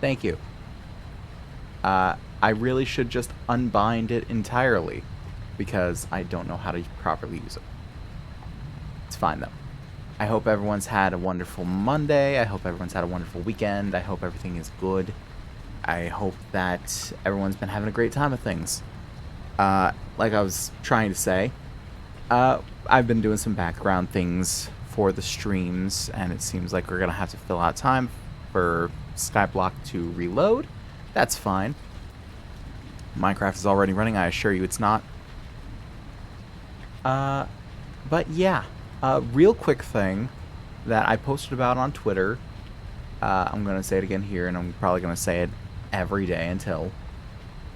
Thank you. I really should just unbind it entirely because I don't know how to properly use it. It's fine though. I hope everyone's had a wonderful Monday. I hope everyone's had a wonderful weekend. I hope everything is good. I hope that everyone's been having a great time with things. Like I was trying to say, I've been doing some background things for the streams, and it seems like we're gonna have to fill out time for Skyblock to reload. That's fine. Minecraft is already running, I assure you it's not. But yeah, real quick thing that I posted about on Twitter. I'm gonna say it again here, and I'm probably gonna say it every day until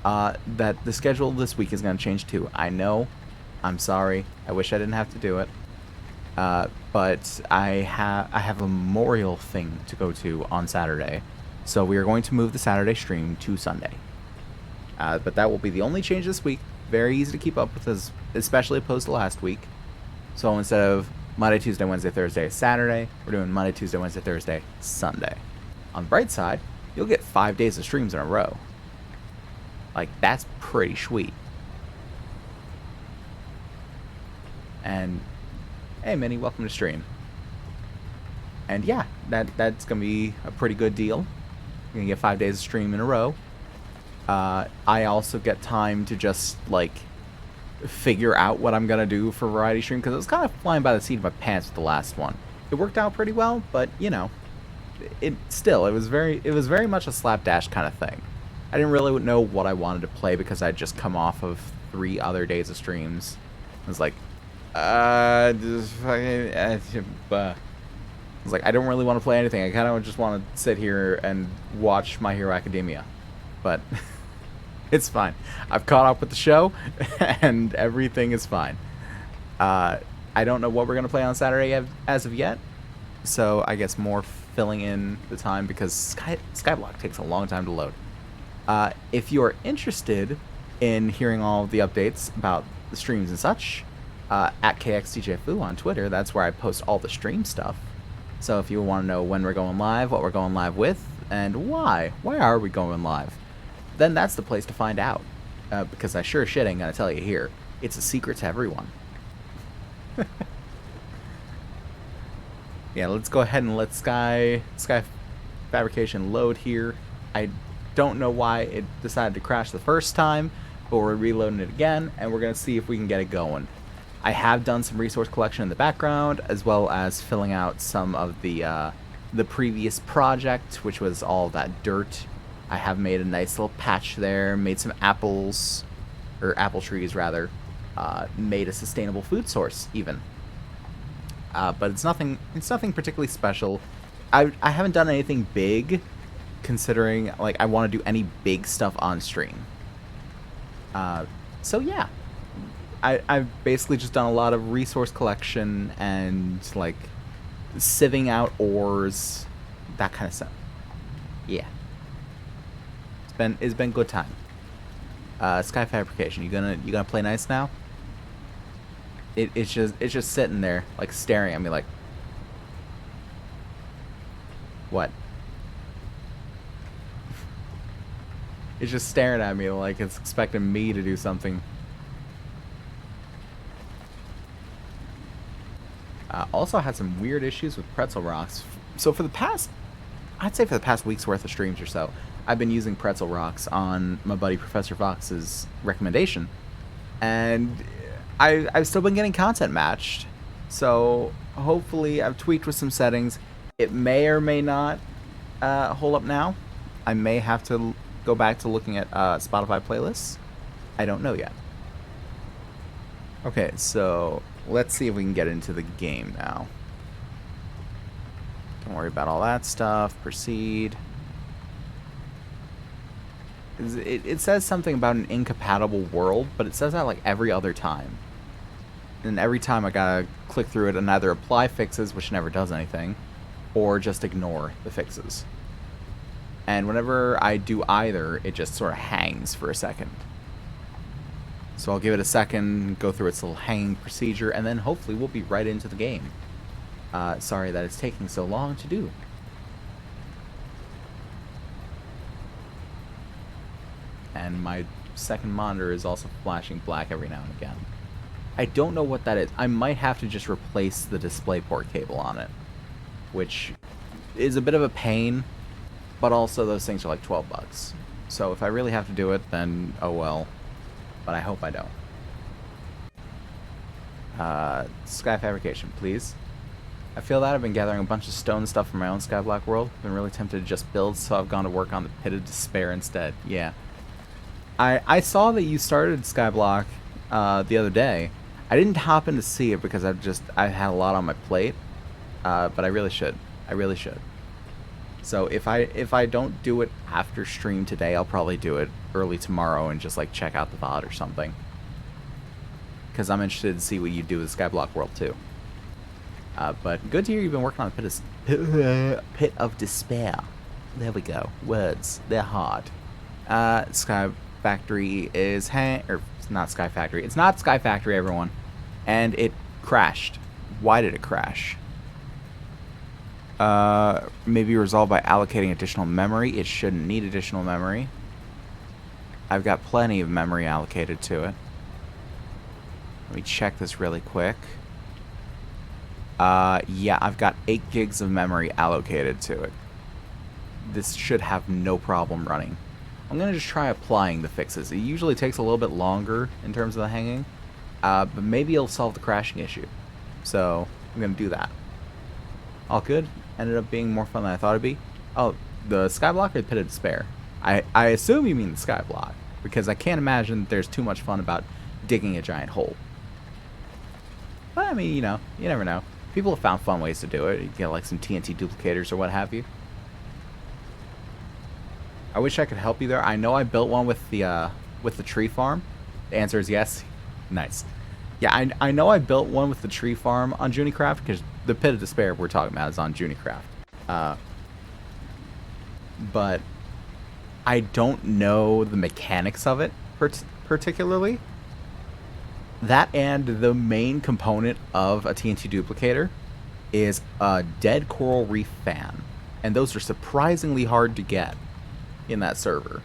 that the schedule this week is gonna change too. I know. I'm sorry. I wish I didn't have to do it. But I have a memorial thing to go to on Saturday, so we are going to move the Saturday stream to Sunday. But that will be the only change this week. Very easy to keep up with, especially opposed to last week. So instead of Monday, Tuesday, Wednesday, Thursday, Saturday, we're doing Monday, Tuesday, Wednesday, Thursday, Sunday. On the bright side, you'll get 5 days of streams in a row. Like, that's pretty sweet. And hey, Minnie, welcome to stream. And yeah, that's gonna be a pretty good deal. You're gonna get 5 days of stream in a row. I also get time to just like figure out what I'm gonna do for variety stream, because it was kind of flying by the seat of my pants with the last one. It worked out pretty well, but you know, it was very much a slapdash kind of thing. I didn't really know what I wanted to play because I'd just come off of 3 other days of streams. I was like, just fucking, I was like, I don't really want to play anything. I kind of just want to sit here and watch My Hero Academia. But it's fine. I've caught up with the show, and everything is fine. I don't know what we're going to play on Saturday as of yet, so I guess more filling in the time because Skyblock takes a long time to load. If you're interested in hearing all of the updates about the streams and such, at KXDJFoo on Twitter, that's where I post all the stream stuff. So if you want to know when we're going live, what we're going live with, and why are we going live, then that's the place to find out. Because I sure as shit ain't gonna tell you here. It's a secret to everyone. Yeah, let's go ahead and let Sky Fabrication load here. I don't know why it decided to crash the first time, but we're reloading it again, and we're gonna see if we can get it going. I have done some resource collection in the background, as well as filling out some of the previous project, which was all that dirt. I have made a nice little patch there, made some apples, or apple trees rather, made a sustainable food source even. But it's nothing particularly special. I haven't done anything big, considering like I want to do any big stuff on stream. So yeah. I've basically just done a lot of resource collection and like sieving out ores, that kind of stuff. Yeah, it's been good time. Sky Fabrication, you gonna play nice now? It's just sitting there like staring at me like, what? It's just staring at me like it's expecting me to do something. Also had some weird issues with pretzel rocks. So I'd say for the past week's worth of streams or so, I've been using pretzel rocks on my buddy Professor Fox's recommendation. And I've still been getting content matched. So hopefully I've tweaked with some settings. It may or may not hold up now. I may have to go back to looking at Spotify playlists. I don't know yet. Okay, so let's see if we can get into the game now. Don't worry about all that stuff. Proceed. It says something about an incompatible world, but it says that like every other time. And every time I gotta click through it and either apply fixes, which never does anything, or just ignore the fixes. And whenever I do either, it just sort of hangs for a second. So I'll give it a second, go through its little hanging procedure, and then hopefully we'll be right into the game. Sorry that it's taking so long to do. and my second monitor is also flashing black every now and again. I don't know what that is. I might have to just replace the DisplayPort cable on it, which is a bit of a pain, but also those things are like 12 bucks. So if I really have to do it, then oh well, but I hope I don't. Sky Fabrication, please. I feel that I've been gathering a bunch of stone stuff from my own Skyblock world. Been really tempted to just build, so I've gone to work on the Pit of Despair instead. Yeah. I saw that you started Skyblock the other day. I didn't hop in to see it because I had a lot on my plate. But I really should. I really should. So if I don't do it after stream today, I'll probably do it early tomorrow and just like check out the VOD or something. Because I'm interested to see what you do with Skyblock World too. But good to hear you've been working on the Pit of Despair. There we go. Words. They're hard. Sky Factory is or it's not Sky Factory. It's not Sky Factory, everyone. And it crashed. Why did it crash? Maybe resolved by allocating additional memory. It shouldn't need additional memory. I've got plenty of memory allocated to it. Let me check this really quick. Yeah, I've got 8 gigs of memory allocated to it. This should have no problem running. I'm going to just try applying the fixes. It usually takes a little bit longer in terms of the hanging, but maybe it'll solve the crashing issue. So I'm going to do that. All good. Ended up being more fun than I thought it'd be. Oh, the Skyblock or the Pit of Despair? I assume you mean the Skyblock, because I can't imagine there's too much fun about digging a giant hole. But I mean, you know, you never know. People have found fun ways to do it. You get like some TNT duplicators or what have you. I wish I could help you there. I know I built one with the tree farm. The answer is yes. Nice. Yeah, I know I built one with the tree farm on Junicraft, because the Pit of Despair we're talking about is on Junicraft. But I don't know the mechanics of it particularly. That and the main component of a TNT duplicator is a dead coral reef fan. And those are surprisingly hard to get in that server.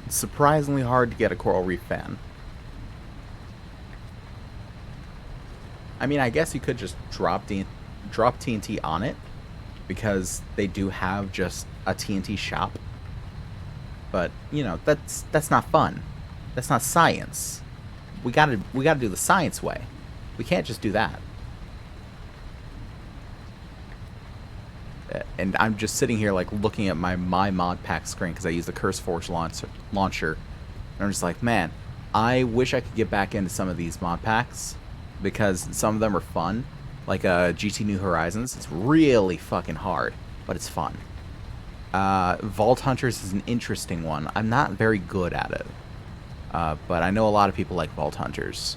It's surprisingly hard to get a coral reef fan. I mean, I guess you could just drop TNT on it, because they do have just a TNT shop. But, you know, that's not fun. That's not science. We gotta do the science way. We can't just do that. And I'm just sitting here like looking at my mod pack screen because I use the CurseForge launcher. And I'm just like, man, I wish I could get back into some of these mod packs, because some of them are fun. Like GT New Horizons. It's really fucking hard, but it's fun. Vault Hunters is an interesting one. I'm not very good at it. But I know a lot of people like Vault Hunters.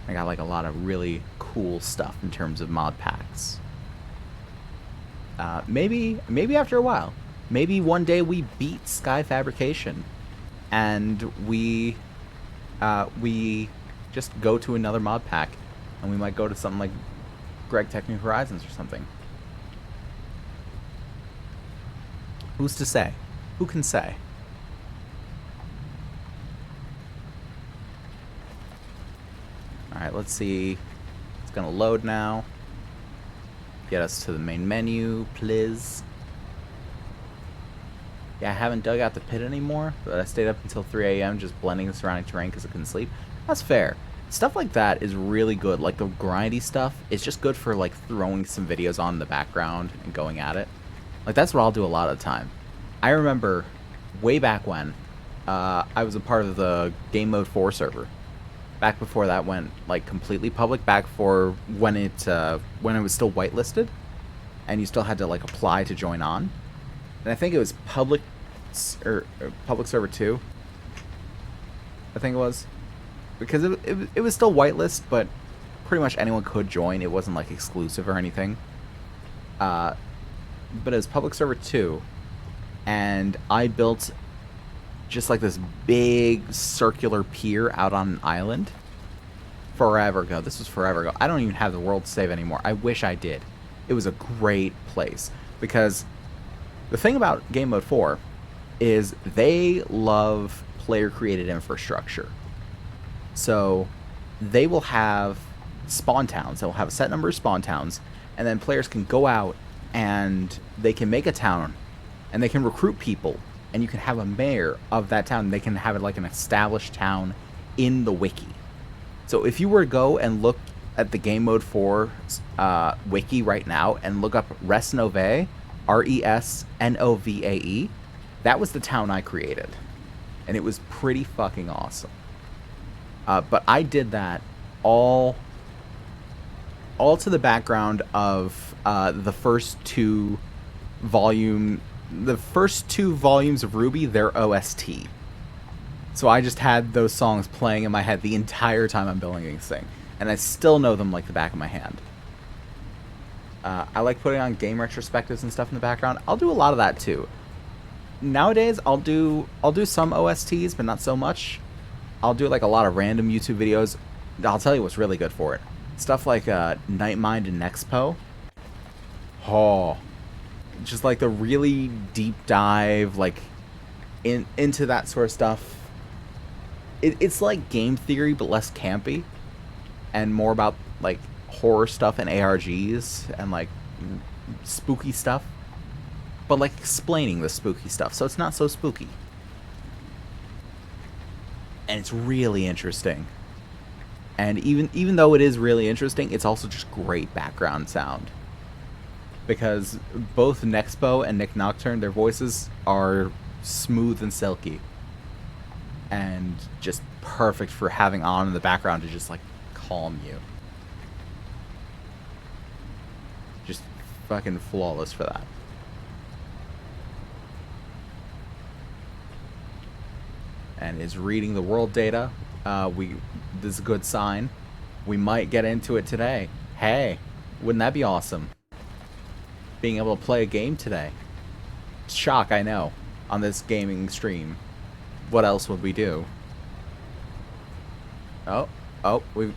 I got like a lot of really cool stuff in terms of mod packs. Maybe after a while. Maybe one day we beat Sky Fabrication, and we just go to another mod pack, and we might go to something like Greg Tech New Horizons or something. Who's to say? Who can say? Alright, let's see. It's gonna load now. Get us to the main menu, please. Yeah, I haven't dug out the pit anymore, but I stayed up until 3 a.m. just blending the surrounding terrain because I couldn't sleep. That's fair. Stuff like that is really good. Like the grindy stuff is just good for like throwing some videos on in the background and going at it. Like that's what I'll do a lot of the time. I remember way back when I was a part of the Game Mode 4 server. Back before that went like completely public, back for when it was still whitelisted and you still had to like apply to join on. And I think it was public server 2. I think it was, because it was still whitelist, but pretty much anyone could join. It wasn't like exclusive or anything. But it was public server 2, and I built just like this big circular pier out on an island forever ago. This was forever ago. I don't even have the world save anymore. I wish I did. It was a great place, because the thing about Game Mode 4 is they love player-created infrastructure. So they will have spawn towns. They'll have a set number of spawn towns, and then players can go out and they can make a town, and they can recruit people, and you can have a mayor of that town. They can have it like an established town in the wiki. So if you were to go and look at the Game Mode 4 wiki right now and look up Resnovae, Resnovae, that was the town I created. And it was pretty fucking awesome. But I did that all to the background of the first two volumes of Ruby, their OST. So I just had those songs playing in my head the entire time I'm building this thing. And I still know them like the back of my hand. I like putting on game retrospectives and stuff in the background. I'll do a lot of that too. Nowadays, I'll do some OSTs, but not so much. I'll do like a lot of random YouTube videos. I'll tell you what's really good for it. Stuff like Nightmind and Nexpo. Oh, just like the really deep dive, like into that sort of stuff. It's like game theory, but less campy, and more about like horror stuff and ARGs and like spooky stuff, but like explaining the spooky stuff, so it's not so spooky. And it's really interesting. And even though it is really interesting, it's also just great background sound. Because both Nexpo and Nick Nocturne, their voices are smooth and silky. And just perfect for having on in the background to just like calm you. Just fucking flawless for that. And is reading the world data. This is a good sign. We might get into it today. Hey, wouldn't that be awesome? Being able to play a game today. Shock, I know, on this gaming stream. What else would we do? Oh, we've...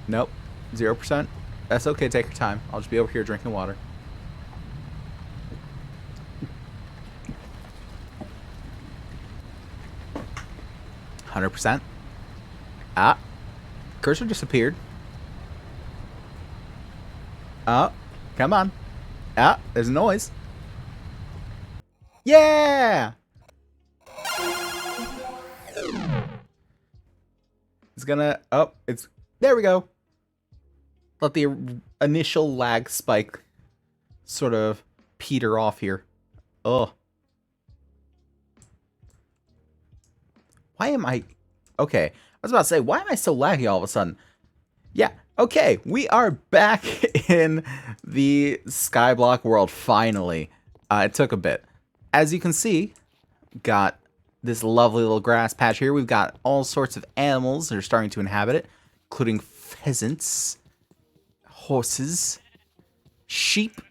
Nope, 0%. That's okay, take your time. I'll just be over here drinking water. %. Ah, cursor disappeared. Oh, come on. Ah, there's a noise. Yeah! It's gonna... Oh, it's... There we go. Let the initial lag spike sort of peter off here. Oh. Why am I... Okay, I was about to say, why am I so laggy all of a sudden? Yeah, okay, we are back in the Skyblock world, finally. It took a bit. As you can see, got this lovely little grass patch here. We've got all sorts of animals that are starting to inhabit it, including pheasants, horses, sheep,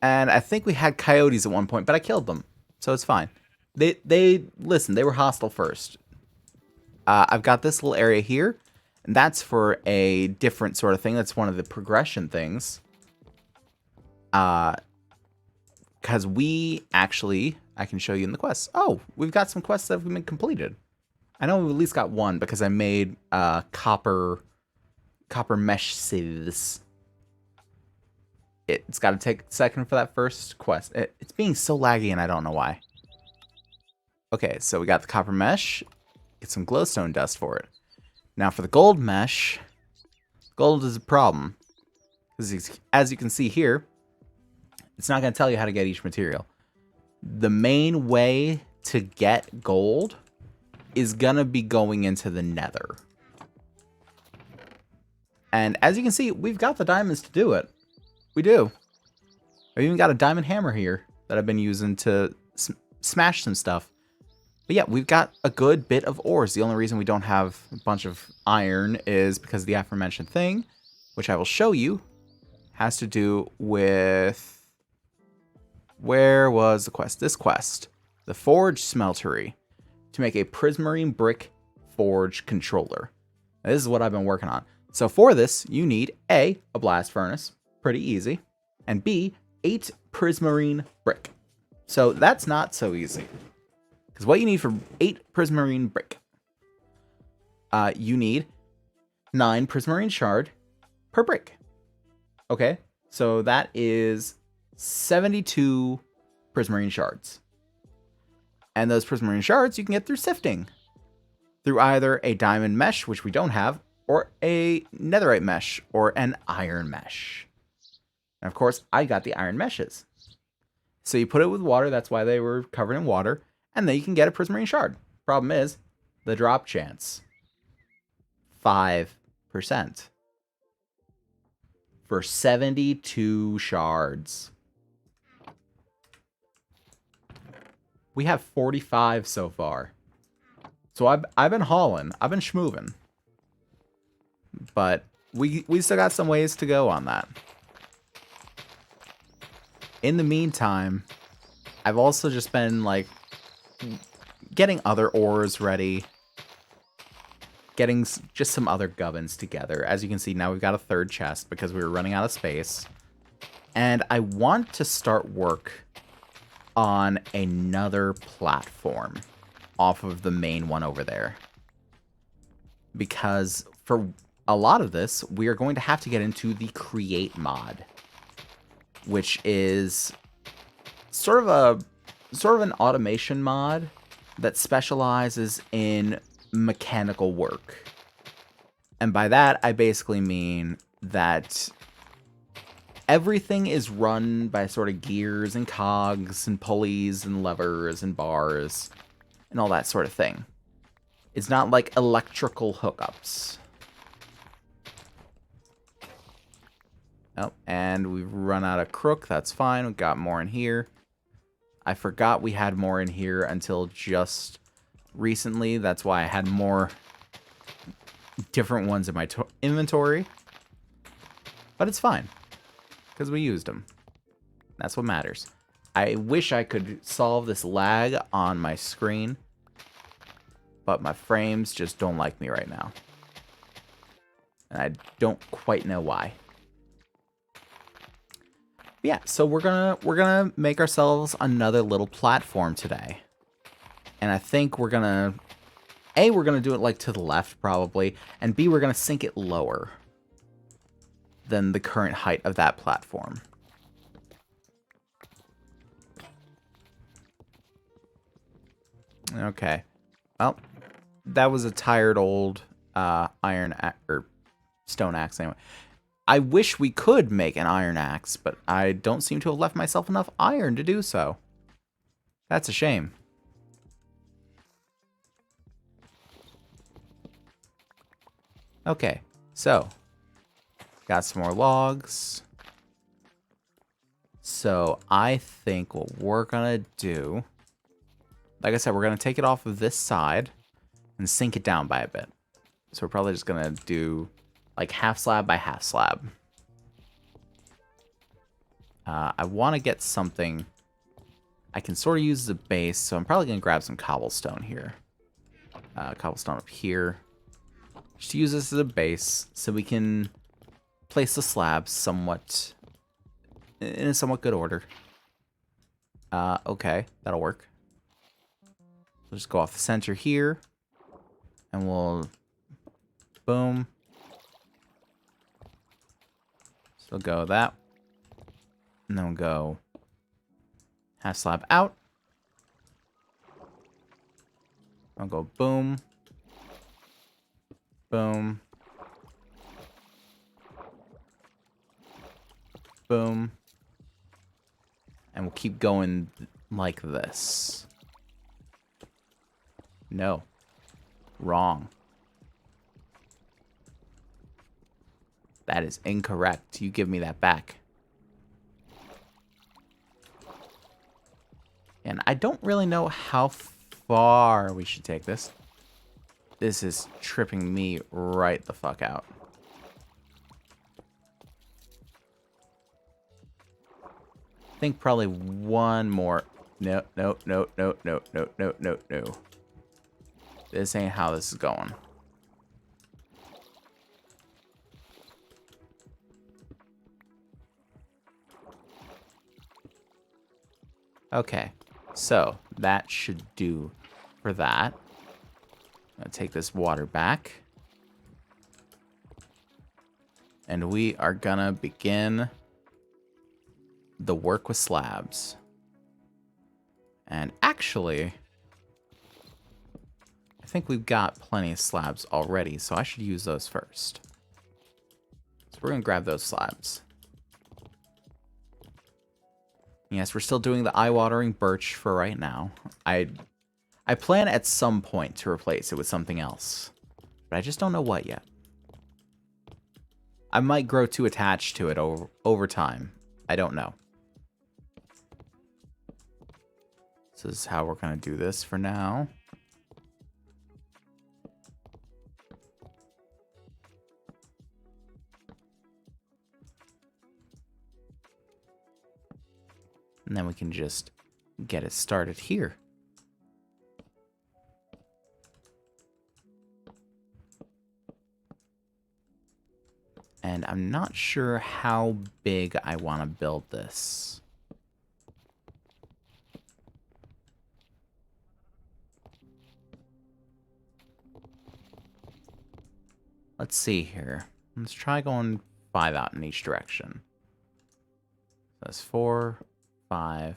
and I think we had coyotes at one point, but I killed them, so it's fine. Listen, they were hostile first. I've got this little area here, and that's for a different sort of thing. That's one of the progression things. Because we actually, I can show you in the quests. Oh, we've got some quests that have been completed. I know we've at least got one because I made copper mesh sieves. It's got to take a second for that first quest. It's being so laggy, and I don't know why. Okay, so we got the copper mesh. Get some glowstone dust for it. Now for the gold mesh, gold is a problem. Because as you can see here, it's not going to tell you how to get each material. The main way to get gold is going to be going into the nether. And as you can see, we've got the diamonds to do it. We do. I've even got a diamond hammer here that I've been using to smash some stuff. But yeah, we've got a good bit of ores. The only reason we don't have a bunch of iron is because the aforementioned thing, which I will show you, has to do with... Where was the quest? This quest. The Forge Smeltery. To make a prismarine brick forge controller. Now, this is what I've been working on. So for this, you need A, blast furnace. Pretty easy. And B, 8 prismarine brick. So that's not so easy. Because what you need for 8 prismarine brick, you need 9 prismarine shard per brick. Okay, so that is 72 prismarine shards. And those prismarine shards you can get through sifting. Through either a diamond mesh, which we don't have, or a netherite mesh, or an iron mesh. And of course, I got the iron meshes. So you put it with water, that's why they were covered in water, and then you can get a prismarine shard. Problem is, the drop chance. 5%. For 72 shards. We have 45 so far. So I've been hauling. I've been schmoving. But we still got some ways to go on that. In the meantime, I've also just been, like, getting other ores ready. Getting just some other gubbins together. As you can see, now we've got a 3rd chest because we were running out of space. And I want to start work on another platform off of the main one over there. Because for a lot of this, we are going to have to get into the create mod, which is sort of an automation mod that specializes in mechanical work. And by that, I basically mean that everything is run by sort of gears and cogs and pulleys and levers and bars and all that sort of thing. It's not like electrical hookups. Oh, and we've run out of crook. That's fine. We got more in here. I forgot we had more in here until just recently. That's why I had more different ones in my inventory. But it's fine, because we used them. That's what matters. I wish I could solve this lag on my screen, but my frames just don't like me right now. And I don't quite know why. Yeah, so we're gonna make ourselves another little platform today. And I think we're gonna do it like to the left probably, and B, we're gonna sink it lower than the current height of that platform. Okay. Well, that was a tired old iron or stone axe anyway. I wish we could make an iron axe, but I don't seem to have left myself enough iron to do so. That's a shame. Okay, so got some more logs. So I think what we're gonna do, like I said, we're gonna take it off of this side and sink it down by a bit. So we're probably just gonna do like half slab by half slab. I want to get something I can sort of use as a base, so I'm probably gonna grab some cobblestone here. Cobblestone up here. Just use this as a base so we can place the slabs somewhat in a somewhat good order. Okay, that'll work. So just go off the center here, and we'll boom. So go that, and then we'll go half slab out. I'll go boom, boom, boom, and we'll keep going like this. No, wrong. That is incorrect. You give me that back. And I don't really know how far we should take this. This is tripping me right the fuck out. I think probably one more. No, no, no, no, no, no, no, no, no. This ain't how this is going. Okay, So that should do for that. I'm going to take this water back. And we are going to begin the work with slabs. And actually, I think we've got plenty of slabs already, so I should use those first. So we're going to grab those slabs. Yes, we're still doing the eye-watering birch for right now. I plan at some point to replace it with something else, but I just don't know what yet. I might grow too attached to it over time. I don't know. This is how we're going to do this for now. And then we can just get it started here. And I'm not sure how big I want to build this. Let's see here. Let's try going 5 out in each direction. That's 4, 5.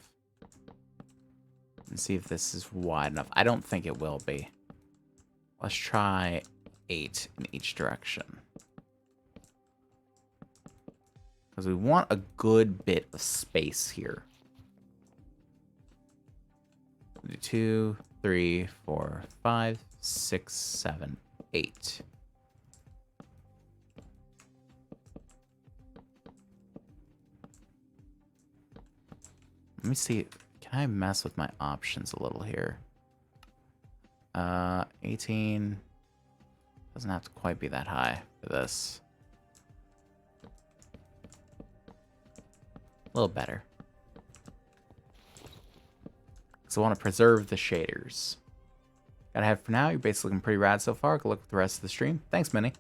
And see if this is wide enough. I don't think it will be. Let's try 8 in each direction. Because we want a good bit of space here. 2, 3, 4, 5, 6, 7, 8. Let me see. Can I mess with my options a little here? 18. Doesn't have to quite be that high for this. A little better. Because I want to preserve the shaders. Gotta have for now. You're basically looking pretty rad so far. Good luck with the rest of the stream. Thanks, Minnie.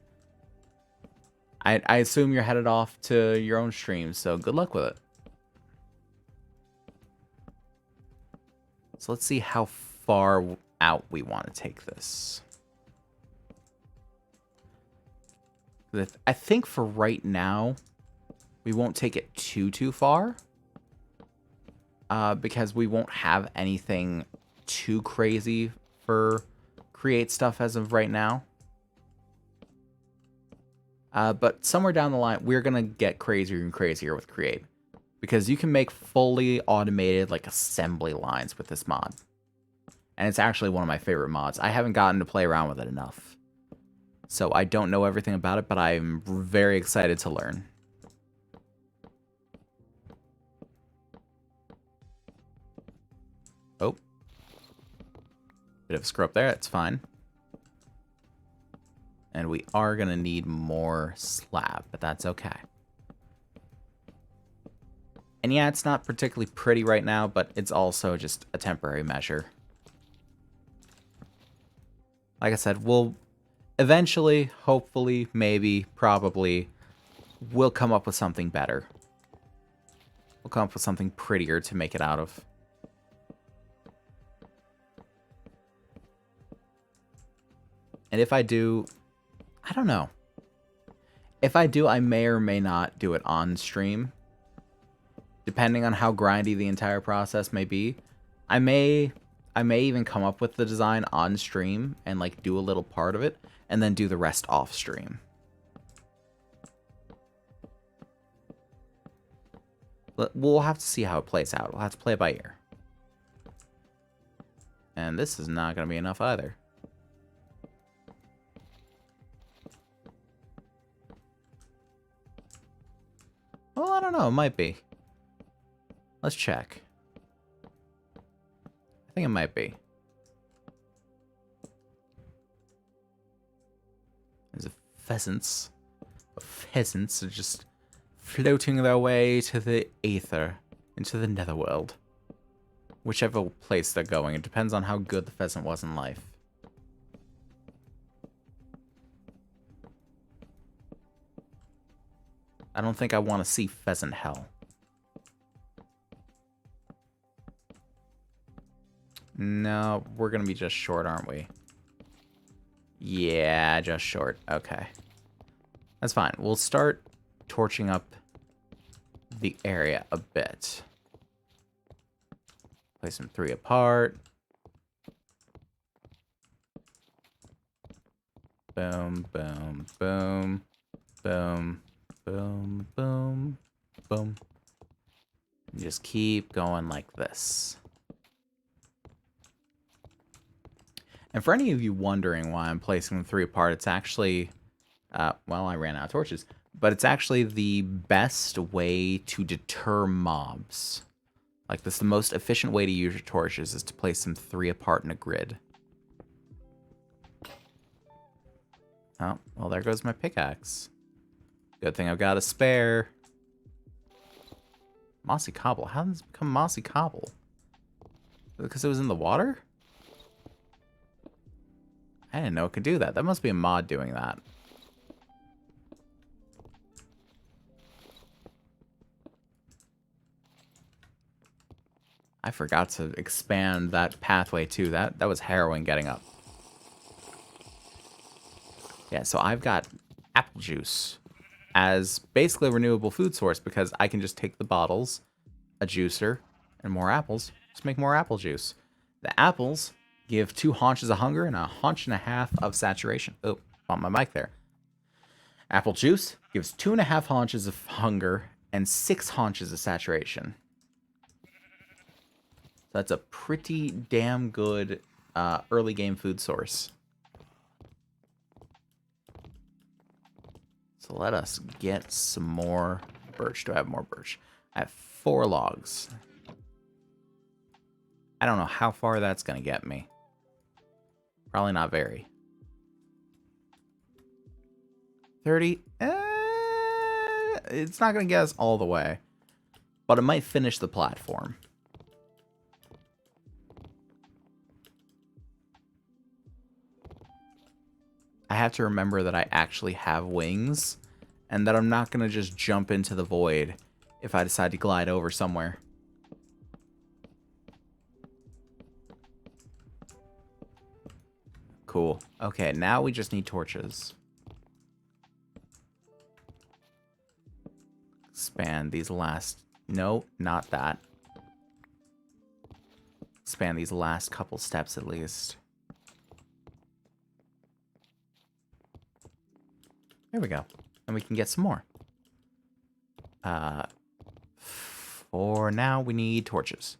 I assume you're headed off to your own stream, so good luck with it. So let's see how far out we want to take this. I think for right now, we won't take it too far. Because we won't have anything too crazy for create stuff as of right now. But somewhere down the line, we're going to get crazier and crazier with create. Because you can make fully automated like assembly lines with this mod. And it's actually one of my favorite mods. I haven't gotten to play around with it enough. So I don't know everything about it, but I'm very excited to learn. Oh. Bit of a screw up there, that's fine. And we are going to need more slab, but that's okay. And yeah, it's not particularly pretty right now, but it's also just a temporary measure. Like I said, we'll eventually, hopefully, maybe, probably, we'll come up with something better. We'll come up with something prettier to make it out of. And if I do, I don't know. If I do, I may or may not do it on stream. Depending on how grindy the entire process may be. I may even come up with the design on stream and like do a little part of it and then do the rest off stream. We'll have to see how it plays out. We'll have to play it by ear. And this is not going to be enough either. Well, I don't know. It might be. Let's check. I think it might be. There's pheasants. Pheasants are just floating their way to the aether, into the netherworld. Whichever place they're going. It depends on how good the pheasant was in life. I don't think I want to see pheasant hell. No, we're gonna be just short, aren't we? Yeah, just short. Okay. That's fine. We'll start torching up the area a bit. Place them 3 apart. Boom, boom, boom, boom, boom, boom, boom. And just keep going like this. And for any of you wondering why I'm placing them 3 apart, it's actually, well, I ran out of torches, but it's actually the best way to deter mobs. Like, this is the most efficient way to use your torches, is to place them 3 apart in a grid. Oh, well, there goes my pickaxe. Good thing I've got a spare. Mossy cobble. How did this become mossy cobble? Because it was in the water? I didn't know it could do that. That must be a mod doing that. I forgot to expand that pathway too. That was harrowing getting up. Yeah, so I've got apple juice as basically a renewable food source because I can just take the bottles, a juicer, and more apples. Just make more apple juice. The apples give 2 haunches of hunger and 1.5 haunches of saturation. Oh, on my mic there. Apple juice gives 2.5 haunches of hunger and 6 haunches of saturation. So that's a pretty damn good early game food source. So let us get some more birch. Do I have more birch? I have 4 logs. I don't know how far that's going to get me. Probably not very. 30. It's not going to get us all the way. But it might finish the platform. I have to remember that I actually have wings. And that I'm not going to just jump into the void if I decide to glide over somewhere. Cool. Okay, now we just need torches. Expand these last... No, not that. Expand these last couple steps at least. There we go. And we can get some more. For now, we need torches.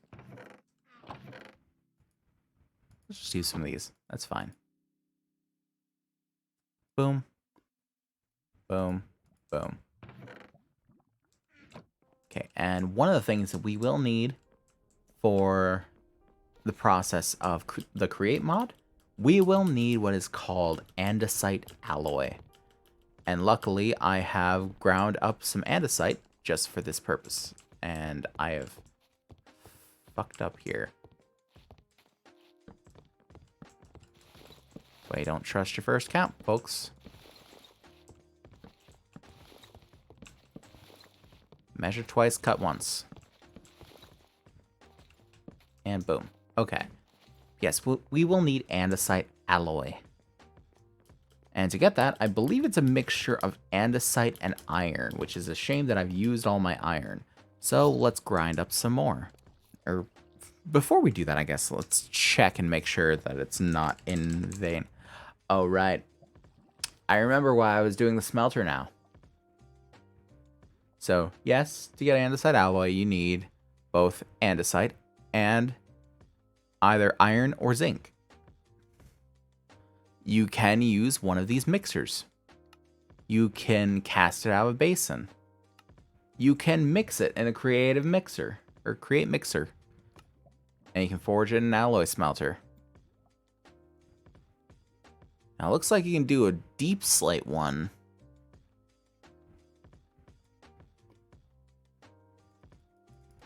Let's just use some of these. That's fine. Boom. Boom. Boom. Okay, and one of the things that we will need for the process of the create mod, we will need what is called andesite alloy. And luckily, I have ground up some andesite just for this purpose. And I have fucked up here. Wait, don't trust your first count, folks. Measure twice, cut once. And boom. Okay. Yes, we will need andesite alloy. And to get that, I believe it's a mixture of andesite and iron, which is a shame that I've used all my iron. So let's grind up some more. Or before we do that, I guess let's check and make sure that it's not in vain. Oh, right. I remember why I was doing the smelter now. So, yes, to get andesite alloy, you need both andesite and either iron or zinc. You can use one of these mixers. You can cast it out of a basin. You can mix it in a creative mixer, or create mixer. And you can forge it in an alloy smelter. Now, it looks like you can do a deep slate one.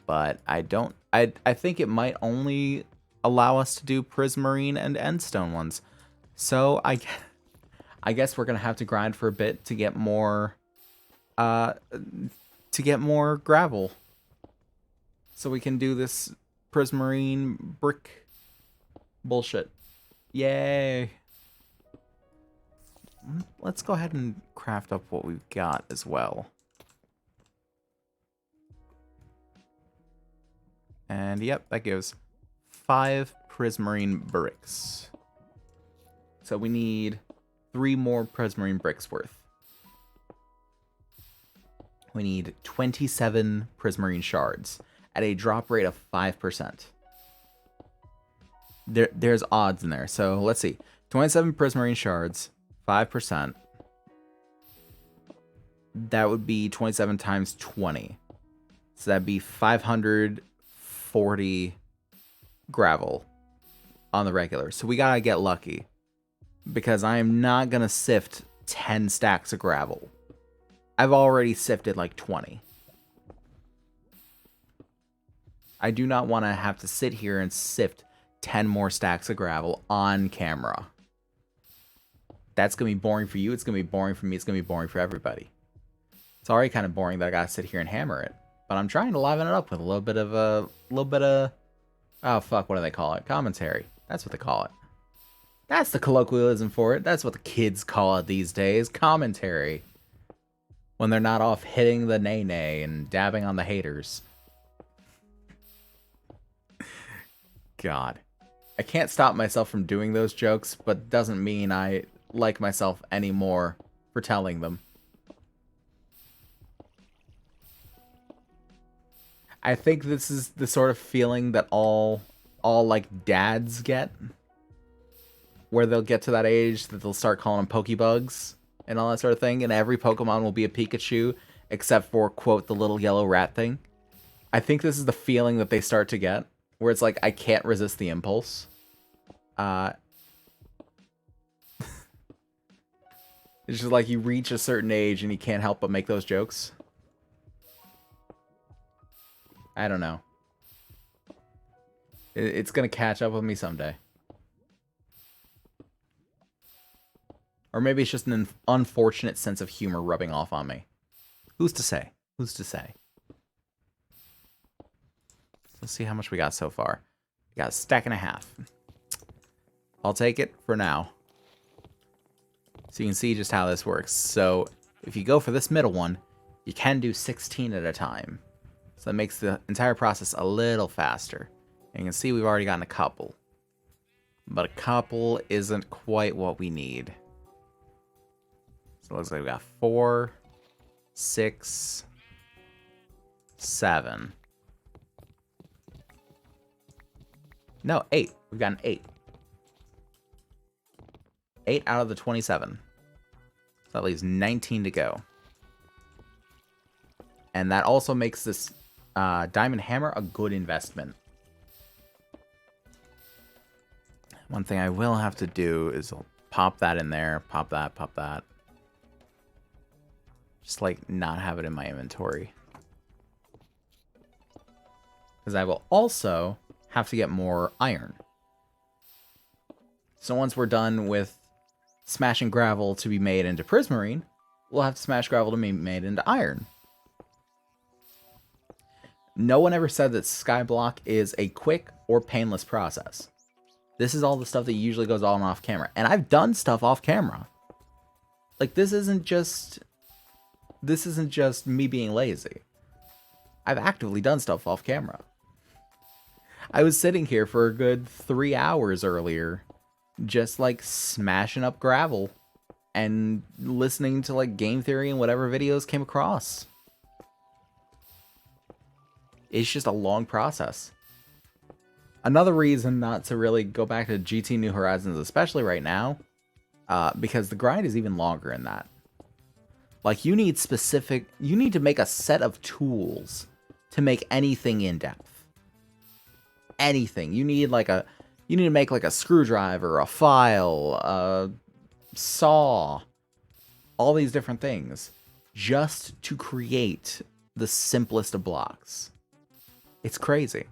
But I don't... I think it might only allow us to do prismarine and endstone ones. So I guess we're gonna have to grind for a bit to get more gravel, so we can do this prismarine brick Bullshit. Yay. Let's go ahead and craft up what we've got as well. And yep, that gives 5 prismarine bricks. So we need 3 more prismarine bricks worth. We need 27 prismarine shards at a drop rate of 5%. There's odds in there. So let's see. 27 prismarine shards, 5%. That would be 27 times 20. So that'd be 540 gravel on the regular. So we gotta get lucky, because I am not gonna sift 10 stacks of gravel. I've already sifted like 20. I do not want to have to sit here and sift 10 more stacks of gravel on camera. That's going to be boring for you. It's going to be boring for me. It's going to be boring for everybody. It's already kind of boring that I got to sit here and hammer it. But I'm trying to liven it up with a little bit of oh fuck, what do they call it? Commentary. That's what they call it. That's the colloquialism for it. That's what the kids call it these days. Commentary. When they're not off hitting the nay-nay and dabbing on the haters. God. I can't stop myself from doing those jokes, but doesn't mean I like myself anymore for telling them. I think this is the sort of feeling that all like dads get, where they'll get to that age that they'll start calling them Pokebugs and all that sort of thing, and every Pokemon will be a Pikachu except for, quote, the little yellow rat thing. I think this is the feeling that they start to get, where it's like, I can't resist the impulse. It's just like you reach a certain age and you can't help but make those jokes. I don't know. It's gonna catch up with me someday. Or maybe it's just an unfortunate sense of humor rubbing off on me. Who's to say? Who's to say? Let's see how much we got so far. We got a stack and a half. I'll take it for now. So you can see just how this works. So if you go for this middle one, you can do 16 at a time. So that makes the entire process a little faster. And you can see we've already gotten a couple. But a couple isn't quite what we need. So it looks like we got 4, 6, 7. No, 8. We've got an 8. 8 out of the 27. So that leaves 19 to go. And that also makes this diamond hammer a good investment. One thing I will have to do is I'll pop that in there. Pop that, pop that. Just like not have it in my inventory. Because I will also have to get more iron. So once we're done with smashing gravel to be made into prismarine, we'll have to smash gravel to be made into iron. No one ever said that skyblock is a quick or painless process. This is all the stuff that usually goes on off camera. And I've done stuff off camera. Like, this isn't just me being lazy. I've actively done stuff off camera. I was sitting here for a good 3 hours earlier, just like smashing up gravel and listening to like game theory and whatever videos came across. It's just a long process. Another reason not to really go back to GT New Horizons, especially right now, because the grind is even longer in that. Like, you need to make a set of tools to make anything in depth. Anything. You need to make like a screwdriver, a file, a saw, all these different things just to create the simplest of blocks. It's crazy.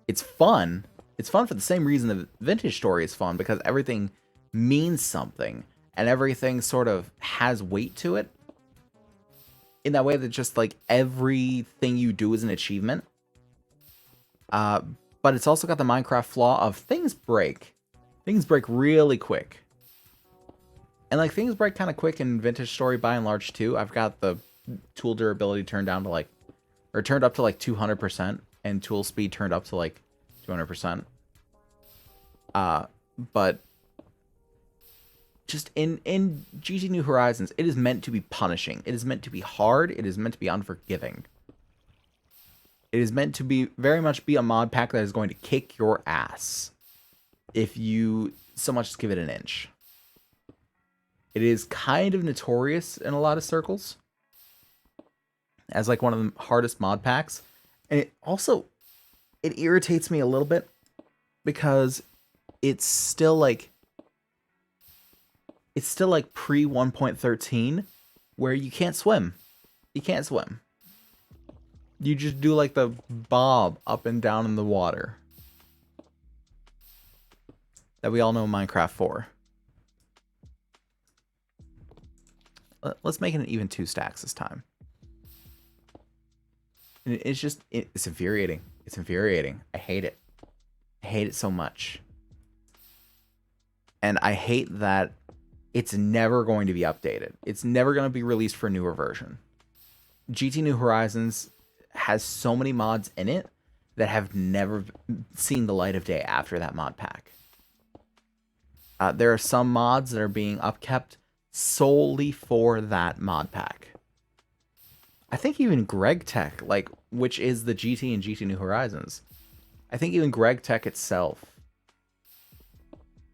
It's fun. It's fun for the same reason the vintage story is fun, because everything means something and everything sort of has weight to it. In that way that just like everything you do is an achievement. But But it's also got the Minecraft flaw of things break. Things break really quick. And like things break kind of quick in Vintage Story by and large too. I've got the tool durability turned down to like, or turned up to like 200%, and tool speed turned up to like 200%. But just in GT New Horizons, it is meant to be punishing. It is meant to be hard. It is meant to be unforgiving. It is meant to be very much be a mod pack that is going to kick your ass if you so much as give it an inch. It is kind of notorious in a lot of circles as like one of the hardest mod packs. And it also, it irritates me a little bit because it's still like pre 1.13 where you can't swim. You can't swim. You just do like the bob up and down in the water that we all know Minecraft for. Let's make it an even 2 stacks this time. And it's just, it's infuriating. It's infuriating. I hate it. I hate it so much. And I hate that it's never going to be updated. It's never going to be released for a newer version. GT New Horizons has so many mods in it that have never seen the light of day after that mod pack. There are some mods that are being upkept solely for that mod pack. I think even Greg Tech, like, which is the GT and GT New Horizons, I think even Greg Tech itself,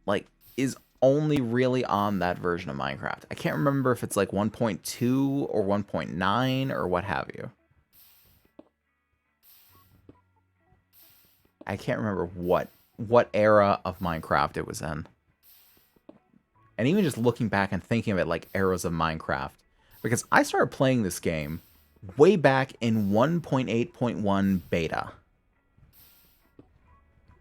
like, is only really on that version of Minecraft. I can't remember if it's like 1.2 or 1.9 or what have you. I can't remember what era of Minecraft it was in. And even just looking back and thinking of it like eras of Minecraft. Because I started playing this game way back in 1.8.1 beta.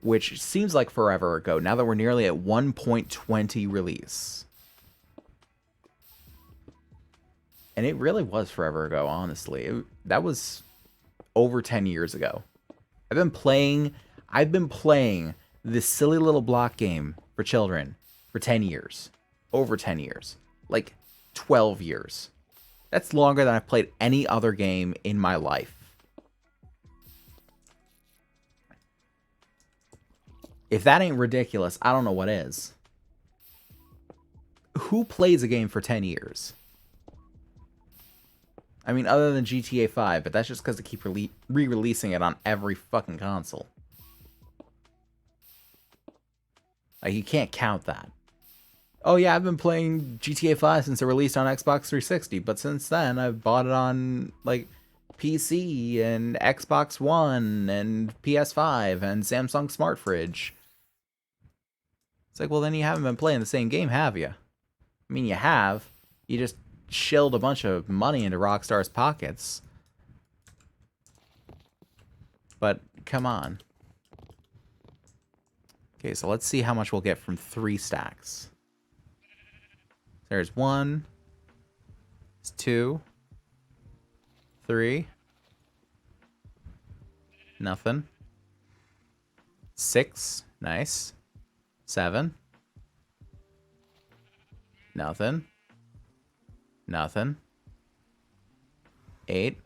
Which seems like forever ago, now that we're nearly at 1.20 release. And it really was forever ago, honestly. That was over 10 years ago. I've been playing this silly little block game for children for 10 years. Over 10 years. Like 12 years. That's longer than I've played any other game in my life. If that ain't ridiculous, I don't know what is. Who plays a game for 10 years? I mean, other than GTA 5, but that's just because they keep re-releasing it on every fucking console. Like, you can't count that. Oh yeah, I've been playing GTA 5 since it released on Xbox 360, but since then I've bought it on, like, PC and Xbox One and PS5 and Samsung Smart Fridge. It's like, well, then you haven't been playing the same game, have you? I mean, you have. You just shilled a bunch of money into Rockstar's pockets. But, come on. Okay, so let's see how much we'll get from 3 stacks. There's 1. There's 2. 3. Nothing. 6. Nice. 7. Nothing. Nothing. 8.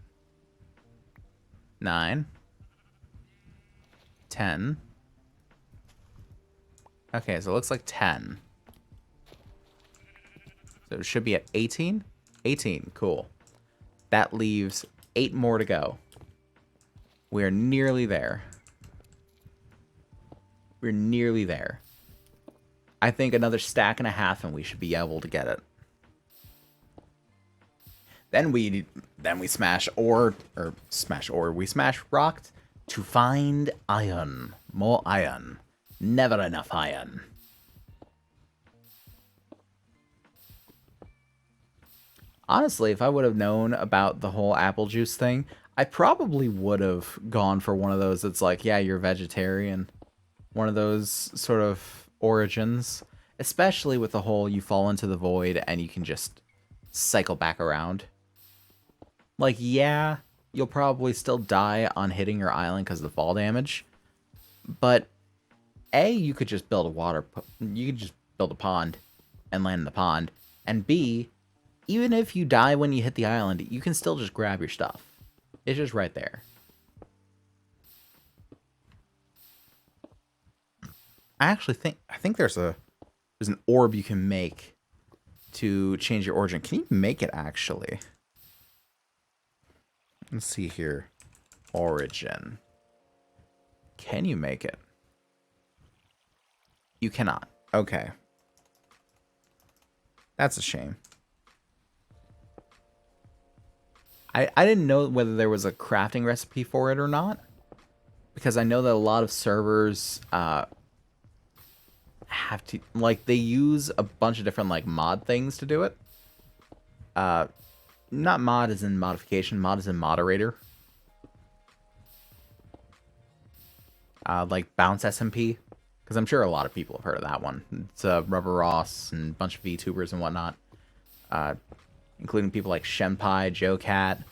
9. 10. Okay, so it looks like 10. So it should be at 18? 18, cool. That leaves 8 more to go. We're nearly there. We're nearly there. I think another stack and a half and we should be able to get it. Then we smash ore, we smash rock to find iron. More iron. Never enough iron. Honestly, if I would have known about the whole apple juice thing, I probably would have gone for one of those that's like, yeah, you're vegetarian. One of those sort of origins. Especially with the whole you fall into the void and you can just cycle back around. Like, yeah, you'll probably still die on hitting your island because of the fall damage. But A, you could just build a you could just build a pond and land in the pond. And B, even if you die when you hit the island, you can still just grab your stuff. It's just right there. I think there's an orb you can make to change your origin. Can you make it actually? Let's see here. Origin. Can you make it? You cannot. Okay. That's a shame. I didn't know whether there was a crafting recipe for it or not, because I know that a lot of servers have to, like, they use a bunch of different, like, mod things to do it. Not mod as in modification, mod as in moderator. Like Bounce SMP, because I'm sure a lot of people have heard of that one. It's Rubber Ross and a bunch of VTubers and whatnot, including people like Shenpai, Joe Cat.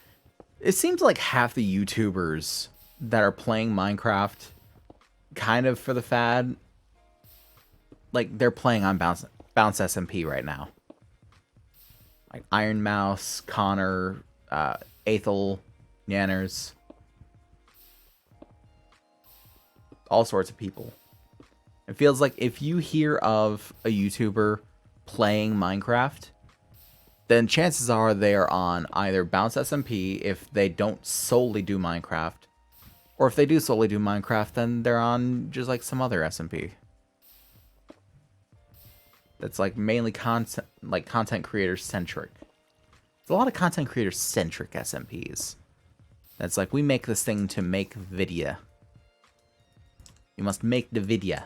It seems like half the YouTubers that are playing Minecraft kind of for the fad, like, they're playing on Bounce SMP right now. Like Iron Mouse, Connor, Aethel, Nanners, all sorts of people. It feels like if you hear of a YouTuber playing Minecraft, then chances are they are on either Bounce SMP if they don't solely do Minecraft, or if they do solely do Minecraft, then they're on just like some other SMP. That's like mainly content creator centric. There's a lot of content creator centric SMPs. That's like, we make this thing to make video. You must make the video.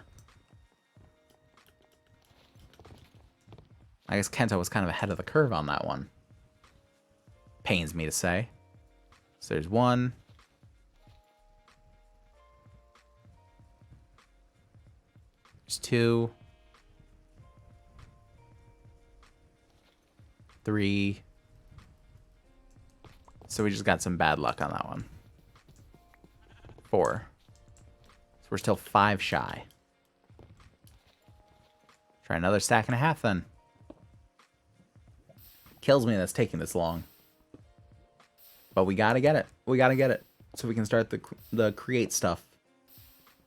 I guess Kento was kind of ahead of the curve on that one. Pains me to say. So there's 1. There's 2. 3. So we just got some bad luck on that one. 4. So we're still 5 shy. Try another stack and a half then. Kills me that's taking this long. But we gotta get it. We gotta get it. So we can start the create stuff.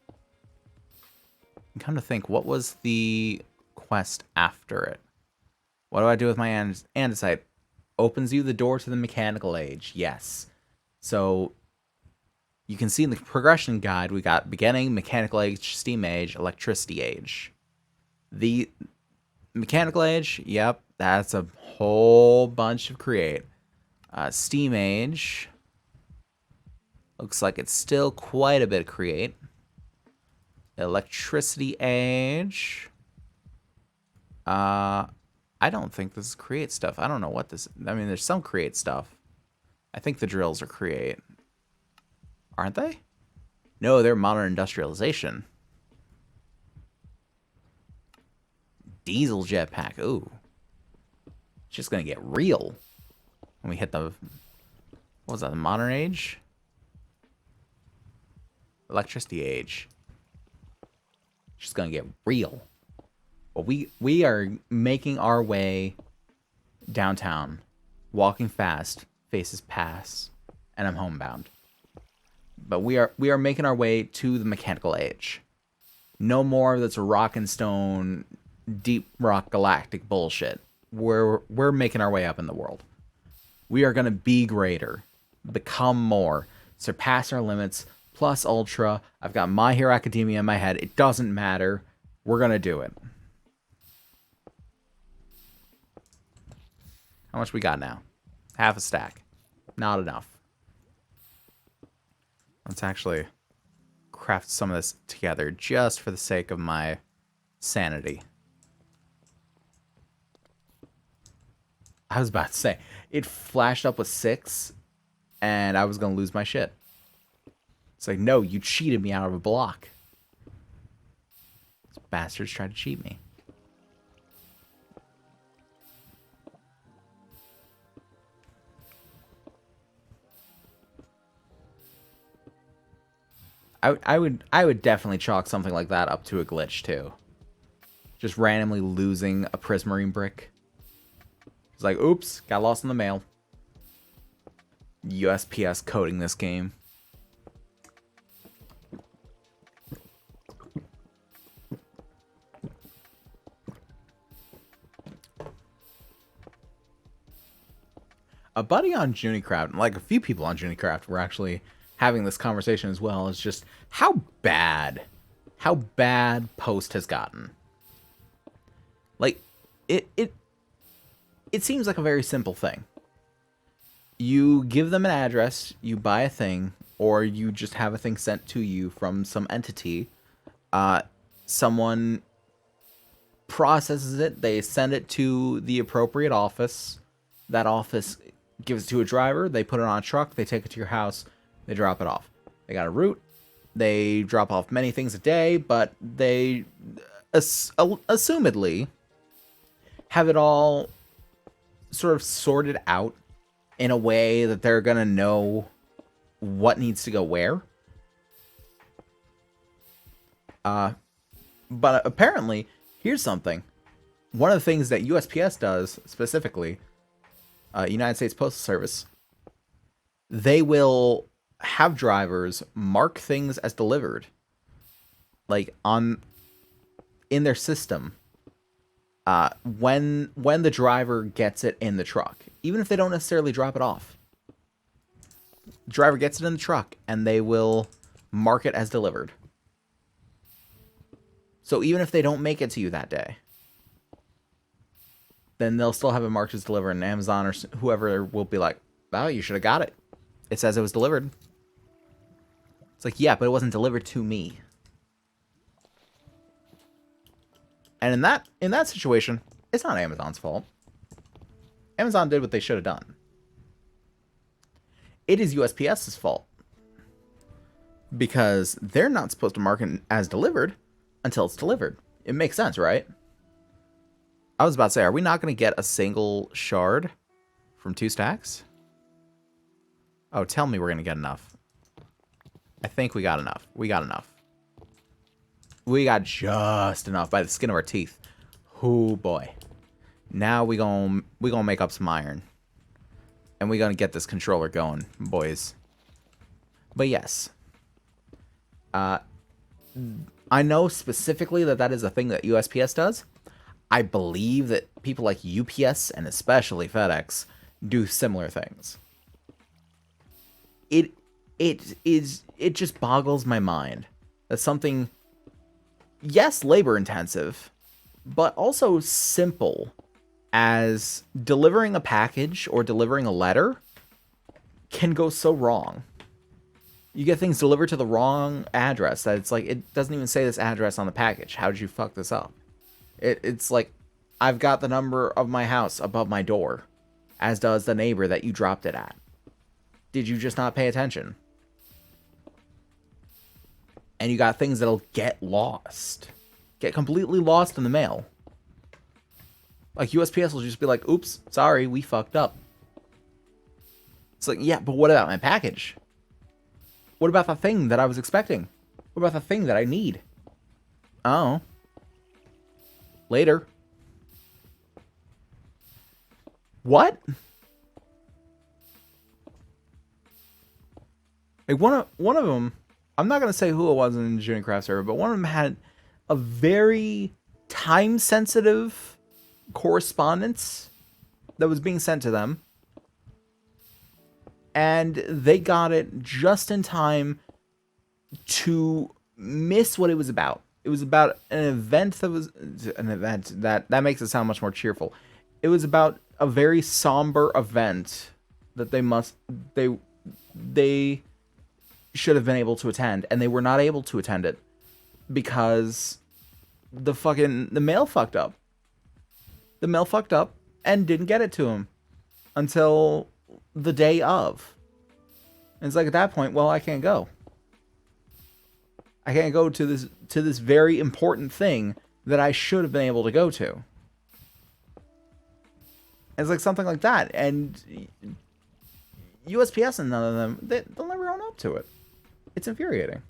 I'm come to think, what was the quest after it? What do I do with my andesite? Opens you the door to the mechanical age. Yes. So you can see in the progression guide, we got beginning, mechanical age, steam age, electricity age. The mechanical age, yep, that's a whole bunch of create. Steam age, looks like it's still quite a bit of create. Electricity age, I don't think this is create stuff. I don't know what this... I mean, there's some create stuff. I think the drills are create. Aren't they? No, they're modern industrialization. Diesel jetpack. Ooh. It's just going to get real when we hit the... What was that? The modern age? Electricity age. It's just going to get real. Well, we are making our way downtown, walking fast, faces pass, and I'm homebound. But we are making our way to the mechanical age. No more of this rock and stone, deep rock galactic bullshit. We're making our way up in the world. We are gonna be greater, become more, surpass our limits, plus ultra. I've got My Hero Academia in my head. It doesn't matter. We're gonna do it. How much we got now? Half a stack. Not enough. Let's actually craft some of this together just for the sake of my sanity. I was about to say, it flashed up with 6, and I was going to lose my shit. It's like, no, you cheated me out of a block. These bastards tried to cheat me. I would definitely chalk something like that up to a glitch too. Just randomly losing a prismarine brick. It's like, oops, got lost in the mail. USPS coding this game. A buddy on Junicraft, like a few people on Junicraft, were actually having this conversation as well. Is just how bad Post has gotten. Like, it seems like a very simple thing. You give them an address, you buy a thing, or you just have a thing sent to you from some entity. Someone processes it, they send it to the appropriate office. That office gives it to a driver, they put it on a truck, they take it to your house, they drop it off. They got a route, they drop off many things a day, but they assumedly have it all sort of sorted out in a way that they're gonna know what needs to go where. But apparently, here's something. One of the things that USPS does, specifically, United States Postal Service, they will have drivers mark things as delivered, like in their system, when the driver gets it in the truck, even if they don't necessarily drop it off. The driver gets it in the truck, and they will mark it as delivered. So even if they don't make it to you that day, then they'll still have it marked as delivered, and Amazon or whoever will be like, "Oh, you should have got it. It says it was delivered." It's like, yeah, but it wasn't delivered to me. And in that situation, it's not Amazon's fault. Amazon did what they should have done. It is USPS's fault, because they're not supposed to mark it as delivered until it's delivered. It makes sense, right? I was about to say, are we not going to get a single shard from 2 stacks? Oh, tell me we're going to get enough. I think we got enough. We got enough. We got just enough by the skin of our teeth. Oh boy. Now we gonna make up some iron. And we're gonna get this controller going, boys. But yes. I know specifically that is a thing that USPS does. I believe that people like UPS and especially FedEx do similar things. It just boggles my mind that something, yes, labor intensive, but also simple as delivering a package or delivering a letter can go so wrong. You get things delivered to the wrong address that it's like, it doesn't even say this address on the package. How did you fuck this up? It's like, I've got the number of my house above my door, as does the neighbor that you dropped it at. Did you just not pay attention? And you got things that'll get lost. Get completely lost in the mail. Like, USPS will just be like, oops, sorry, we fucked up. It's like, yeah, but what about my package? What about the thing that I was expecting? What about the thing that I need? Oh. Later. What? Like, one of them, I'm not going to say who it was in the Junicraft server, but one of them had a very time-sensitive correspondence that was being sent to them. And they got it just in time to miss what it was about. It was about an event that makes it sound much more cheerful. It was about a very somber event that they should have been able to attend, and they were not able to attend it because the mail fucked up. The mail fucked up and didn't get it to him until the day of. And it's like, at that point, well, I can't go. I can't go to this very important thing that I should have been able to go to. And it's like something like that. And USPS and none of them, they'll never own up to it. It's infuriating.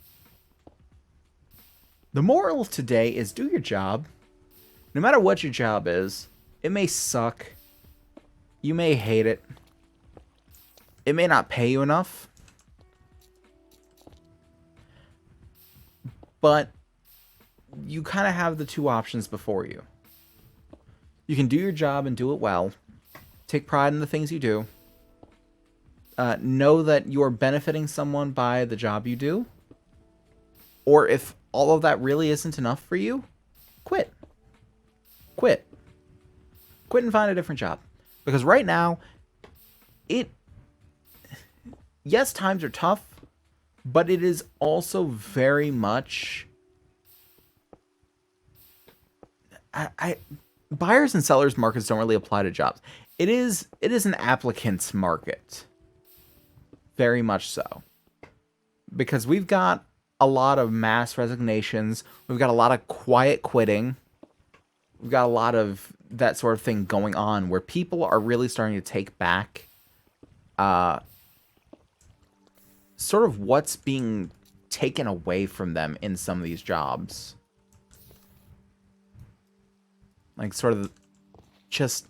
The moral of today is do your job. No matter what your job is, it may suck. You may hate it. It may not pay you enough. But you kind of have the two options before you. You can do your job and do it well. Take pride in the things you do. Know that you are benefiting someone by the job you do. Or if all of that really isn't enough for you, quit. Quit. Quit and find a different job. Because right now, yes, times are tough, but it is also very much... buyers and sellers markets don't really apply to jobs. It is an applicant's market. Very much so. Because we've got a lot of mass resignations. We've got a lot of quiet quitting. We've got a lot of that sort of thing going on where people are really starting to take back sort of what's being taken away from them in some of these jobs. Like, sort of just...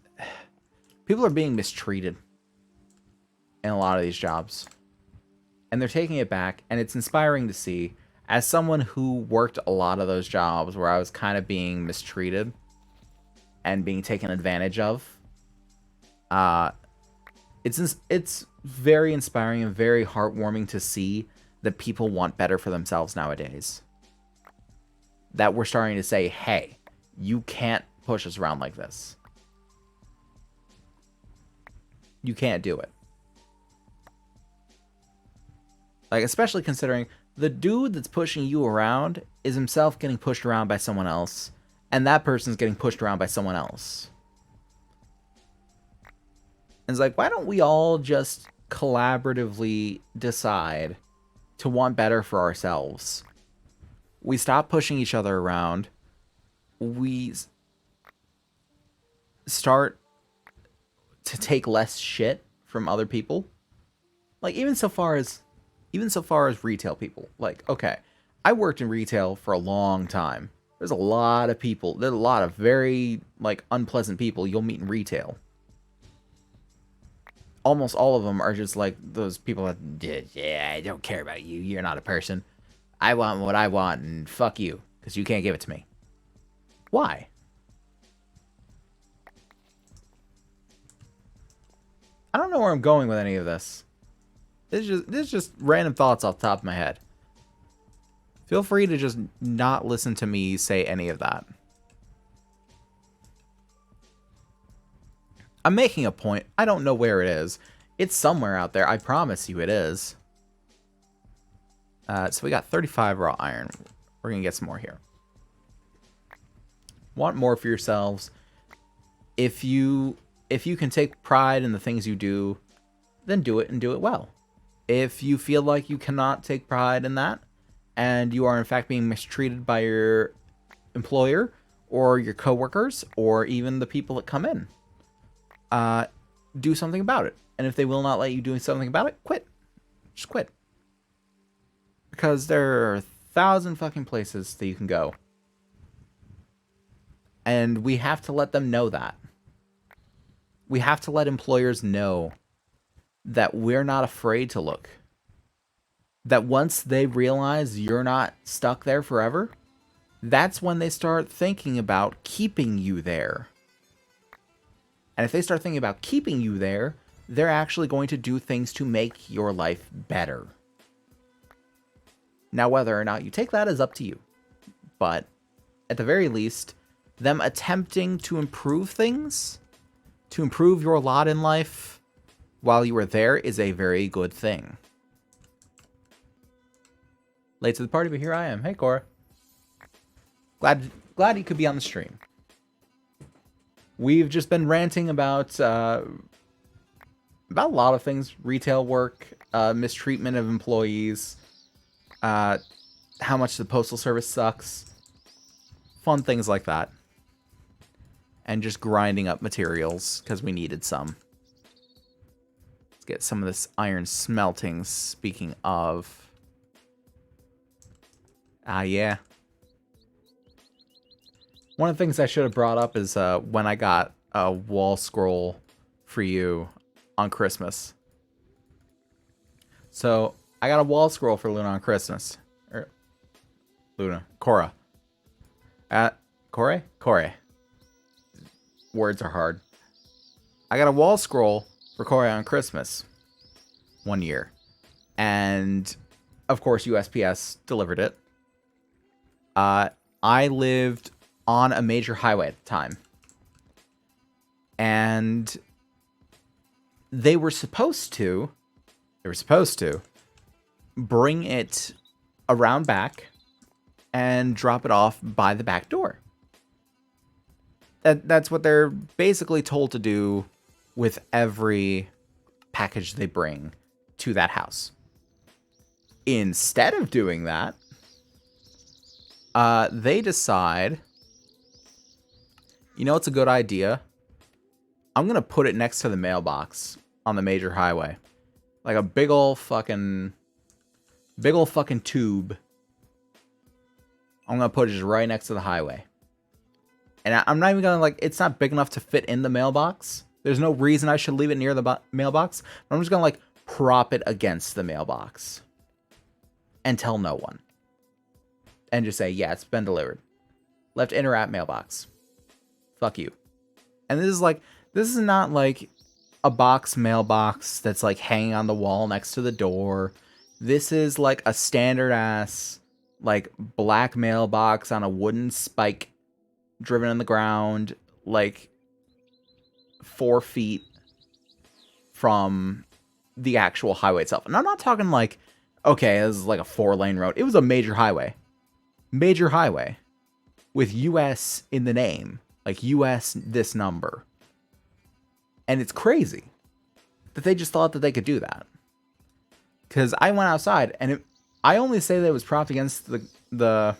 people are being mistreated in a lot of these jobs. And they're taking it back, and it's inspiring to see. As someone who worked a lot of those jobs where I was kind of being mistreated and being taken advantage of, it's very inspiring and very heartwarming to see that people want better for themselves nowadays. That we're starting to say, hey, you can't push us around like this. You can't do it. Like, especially considering the dude that's pushing you around is himself getting pushed around by someone else, and that person's getting pushed around by someone else. And it's like, why don't we all just collaboratively decide to want better for ourselves? We stop pushing each other around. We start to take less shit from other people. Like, even so far as retail people. Like, okay, I worked in retail for a long time. There's a lot of people. There's a lot of very, like, unpleasant people you'll meet in retail. Almost all of them are just like those people that, yeah, I don't care about you. You're not a person. I want what I want, and fuck you, because you can't give it to me. Why? I don't know where I'm going with any of this. This is just random thoughts off the top of my head. Feel free to just not listen to me say any of that. I'm making a point. I don't know where it is. It's somewhere out there. I promise you it is. So we got 35 raw iron. We're going to get some more here. Want more for yourselves. If you can take pride in the things you do, then do it and do it well. If you feel like you cannot take pride in that, and you are in fact being mistreated by your employer, or your coworkers, or even the people that come in, do something about it. And if they will not let you do something about it, quit. Just quit. Because there are 1,000 fucking places that you can go. And we have to let them know that. We have to let employers know that we're not afraid to look. That once they realize you're not stuck there forever, that's when they start thinking about keeping you there. And if they start thinking about keeping you there, they're actually going to do things to make your life better. Now, whether or not you take that is up to you. But at the very least, them attempting to improve things, to improve your lot in life while you were there, is a very good thing. Late to the party, but here I am. Hey, Cora. Glad you could be on the stream. We've just been ranting about a lot of things. Retail work, mistreatment of employees, how much the postal service sucks. Fun things like that. And just grinding up materials, because we needed some. Let's get some of this iron smelting, speaking of. Ah, yeah. One of the things I should have brought up is when I got a wall scroll for you on Christmas. So I got a wall scroll for Luna on Christmas. Cora. Corey. Words are hard. I got a wall scroll for Corey on Christmas one year. And, of course, USPS delivered it. I lived on a major highway at the time. And they were supposed to bring it around back and drop it off by the back door. That's what they're basically told to do with every package they bring to that house. Instead of doing that, they decide, you know, it's a good idea. I'm going to put it next to the mailbox on the major highway. Like a big ol' fucking tube. I'm going to put it just right next to the highway. And I'm not even going to, like, it's not big enough to fit in the mailbox. There's no reason I should leave it near the mailbox. I'm just going to, like, prop it against the mailbox. And tell no one. And just say, yeah, it's been delivered. Left in or at mailbox. Fuck you. And this is not like a mailbox that's like hanging on the wall next to the door. This is like a standard ass, like black mailbox on a wooden spike driven in the ground, like 4 feet from the actual highway itself. And I'm not talking like, okay, this is like a 4-lane road. It was a major highway. Major highway. With US in the name. Like US this number. And it's crazy that they just thought that they could do that. Because I went outside and I only say that it was propped against the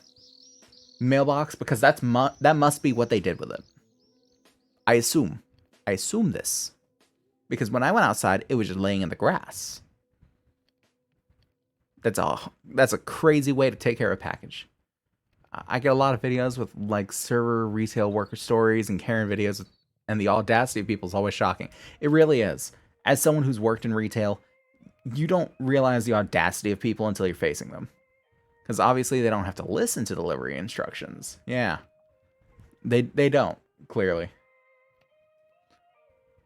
mailbox because that must be what they did with it. I assume this. Because when I went outside, it was just laying in the grass. That's a crazy way to take care of a package. I get a lot of videos with like server retail worker stories and Karen videos, and the audacity of people is always shocking. It really is. As someone who's worked in retail, you don't realize the audacity of people until you're facing them. Because obviously they don't have to listen to delivery instructions. Yeah. They don't, clearly.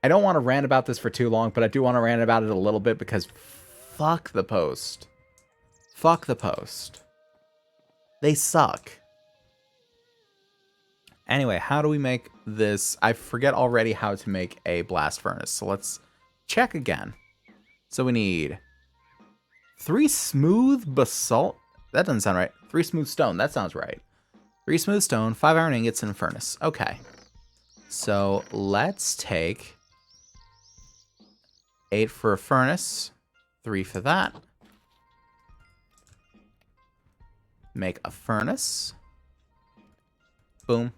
I don't want to rant about this for too long, but I do want to rant about it a little bit because fuck the Post. Fuck the Post. They suck. Anyway, how do we make this? I forget already how to make a blast furnace. So let's check again. So we need 3 smooth basalt. That doesn't sound right. 3 smooth stone. That sounds right. 3 smooth stone, 5 iron ingots, and a furnace. Okay. So let's take 8 for a furnace. 3 for that. Make a furnace. Boom.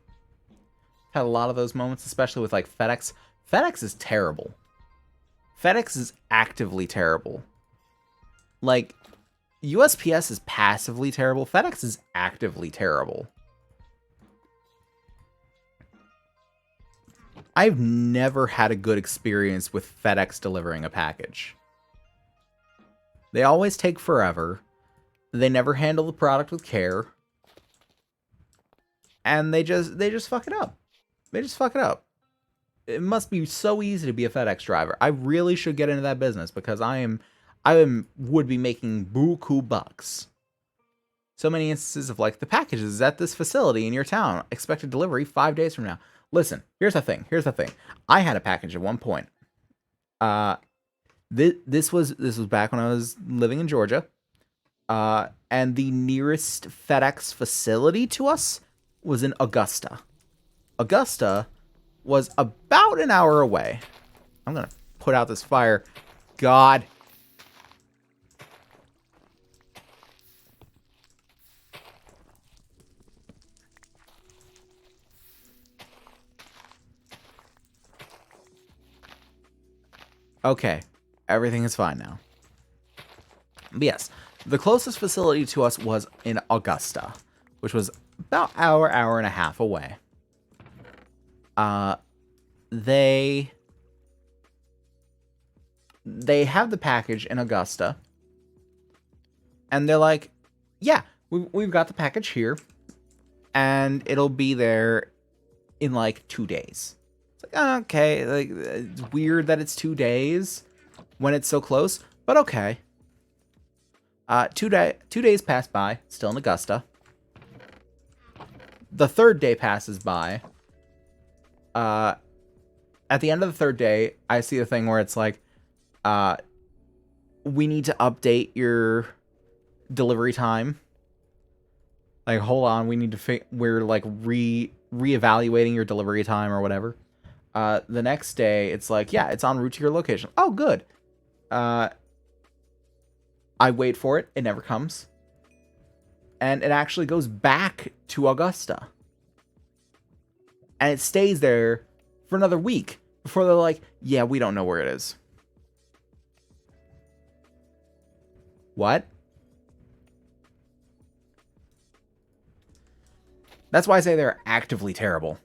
Had a lot of those moments, especially with like FedEx. FedEx is terrible. FedEx is actively terrible. Like, USPS is passively terrible. FedEx is actively terrible. I've never had a good experience with FedEx delivering a package. They always take forever. They never handle the product with care. And they just fuck it up. They just fuck it up. It must be so easy to be a FedEx driver. I really should get into that business because I would be making buku bucks. So many instances of like the package is at this facility in your town. Expected delivery 5 days from now. Listen, here's the thing. I had a package at one point. This was back when I was living in Georgia. And the nearest FedEx facility to us was in Augusta. Augusta was about an hour away. I'm going to put out this fire. God. Okay. Everything is fine now. But yes, the closest facility to us was in Augusta, which was about hour and a half away. uh, they have the package in Augusta, and they're like, yeah, we've got the package here, and it'll be there in like 2 days. It's like, okay, like, it's weird that it's 2 days when it's so close, but okay. 2 days pass by, still in Augusta. The third day passes by. At the end of the third day, I see a thing where it's like, we need to update your delivery time. Like, hold on, we need to we're like reevaluating your delivery time or whatever. The next day, it's like, yeah, it's en route to your location. Oh, good. I wait for it. It never comes. And it actually goes back to Augusta. And it stays there for another week before they're like, yeah, we don't know where it is. What? That's why I say they're actively terrible.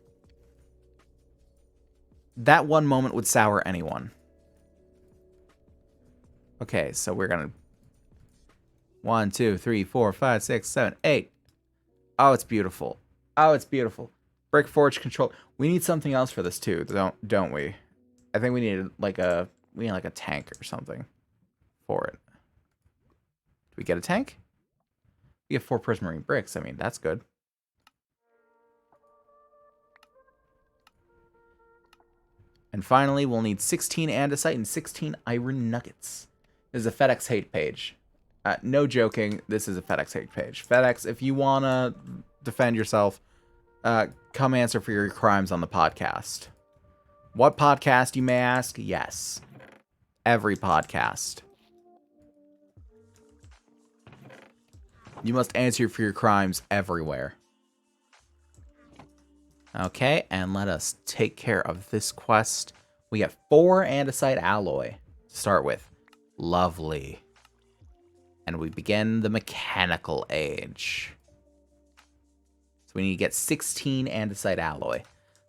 That one moment would sour anyone. Okay, so we're gonna 1, 2, 3, 4, 5, 6, 7, 8. Oh, it's beautiful. Oh, it's beautiful. Brick Forge control. We need something else for this too, don't we? I think we need like a tank or something for it. Do we get a tank? We get 4 prismarine bricks. I mean, that's good. And finally, we'll need 16 andesite and 16 iron nuggets. This is a FedEx hate page. No joking, this is a FedEx hate page. FedEx, if you want to defend yourself, come answer for your crimes on the podcast. What podcast, you may ask? Yes. Every podcast. You must answer for your crimes everywhere. Okay, and let us take care of this quest. We get 4 andesite alloy to start with. Lovely. And we begin the mechanical age. So we need to get 16 andesite alloy.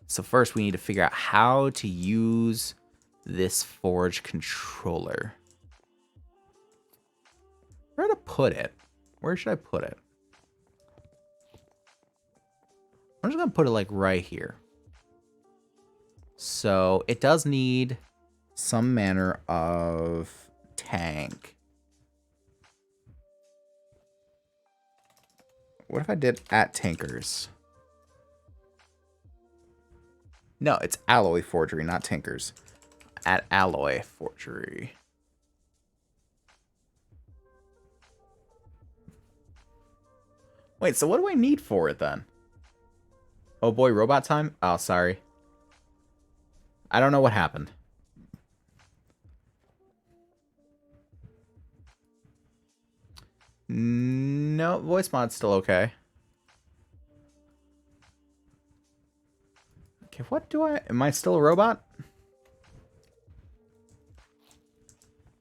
So first we need to figure out how to use this forge controller. Where to put it? Where should I put it? I'm just gonna put it like right here. So it does need some manner of tank. What if I did at tankers? No, it's alloy forgery, not tankers. At alloy forgery. Wait, so what do I need for it then? Oh boy, robot time? Oh, sorry. I don't know what happened. No, voice mod's still okay. Okay, what do I... Am I still a robot?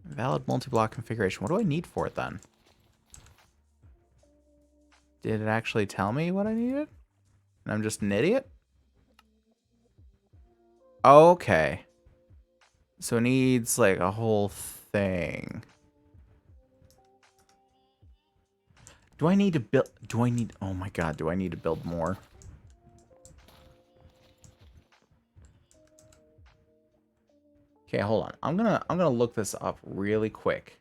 Valid multi-block configuration. What do I need for it then? Did it actually tell me what I needed? And I'm just an idiot? Okay. So it needs like a whole thing. Do I need to build... Oh my god, do I need to build more? Okay, hold on. I'm gonna look this up really quick.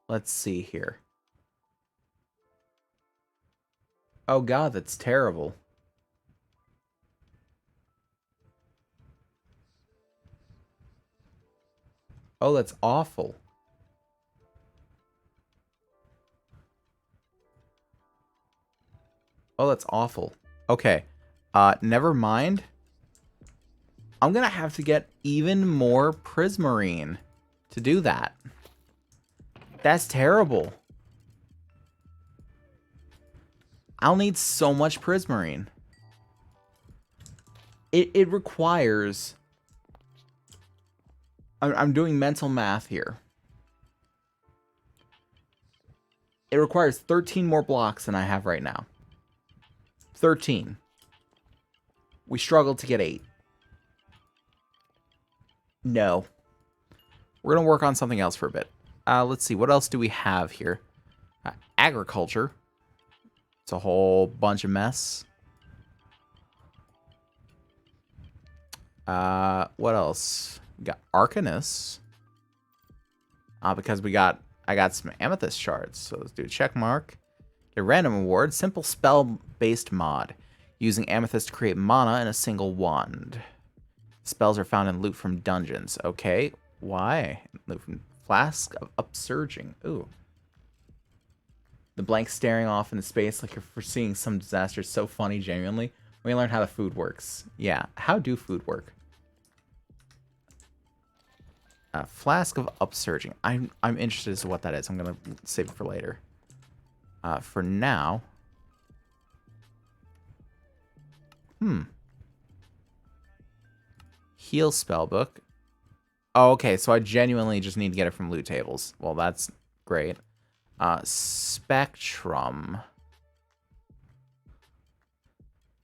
Let's see here. Oh god, that's terrible. Oh, that's awful. Oh, that's awful. Okay. Never mind. I'm gonna have to get even more prismarine to do that. That's terrible. I'll need so much prismarine. It requires... I'm doing mental math here. It requires 13 more blocks than I have right now. 13. We struggled to get 8. No. We're going to work on something else for a bit. Let's see. What else do we have here? Agriculture. It's a whole bunch of mess. What else? We got Arcanus. Because I got some amethyst shards. So let's do a check mark. Get a random award. Simple spell-based mod. Using amethyst to create mana in a single wand. Spells are found in loot from dungeons. Okay. Why? Loot from Flask of Upsurging. Ooh. The blank staring off into space like you're foreseeing some disaster is so funny, genuinely. We learn how the food works. Yeah. How do food work? Flask of Upsurging. I'm interested as to what that is. I'm gonna save it for later. For now. Heal spellbook. Oh, okay. So I genuinely just need to get it from loot tables. Well, that's great. Spectrum.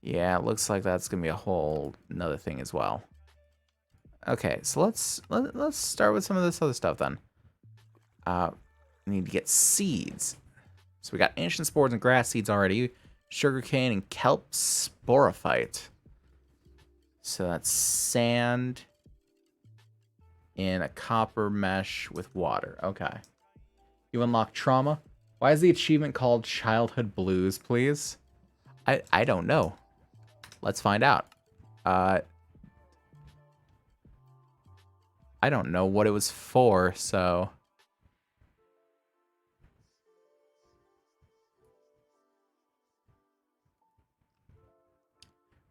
Yeah, it looks like that's gonna be a whole another thing as well. Okay, so let's start with some of this other stuff then. We need to get seeds. So we got ancient spores and grass seeds already. Sugarcane and kelp sporophyte. So that's sand in a copper mesh with water. Okay. You unlock trauma. Why is the achievement called Childhood Blues, please? I don't know. Let's find out. I don't know what it was for, so...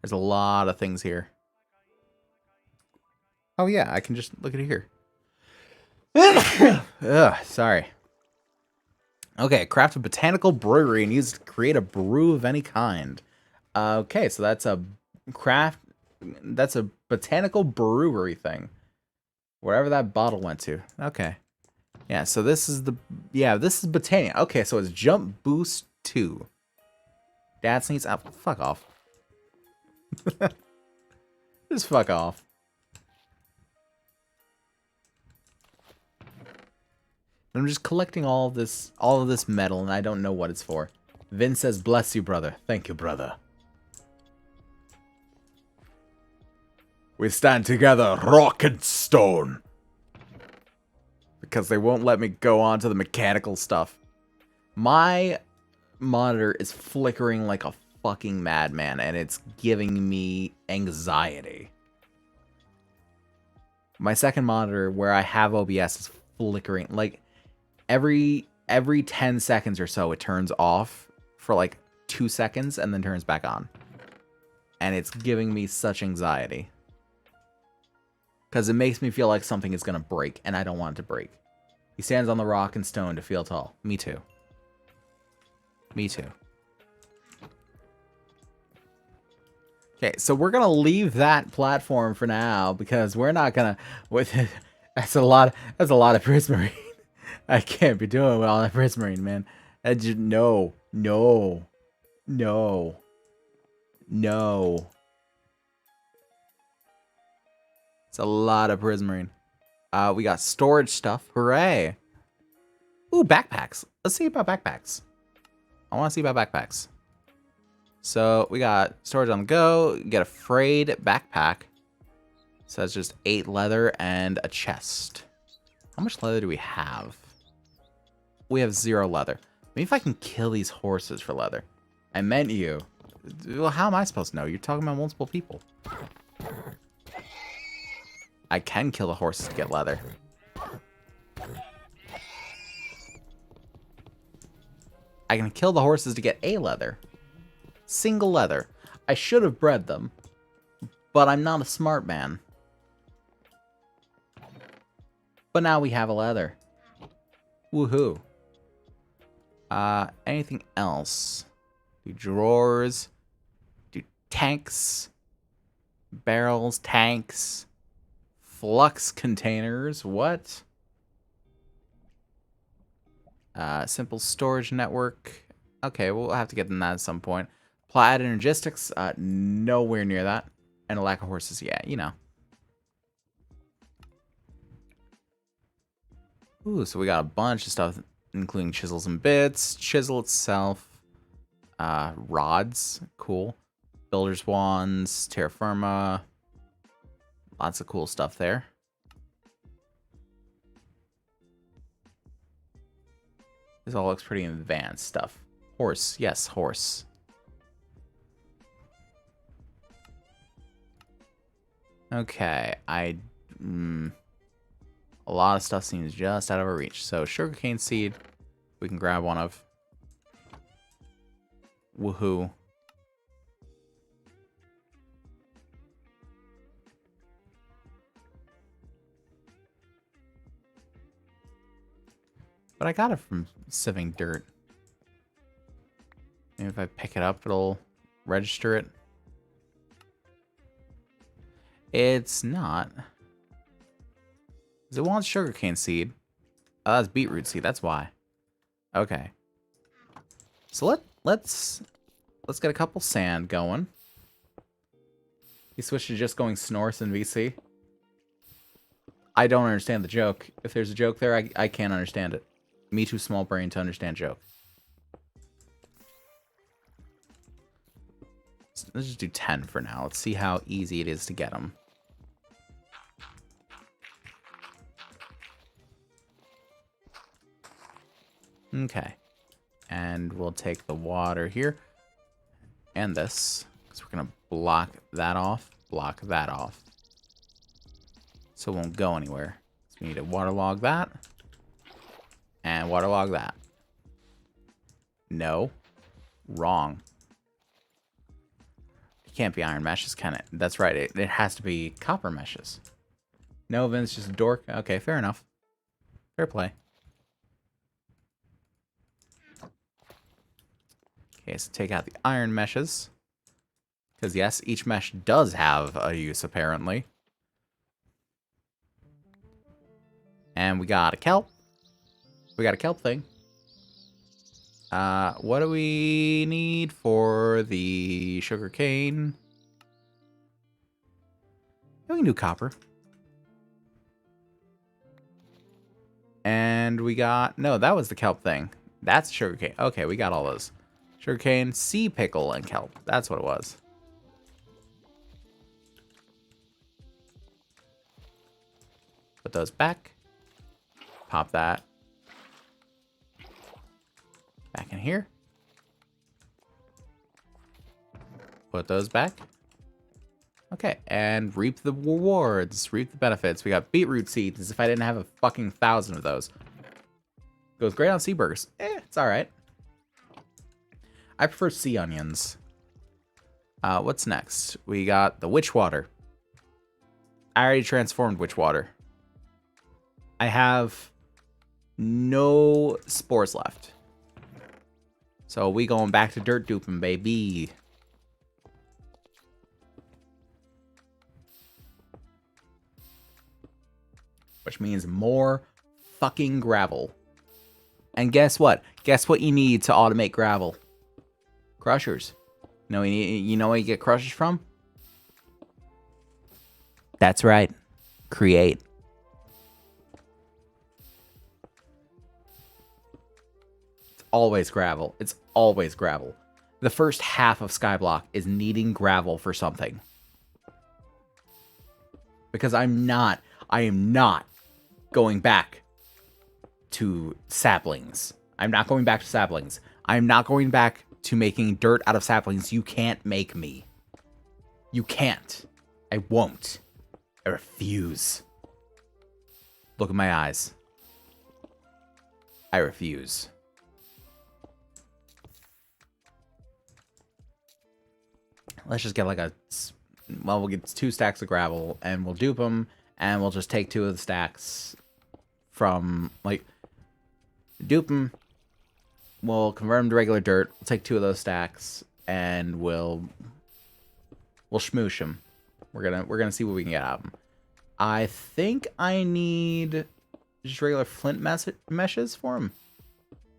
There's a lot of things here. Oh yeah, I can just look at it here. Ugh, sorry. Okay, craft a botanical brewery and use it to create a brew of any kind. Okay, so that's a that's a botanical brewery thing. Wherever that bottle went to. Okay. Yeah, so this is this is Botania. Okay, so it's Jump Boost 2. Dad sneeze up. Fuck off. Just fuck off. I'm just collecting all of this metal, and I don't know what it's for. Vin says, "Bless you, brother." Thank you, brother. We stand together, rock and stone. Because they won't let me go on to the mechanical stuff. My monitor is flickering like a fucking madman, and it's giving me anxiety. My second monitor, where I have OBS, is flickering. Like, every 10 seconds or so, it turns off for like 2 seconds and then turns back on. And it's giving me such anxiety. Because it makes me feel like something is going to break, and I don't want it to break. He stands on the rock and stone to feel tall. Me too. Me too. Okay, so we're going to leave that platform for now, because we're not going to... That's a lot of prismarine. I can't be doing with all that prismarine, man. No. It's a lot of prismarine. We got storage stuff. Hooray. Ooh, backpacks. Let's see about backpacks. I want to see about backpacks. So we got storage on the go. Get a frayed backpack. So that's just 8 leather and a chest. How much leather do we have? We have 0 leather. Maybe if I can kill these horses for leather. I meant you. Well, how am I supposed to know? You're talking about multiple people. I can kill the horses to get leather. I can kill the horses to get a leather. Single leather. I should have bred them. But I'm not a smart man. But now we have a leather. Woohoo. Anything else? Do drawers. Do tanks. Barrels, tanks. Flux containers. What? Simple storage network. Okay, we'll have to get them that at some point. Applied energistics, nowhere near that. And a lack of horses, yeah, you know. Ooh, so we got a bunch of stuff, including chisels and bits, chisel itself, rods, cool. Builder's wands, terra firma. Lots of cool stuff there. This all looks pretty advanced stuff. Horse, yes, horse. Okay, a lot of stuff seems just out of our reach. So sugarcane seed, we can grab one of. Woohoo. But I got it from sieving dirt. Maybe if I pick it up, it'll register it. It's not. It wants sugarcane seed. Oh, that's beetroot seed. That's why. Okay. So let's get a couple sand going. You switch to just going Snorse and VC. I don't understand the joke. If there's a joke there, I can't understand it. Me too small brain to understand joke. So let's just do 10 for now. Let's see how easy it is to get them. Okay. And we'll take the water here. And this. Because we're going to block that off. Block that off. So it won't go anywhere. So we need to waterlog that. And waterlog that. No. Wrong. It can't be iron meshes, can it? That's right. It has to be copper meshes. No, Vince, just a dork. Okay, fair enough. Fair play. Okay, so take out the iron meshes. Because, yes, each mesh does have a use, apparently. And we got a kelp. We got a kelp thing. What do we need for the sugar cane? We can do copper. And we got... No, that was the kelp thing. That's sugar cane. Okay, we got all those. Sugar cane, sea pickle, and kelp. That's what it was. Put those back. Pop that. Back in here. Put those back. Okay, and reap the rewards. Reap the benefits. We got beetroot seeds, as if I didn't have a fucking 1,000 of those. Goes great on sea burgers. It's alright. I prefer sea onions. What's next? We got the witch water. I already transformed witch water. I have no spores left. So we going back to dirt duping, baby. Which means more fucking gravel. And guess what? Guess what you need to automate gravel? Crushers. You know where you get crushers from? That's right. Create. It's always gravel. It's always gravel. The first half of Skyblock is needing gravel for something. Because I am not going back to saplings. I'm not going back to saplings. I'm not going back to making dirt out of saplings. You can't make me. You can't. I won't. I refuse. Look at my eyes. I refuse. Let's just get like a... Well, we'll get 2 stacks of gravel, and we'll dupe them, and we'll just take 2 of the stacks from, like... Dupe them. We'll convert them to regular dirt. We'll take 2 of those stacks, and we'll schmoosh them. We're gonna see what we can get out of them. I think I need just regular flint meshes for them.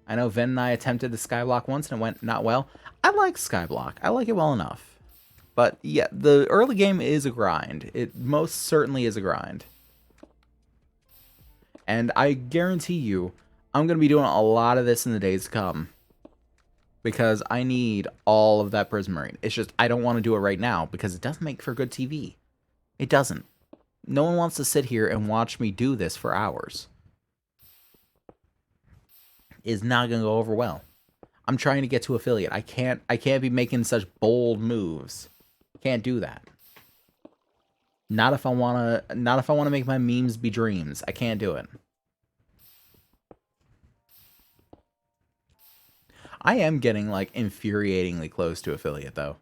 I know Vin and I attempted the Skyblock once and it went not well. I like Skyblock. I like it well enough. But yeah, the early game is a grind. It most certainly is a grind. And I guarantee you, I'm going to be doing a lot of this in the days to come. Because I need all of that Prismarine. It's just, I don't want to do it right now because it doesn't make for good TV. It doesn't. No one wants to sit here and watch me do this for hours. It's not going to go over well. I'm trying to get to affiliate. I can't be making such bold moves. Can't do that. Not if I want to make my memes be dreams. I can't do it. I am getting, like, infuriatingly close to affiliate, though.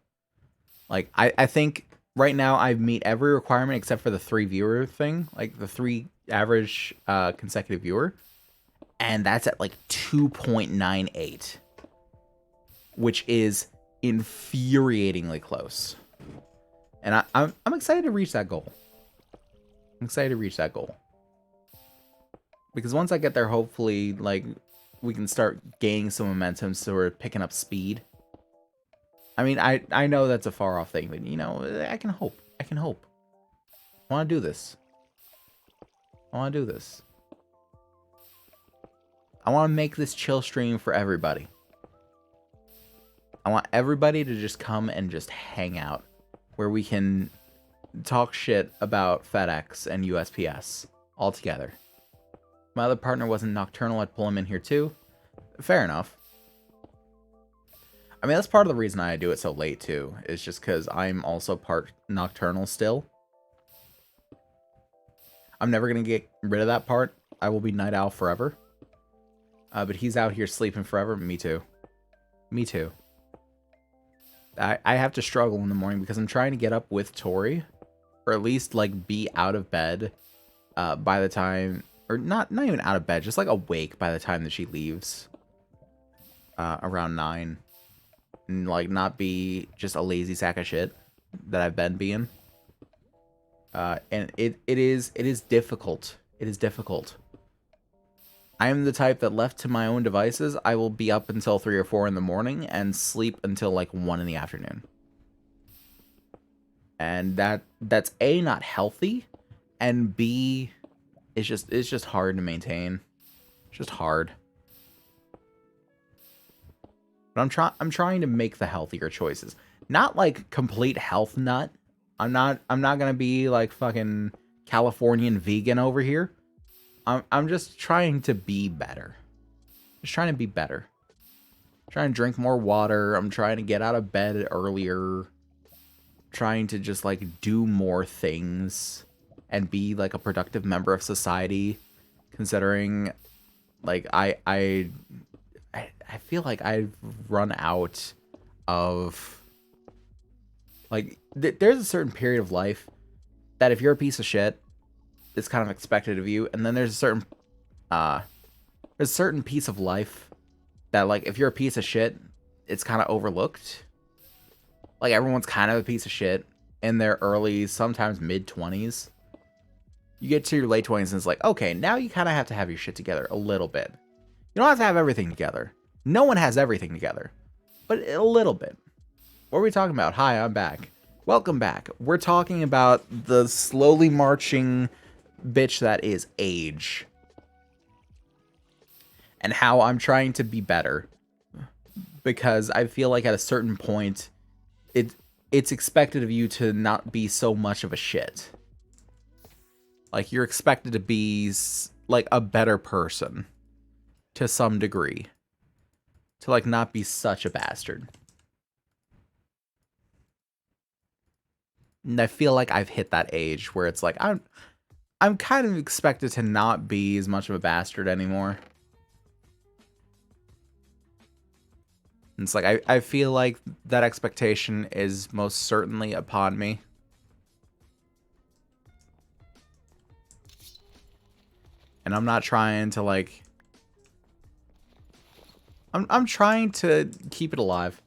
Like, I think right now I meet every requirement except for the 3 viewer thing. Like, the 3 average consecutive viewer. And that's at, like, 2.98. Which is infuriatingly close. And I'm excited to reach that goal. I'm excited to reach that goal. Because once I get there, hopefully, like, we can start gaining some momentum so we're picking up speed. I mean, I know that's a far off thing, but, you know, I can hope. I can hope. I want to do this. I want to do this. I want to make this chill stream for everybody. I want everybody to just come and just hang out. Where we can talk shit about FedEx and USPS all together. My other partner wasn't nocturnal. I'd pull him in here too. Fair enough. I mean, that's part of the reason I do it so late too. Is just because I'm also part nocturnal still. I'm never going to get rid of that part. I will be night owl forever. But he's out here sleeping forever. Me too. Me too. I have to struggle in the morning because I'm trying to get up with Tori. Or at least, like, be out of bed by the time... Or not even out of bed, just, like, awake by the time that she leaves. Around 9. And, like, not be just a lazy sack of shit that I've been being. And it is difficult. It is difficult. I am the type that left to my own devices, I will be up until 3 or 4 in the morning and sleep until like 1 in the afternoon. And that's A, not healthy, and B, it's just hard to maintain. It's just hard. But I'm trying to make the healthier choices. Not like complete health nut. I'm not gonna be like fucking Californian vegan over here. I'm just trying to be better. Just trying to be better. Trying to drink more water. I'm trying to get out of bed earlier. Trying to just like do more things and be like a productive member of society. Considering like I feel like I've run out of like there's a certain period of life that if you're a piece of shit, it's kind of expected of you, and then there's a certain piece of life that, like, if you're a piece of shit, it's kind of overlooked. Like, everyone's kind of a piece of shit in their early, sometimes mid-20s. You get to your late 20s, and it's like, okay, now you kind of have to have your shit together a little bit. You don't have to have everything together. No one has everything together, but a little bit. What are we talking about? Hi, I'm back. Welcome back. We're talking about the slowly marching bitch that is age. And how I'm trying to be better. Because I feel like at a certain point, it's expected of you to not be so much of a shit. Like, you're expected to be, like, a better person. To some degree. To, like, not be such a bastard. And I feel like I've hit that age where it's like, I'm kind of expected to not be as much of a bastard anymore. And it's like, I feel like that expectation is most certainly upon me. And I'm not trying to, like... I'm trying to keep it alive.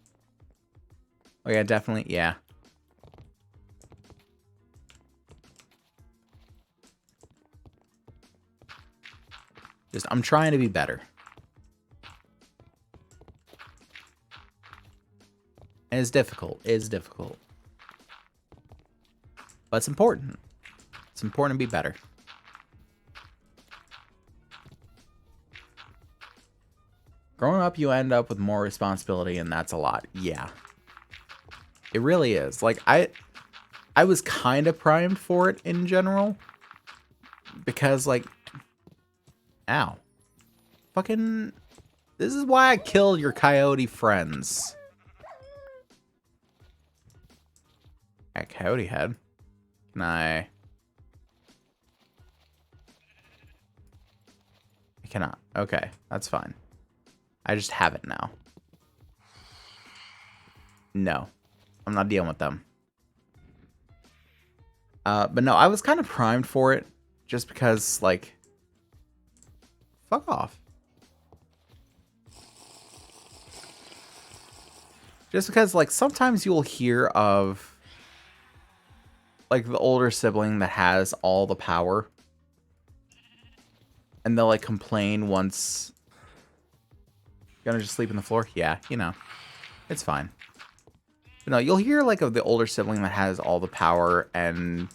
Oh yeah, definitely, yeah. I'm trying to be better. And it's difficult. It is difficult. But it's important. It's important to be better. Growing up, you end up with more responsibility, and that's a lot. Yeah. It really is. Like, I was kind of primed for it in general. Because, like... Ow. Fucking... This is why I killed your coyote friends. That coyote head. Can I cannot. Okay, that's fine. I just have it now. No. I'm not dealing with them. But no, I was kind of primed for it. Just because, like... Fuck off. Just because, like, sometimes you'll hear of... like the older sibling that has all the power, and they'll like complain once. Gonna just sleep on the floor? Yeah, you know, it's fine. But no, you'll hear like of the older sibling that has all the power and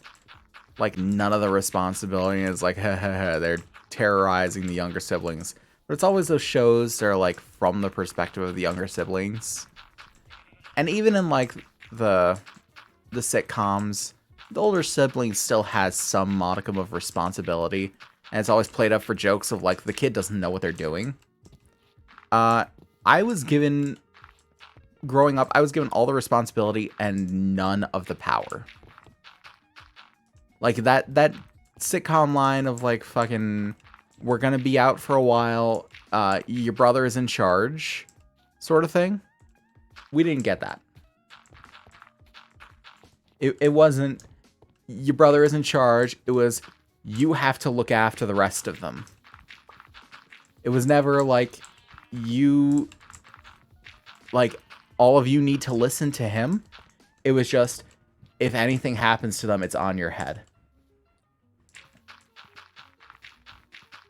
like none of the responsibility is like, they're terrorizing the younger siblings. But it's always those shows that are like from the perspective of the younger siblings, and even in like the sitcoms. The older sibling still has some modicum of responsibility, and it's always played up for jokes of, like, the kid doesn't know what they're doing. I was given... Growing up, I was given all the responsibility and none of the power. Like, that sitcom line of, like, fucking... We're gonna be out for a while, your brother is in charge, sort of thing. We didn't get that. It wasn't... Your brother is in charge. It was, you have to look after the rest of them. It was never like, you... Like, all of you need to listen to him. It was just, if anything happens to them, it's on your head.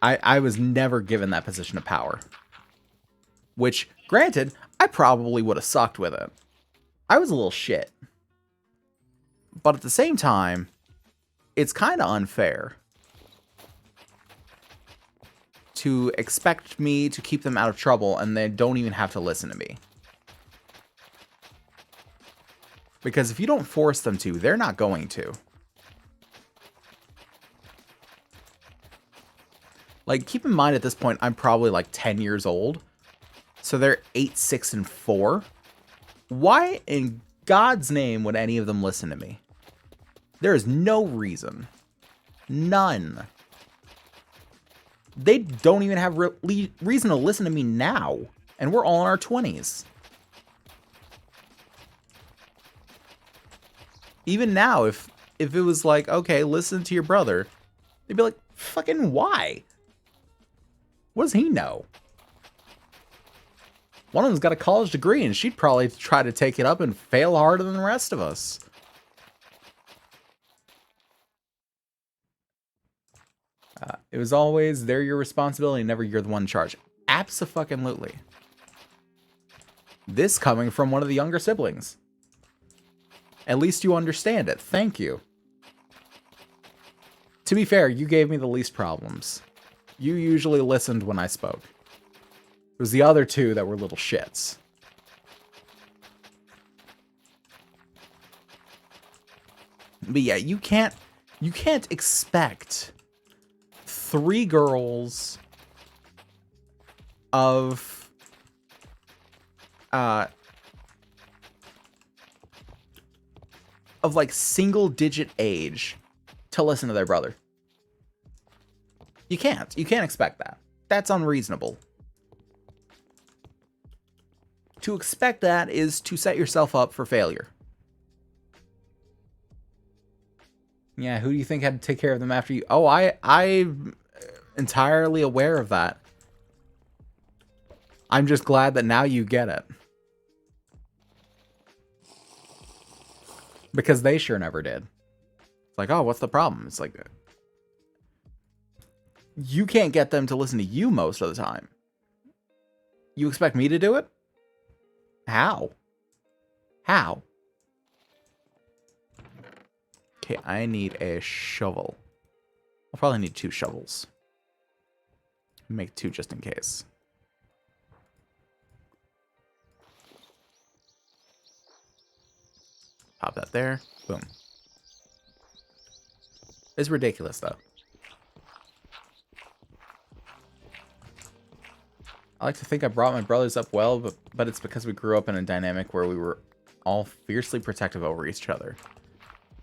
I was never given that position of power. Which, granted, I probably would have sucked with it. I was a little shit. But at the same time, it's kind of unfair to expect me to keep them out of trouble and they don't even have to listen to me. Because if you don't force them to, they're not going to. Like, keep in mind at this point, I'm probably like 10 years old. So they're 8, 6, and 4. Why in God's name would any of them listen to me? There is no reason. None. They don't even have reason to listen to me now. And we're all in our 20s. Even now, if it was like, okay, listen to your brother, they'd be like, fucking why? What does he know? One of them's got a college degree, and she'd probably try to take it up and fail harder than the rest of us. It was always, they're your responsibility, never you're the one in charge. Abso-fucking-lutely. This coming from one of the younger siblings. At least you understand it. Thank you. To be fair, you gave me the least problems. You usually listened when I spoke. It was the other two that were little shits. But yeah, you can't expect 3 girls of like single-digit age to listen to their brother. You can't expect that. That's unreasonable. To expect that is to set yourself up for failure. Yeah, who do you think had to take care of them after you? Oh, I'm entirely aware of that. I'm just glad that now you get it. Because they sure never did. It's like, oh, what's the problem? It's like, you can't get them to listen to you most of the time. You expect me to do it? How? How? Okay, I need a shovel. I'll probably need 2 shovels. Make 2 just in case. Pop that there. Boom. It's ridiculous, though. I like to think I brought my brothers up well, but it's because we grew up in a dynamic where we were all fiercely protective over each other.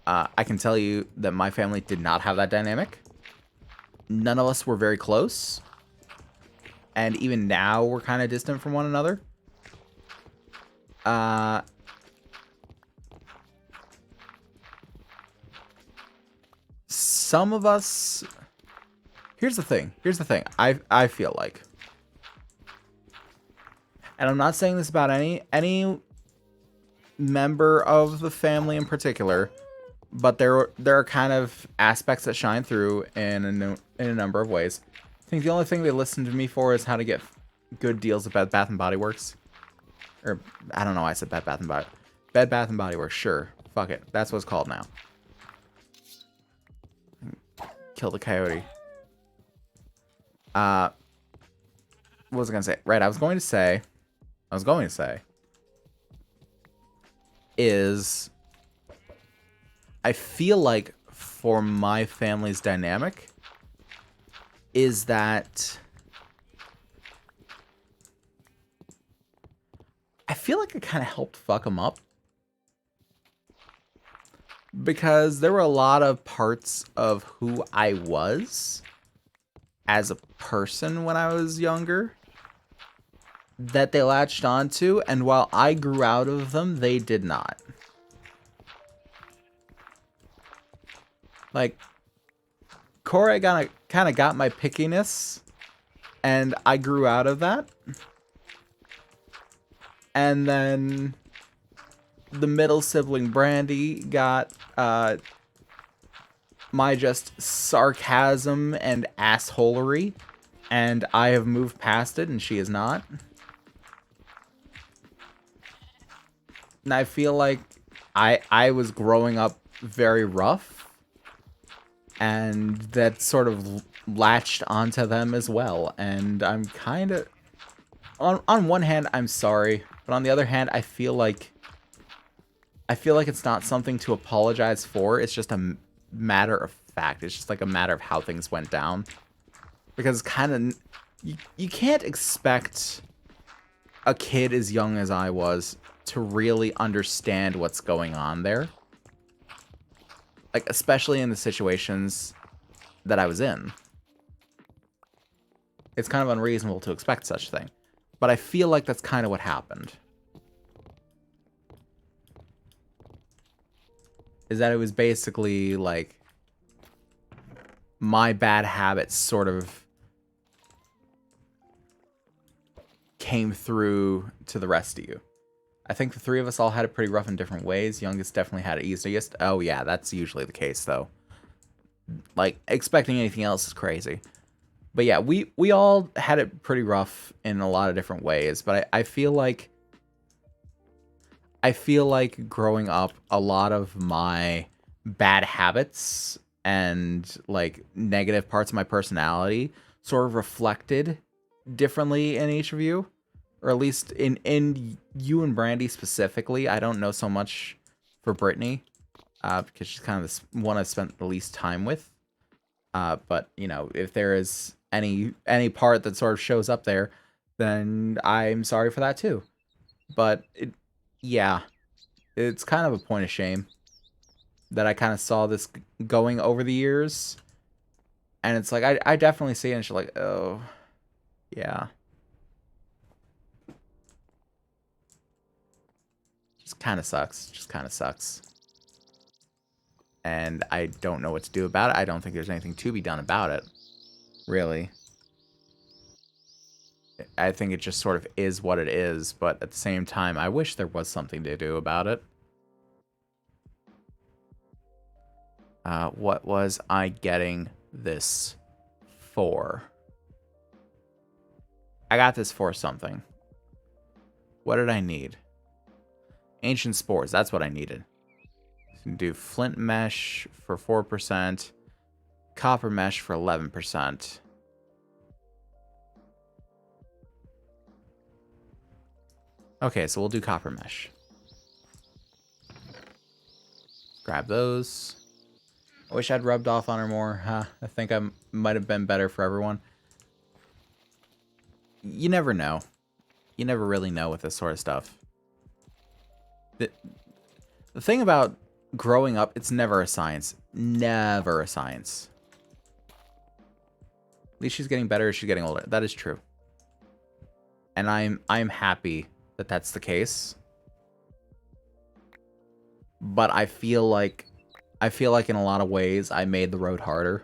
I can tell you that my family did not have that dynamic. None of us were very close. And even now, we're kind of distant from one another. Some of us... Here's the thing. I feel like... And I'm not saying this about any member of the family in particular, but there are kind of aspects that shine through in a number of ways. I think the only thing they listen to me for is how to get good deals at Bed Bath & Body Works. Or, I don't know why I said Bed Bath & Body... Bed Bath & Body Works, sure. Fuck it. That's what it's called now. Kill the coyote. What was I gonna say? Right, I was going to say... is I feel like for my family's dynamic is that I feel like it kind of helped fuck them up, because there were a lot of parts of who I was as a person when I was younger that they latched onto, and while I grew out of them, they did not. Like, Corey kind of got my pickiness, and I grew out of that. And then the middle sibling, Brandy, got my just sarcasm and assholery, and I have moved past it, and she is not. And I feel like I was growing up very rough, and that sort of latched onto them as well. And I'm kind of... On one hand, I'm sorry, but on the other hand, I feel like it's not something to apologize for. It's just a matter of fact. It's just like a matter of how things went down. Because kind of... You can't expect a kid as young as I was to really understand what's going on there. Like, especially in the situations that I was in. It's kind of unreasonable to expect such a thing. But I feel like that's kind of what happened. Is that it was basically, like, my bad habits sort of came through to the rest of you. I think the 3 of us all had it pretty rough in different ways. Youngest definitely had it easiest. Oh yeah, that's usually the case though. Like, expecting anything else is crazy. But yeah, we all had it pretty rough in a lot of different ways. But I feel like growing up, a lot of my bad habits and like negative parts of my personality sort of reflected differently in each of you. Or at least in you and Brandy specifically. I don't know so much for Brittany, because she's kind of the one I've spent the least time with. But, you know, if there is any part that sort of shows up there, then I'm sorry for that too. But, yeah, it's kind of a point of shame that I kind of saw this going over the years. And it's like, I definitely see it, and she's like, oh, yeah. Just kind of sucks. And I don't know what to do about it. I don't think there's anything to be done about it, really. I think it just sort of is what it is, but at the same time, I wish there was something to do about it. What was I getting this for? I got this for something. What did I need? Ancient spores. That's what I needed. Do flint mesh for 4%. Copper mesh for 11%. Okay, so we'll do copper mesh. Grab those. I wish I'd rubbed off on her more. Huh? I think I might have been better for everyone. You never know. You never really know with this sort of stuff. The thing about growing up, it's never a science. Never a science. At least she's getting better as she's getting older. That is true. And I'm happy that that's the case. But I feel like in a lot of ways I made the road harder.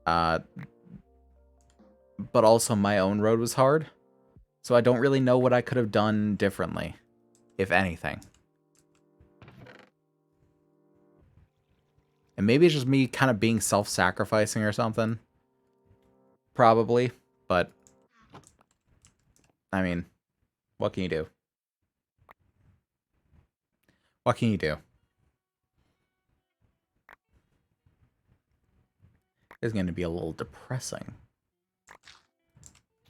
But also my own road was hard. So I don't really know what I could have done differently, if anything. And maybe it's just me kind of being self-sacrificing or something. Probably, but I mean, what can you do? What can you do? It's going to be a little depressing.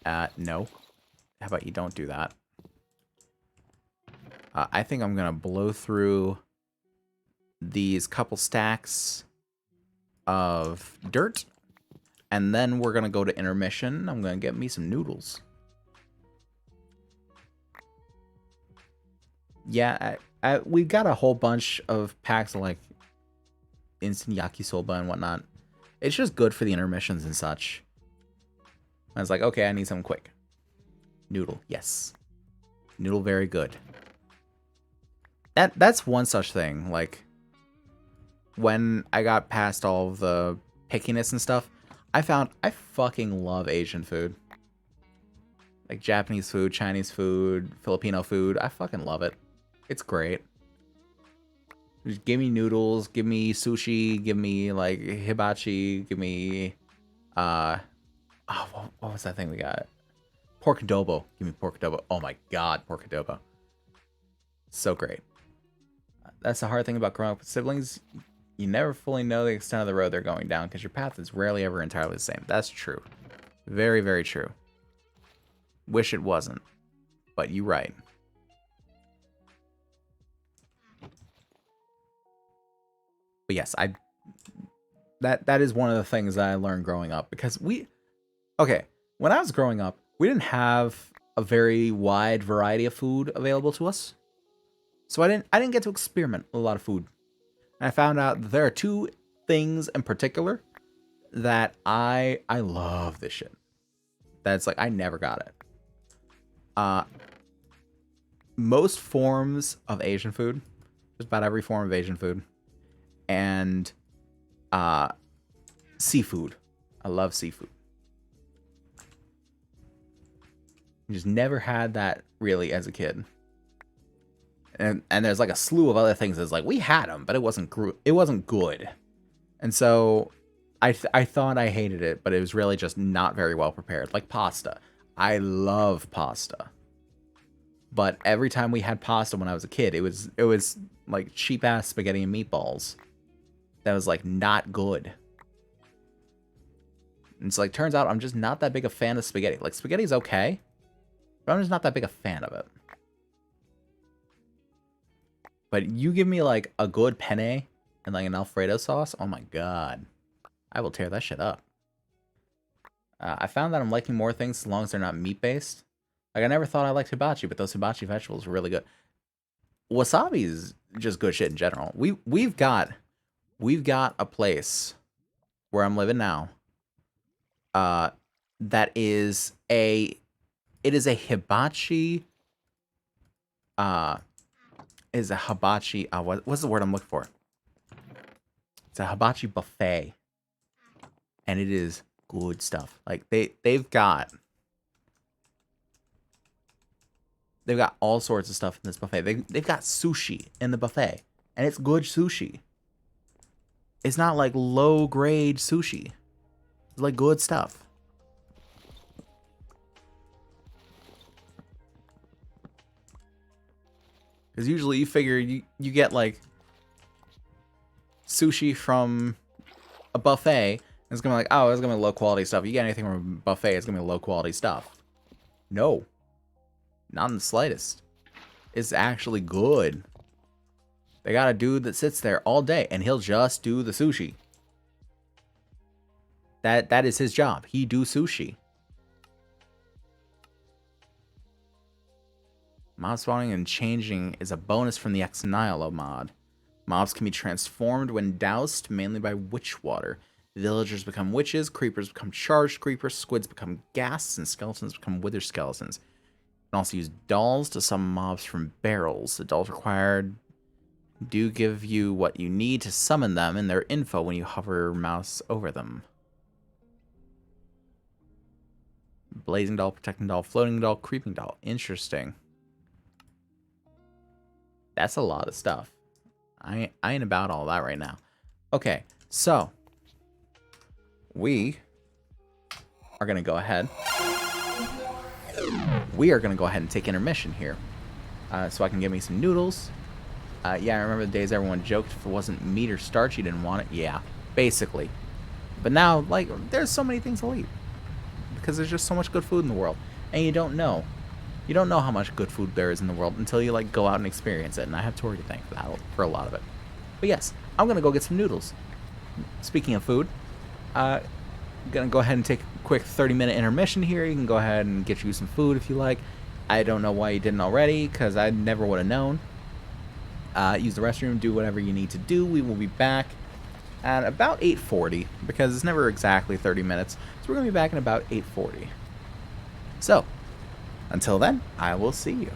No. How about you don't do that? I think I'm going to blow through these couple stacks of dirt. And then we're going to go to intermission. I'm going to get me some noodles. Yeah, we've got a whole bunch of packs of, like, instant yakisoba and whatnot. It's just good for the intermissions and such. I was like, okay, I need something quick. Noodle, yes. Noodle, very good. That's one such thing. Like, when I got past all of the pickiness and stuff, I found I fucking love Asian food. Like Japanese food, Chinese food, Filipino food. I fucking love it. It's great. Just give me noodles, give me sushi, give me like hibachi, give me what was that thing we got? Pork adobo. Give me pork adobo. Oh my god, pork adobo. So great. That's the hard thing about growing up with siblings. You never fully know the extent of the road they're going down because your path is rarely ever entirely the same. That's true. Very, very true. Wish it wasn't. But you're right. But yes, that is one of the things that I learned growing up because when I was growing up, we didn't have a very wide variety of food available to us. So I didn't get to experiment with a lot of food. And I found out that there are two things in particular that I love this shit. That's like I never got it. Most forms of Asian food, just about every form of Asian food, and seafood. I love seafood. Just never had that really as a kid. And there's like a slew of other things that's like we had them, but it wasn't good. And so I thought I hated it, but it was really just not very well prepared. Like pasta. I love pasta. But every time we had pasta when I was a kid, it was like cheap ass spaghetti and meatballs. That was like not good. And it's like turns out I'm just not that big a fan of spaghetti. Like spaghetti's okay, but I'm just not that big a fan of it. But you give me like a good penne and like an Alfredo sauce, oh my god. I will tear that shit up. I found that I'm liking more things as long as they're not meat-based. Like I never thought I liked hibachi, but those hibachi vegetables were really good. Wasabi is just good shit in general. We've got a place where I'm living now. That is a hibachi. Is a hibachi. What's the word I'm looking for? It's a hibachi buffet, and it is good stuff. Like they've got all sorts of stuff in this buffet. They've got sushi in the buffet, and it's good sushi. It's not like low grade sushi. It's like good stuff. Because usually you figure you get like sushi from a buffet, and it's gonna be like, oh, it's gonna be low quality stuff. You get anything from a buffet, it's gonna be low quality stuff. No, not in the slightest. It's actually good. They got a dude that sits there all day, and he'll just do the sushi. That is his job. He do sushi. Mob spawning and changing is a bonus from the Ex Nihilo mod. Mobs can be transformed when doused, mainly by witch water. Villagers become witches, creepers become charged creepers, squids become ghasts, and skeletons become wither skeletons. You can also use dolls to summon mobs from barrels. The dolls required do give you what you need to summon them and their info when you hover your mouse over them. Blazing doll, protecting doll, floating doll, creeping doll. Interesting. That's a lot of stuff. I ain't about all that right now. Okay, so we are gonna go ahead. We are gonna go ahead and take intermission here, so I can get me some noodles. Yeah, I remember the days everyone joked if it wasn't meat or starch, you didn't want it. Yeah, basically. But now, like, there's so many things to eat because there's just so much good food in the world, and you don't know. You don't know how much good food there is in the world until you, like, go out and experience it, and I have Tori to thank for that, for a lot of it. But yes, I'm gonna go get some noodles. Speaking of food, I'm gonna go ahead and take a quick 30-minute intermission here. You can go ahead and get you some food if you like. I don't know why you didn't already, because I never would have known. Use the restroom, do whatever you need to do. We will be back at about 8:40, because it's never exactly 30 minutes, so we're gonna be back in about 8:40. So, until then, I will see you.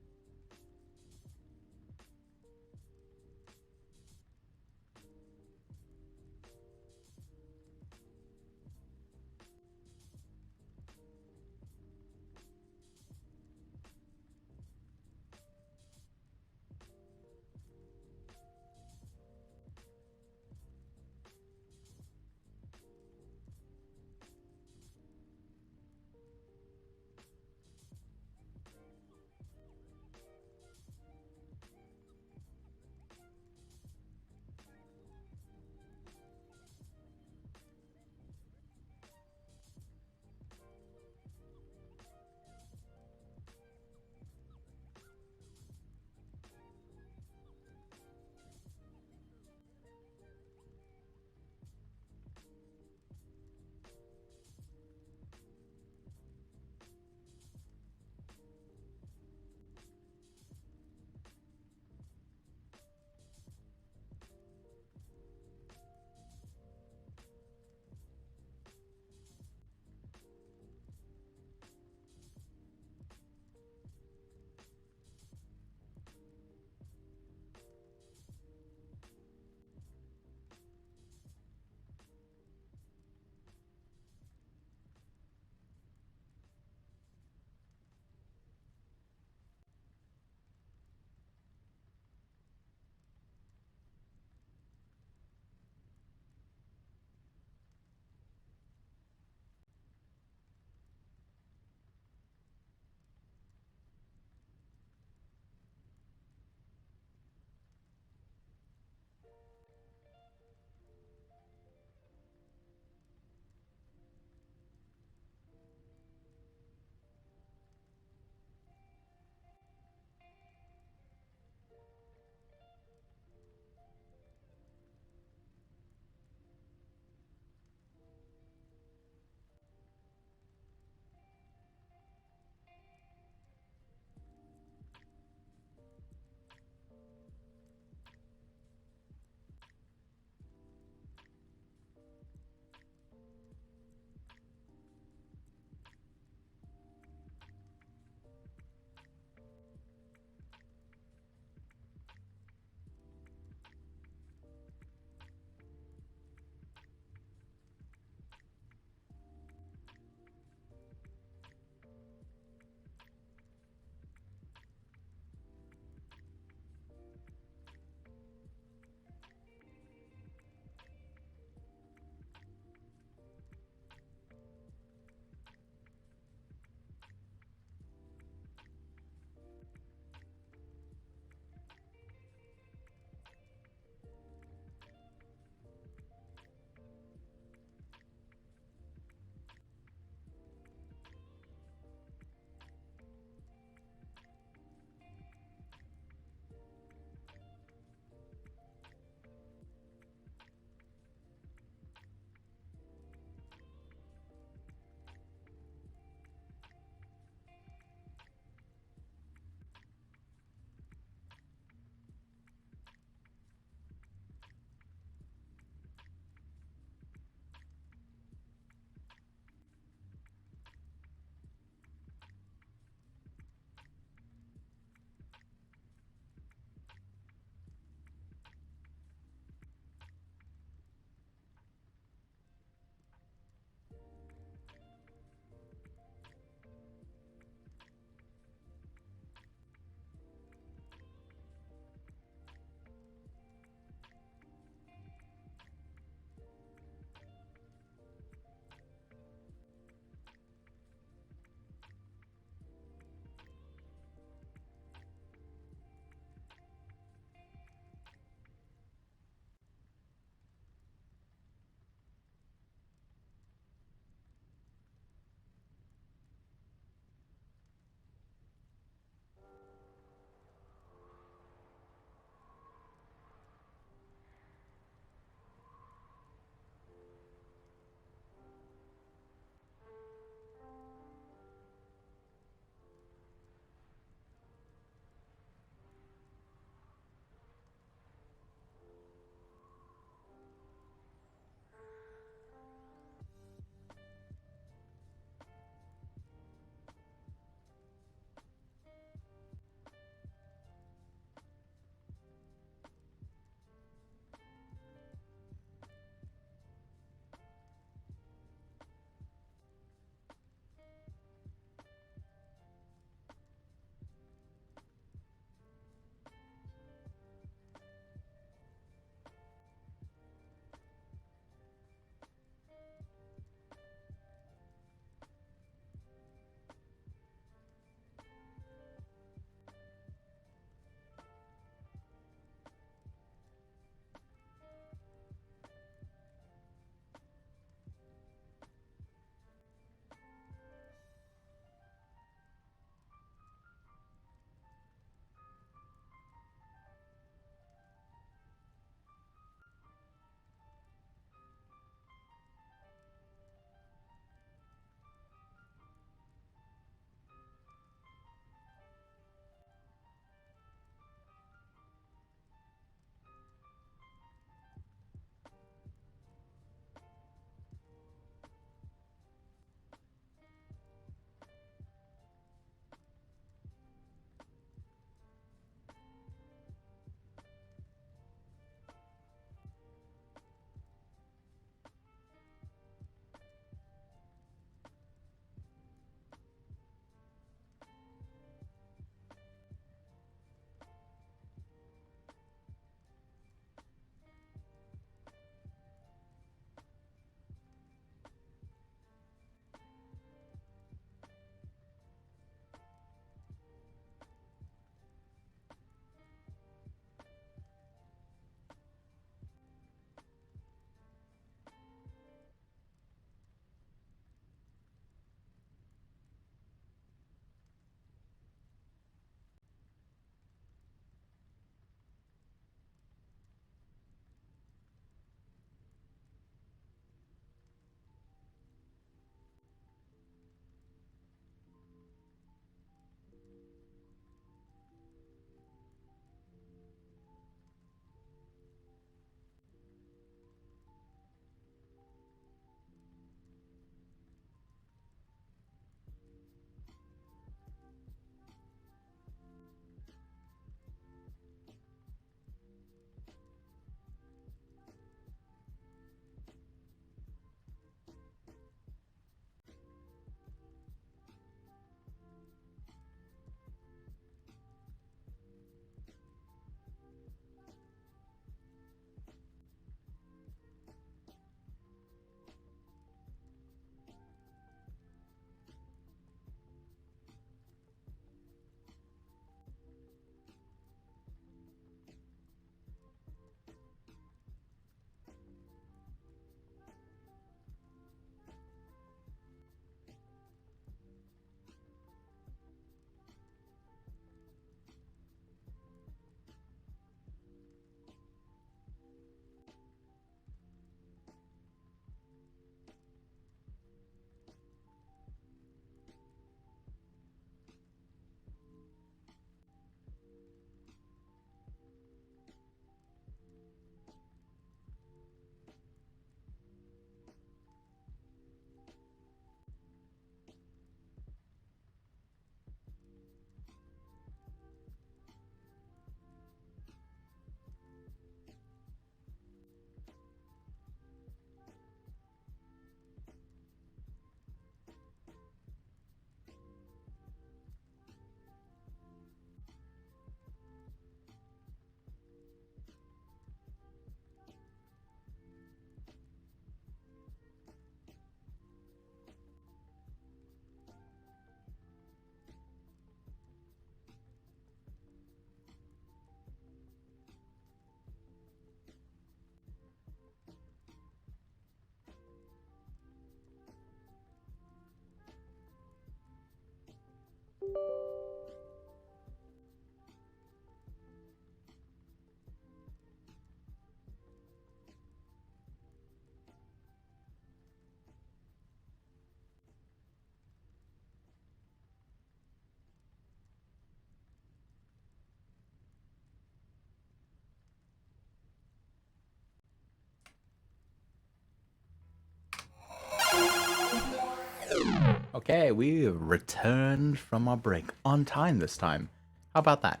Okay, we returned from our break on time this time. How about that?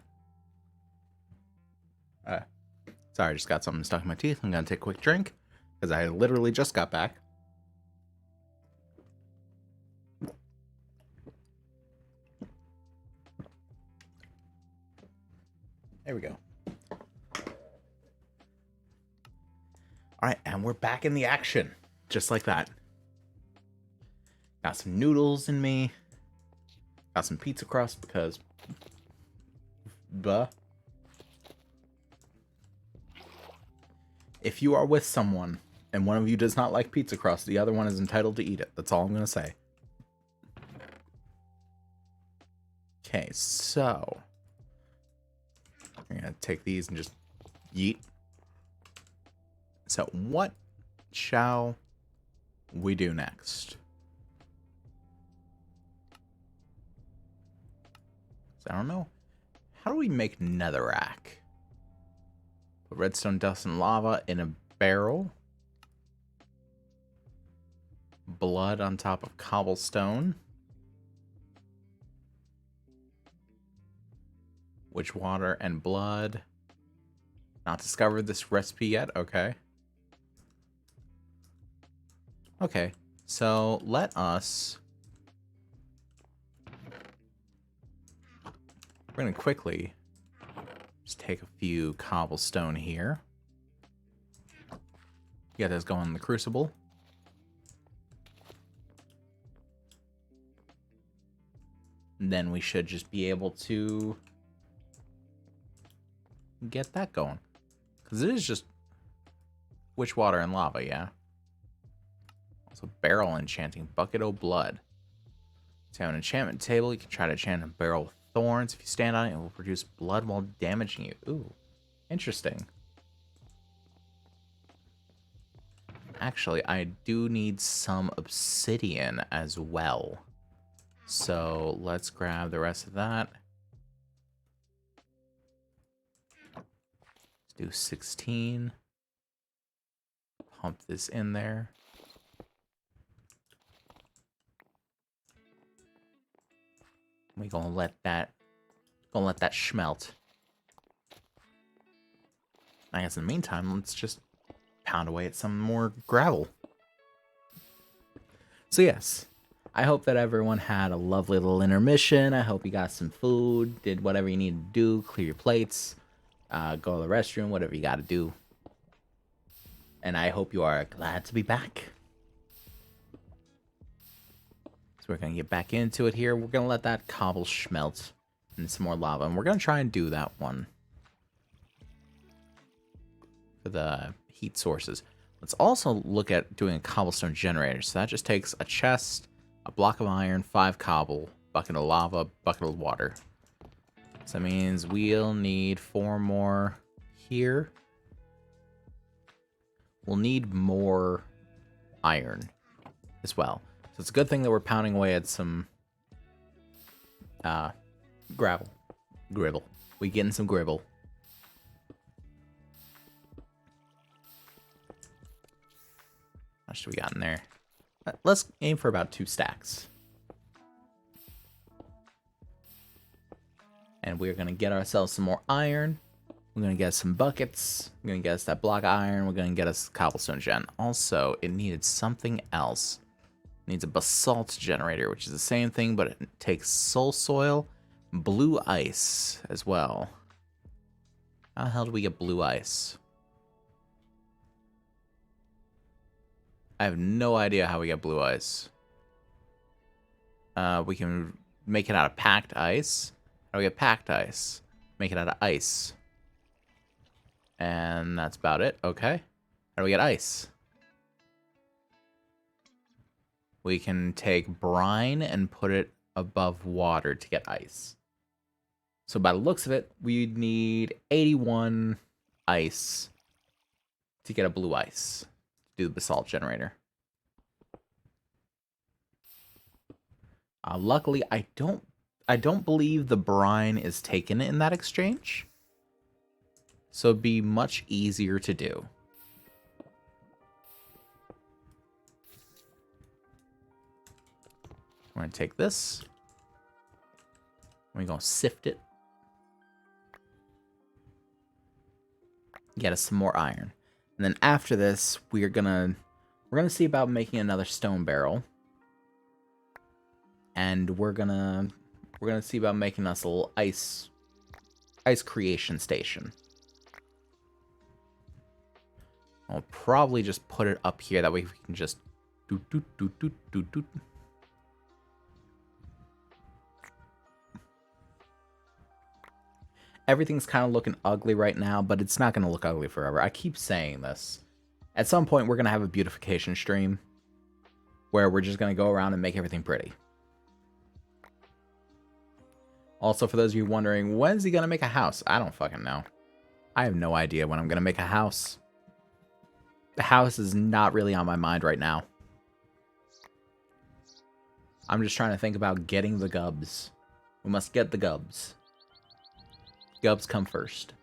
Uh, Sorry, I just got something stuck in my teeth. I'm gonna take a quick drink because I literally just got back. There we go. All right, and we're back in the action, just like that. Got some noodles in me. Got some pizza crust because, buh. If you are with someone and one of you does not like pizza crust, the other one is entitled to eat it. That's all I'm gonna say. Okay, so I'm gonna take these and just yeet. So what shall we do next? So I don't know. How do we make netherrack? Put redstone dust and lava in a barrel. Blood on top of cobblestone. Witch water and blood. Not discovered this recipe yet. Okay. Okay. So let us... We're going to quickly just take a few cobblestone here. Get those going in the crucible. And then we should just be able to get that going. Because it is just witch water and lava, yeah. Also barrel enchanting, bucket of blood. So you have an enchantment table. You can try to enchant a barrel with thorns. If you stand on it, it will produce blood while damaging you. Ooh, interesting. Actually, I do need some obsidian as well. So let's grab the rest of that. Let's do 16. Pump this in there. We're gonna let that schmelt. I guess in the meantime, let's just pound away at some more gravel. So yes, I hope that everyone had a lovely little intermission. I hope you got some food, did whatever you need to do, clear your plates, go to the restroom, whatever you got to do. And I hope you are glad to be back. So we're going to get back into it here. We're going to let that cobble schmelt and some more lava. And we're going to try and do that one for the heat sources. Let's also look at doing a cobblestone generator. So that just takes a chest, a block of iron, 5 cobble, bucket of lava, bucket of water. So that means we'll need 4 more here. We'll need more iron as well. So it's a good thing that we're pounding away at some gravel. Gribble. We getting some gribble. How much do we got in there? Let's aim for about 2 stacks. And we're going to get ourselves some more iron. We're going to get some buckets. We're going to get us that block of iron. We're going to get us cobblestone gen. Also, it needed something else. It needs a basalt generator, which is the same thing, but it takes soul soil, blue ice as well. How the hell do we get blue ice? I have no idea how we get blue ice. We can make it out of packed ice. How do we get packed ice? Make it out of ice. And that's about it. Okay. How do we get ice? We can take brine and put it above water to get ice. So by the looks of it, we'd need 81 ice to get a blue ice. Do the basalt generator. Luckily, I don't believe the brine is taken in that exchange. So it'd be much easier to do. We're going to take this. We're going to sift it. Get us some more iron. And then after this, we're gonna see about making another stone barrel. And we're gonna see about making us a little ice creation station. I'll probably just put it up here, that way we can just do. Everything's kind of looking ugly right now, but it's not going to look ugly forever. I keep saying this. At some point, we're going to have a beautification stream where we're just going to go around and make everything pretty. Also, for those of you wondering, when is he going to make a house? I don't fucking know. I have no idea when I'm going to make a house. The house is not really on my mind right now. I'm just trying to think about getting the gubs. We must get the gubs. Gubs come first.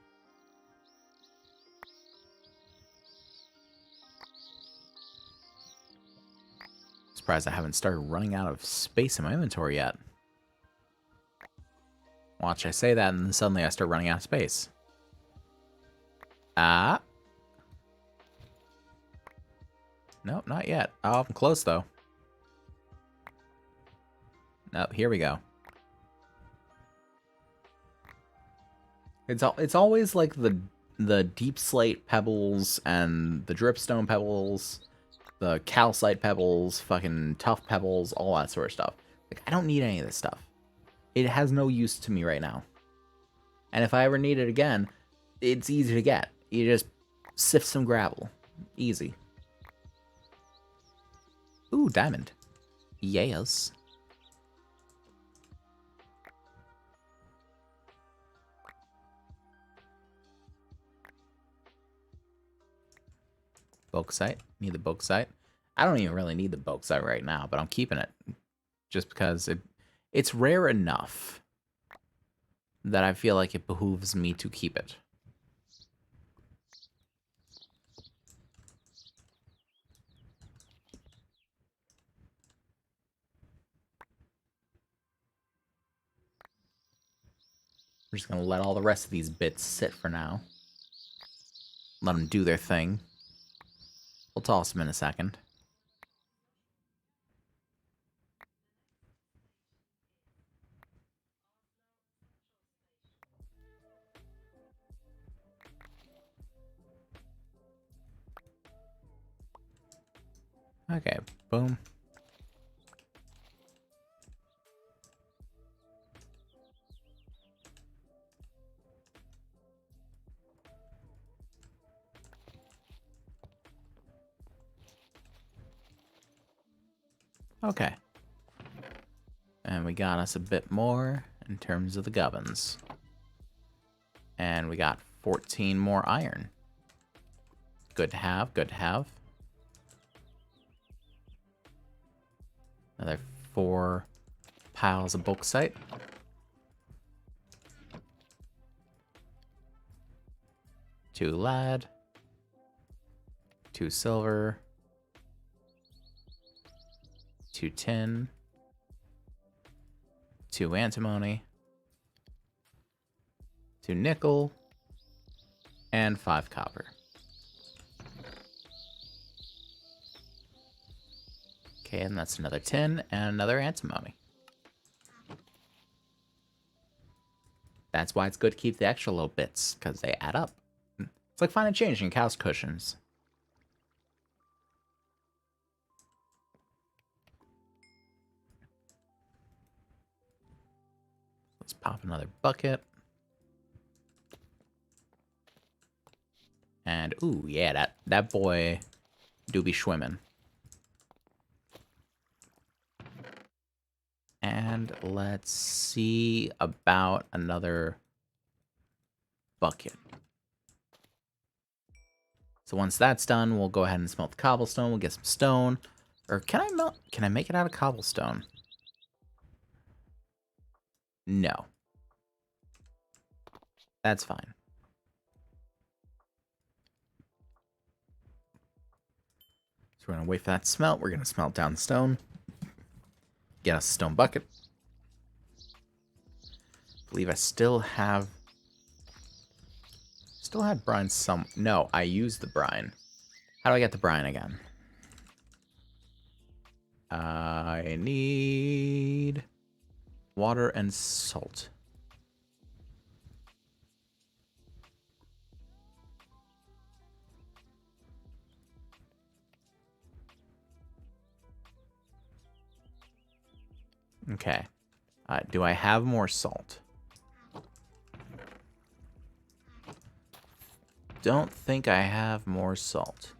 Surprised I haven't started running out of space in my inventory yet. Watch, I say that, and then suddenly I start running out of space. Ah. Nope, not yet. Oh, I'm close, though. Nope, here we go. It's always like the deep slate pebbles and the dripstone pebbles, the calcite pebbles, fucking tough pebbles, all that sort of stuff. Like, I don't need any of this stuff. It has no use to me right now. And if I ever need it again, it's easy to get. You just sift some gravel. Easy. Ooh, diamond. Yes. Bauxite. Need the bauxite. I don't even really need the bauxite right now, but I'm keeping it. Just because it's rare enough that I feel like it behooves me to keep it. We're just going to let all the rest of these bits sit for now. Let them do their thing. We'll toss them in a second. Okay, boom. Okay. And we got us a bit more in terms of the gubbins. And we got 14 more iron. Good to have, good to have. Another 4 piles of bauxite. Two lead. 2 silver. 2 tin. 2 antimony. 2 nickel. And 5 copper. Okay, and that's another tin and another antimony. That's why it's good to keep the extra little bits, because they add up. It's like finding change in couch cushions. Let's pop another bucket. And, ooh, yeah, that boy do be swimming. And let's see about another bucket. So once that's done, we'll go ahead and smelt the cobblestone. We'll get some stone. Or can I make it out of cobblestone? No. That's fine. So we're going to wait for that to smelt. We're going to smelt down the stone. Get a stone bucket. I believe I still had brine some. No, I used the brine. How do I get the brine again? I need water and salt. Okay. Do I have more salt? Don't think I have more salt.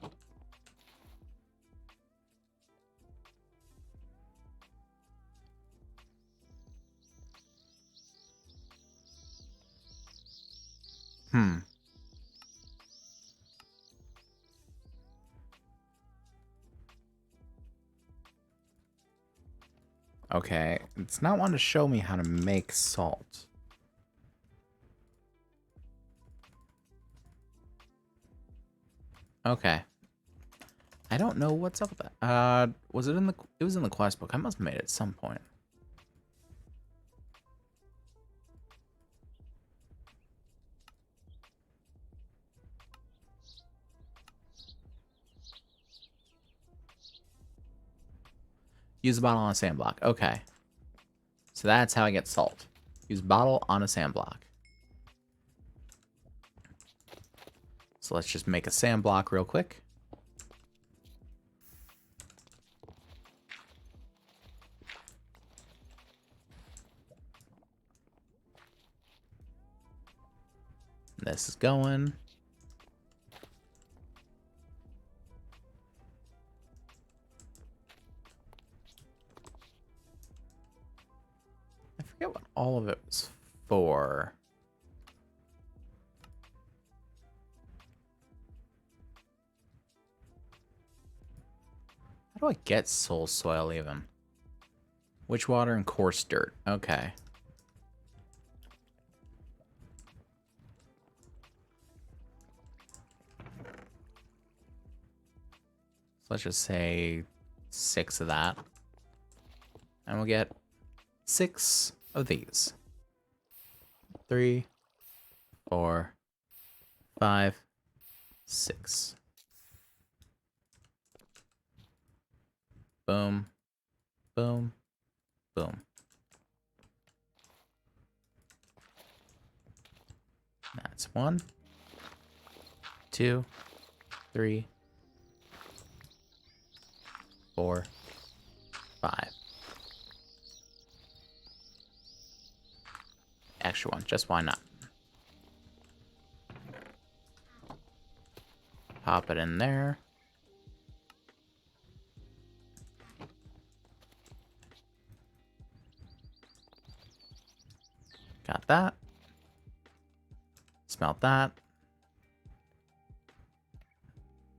Okay, it's not wanting to show me how to make salt. Okay. I don't know what's up with that. Was it in the... It was in the quest book. I must have made it at some point. Use a bottle on a sand block. Okay. So that's how I get salt. Use bottle on a sand block. So let's just make a sand block real quick. This is going. I forget what all of it was for. How do I get soul soil even? Witch water and coarse dirt. Okay. So let's just say 6 of that. And we'll get 6 of these. 3, 4, 5, 6. Boom. Boom. Boom. That's 1, 2, 3, 4, 5. Extra one, just why not? Pop it in there. Got that. Smelt that.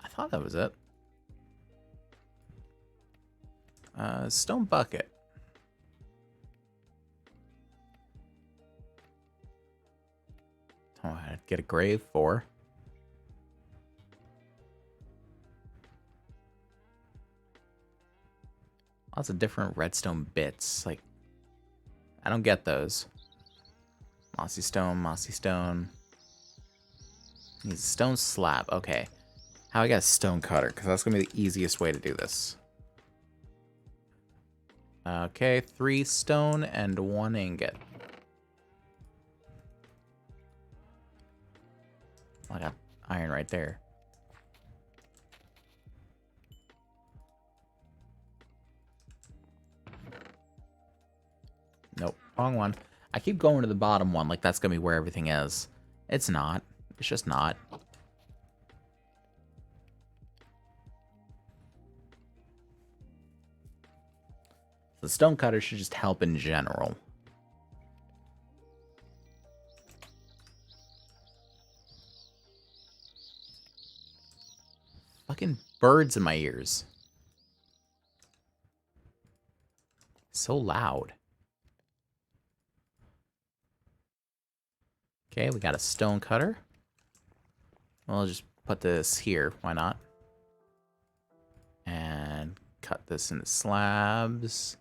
I thought that was it. Stone bucket. Oh, I'd get a grave for. Lots of different redstone bits. Like, I don't get those. Mossy stone, mossy stone. Needs a stone slab. Okay. How I got a stone cutter? Because that's going to be the easiest way to do this. Okay, 3 stone and 1 ingot. I got iron right there. Nope, wrong one. I keep going to the bottom one like that's going to be where everything is. It's not. It's just not. The stone cutter should just help in general. Fucking birds in my ears. So loud. Okay, we got a stone cutter. We'll just put this here. Why not? And cut this into slabs.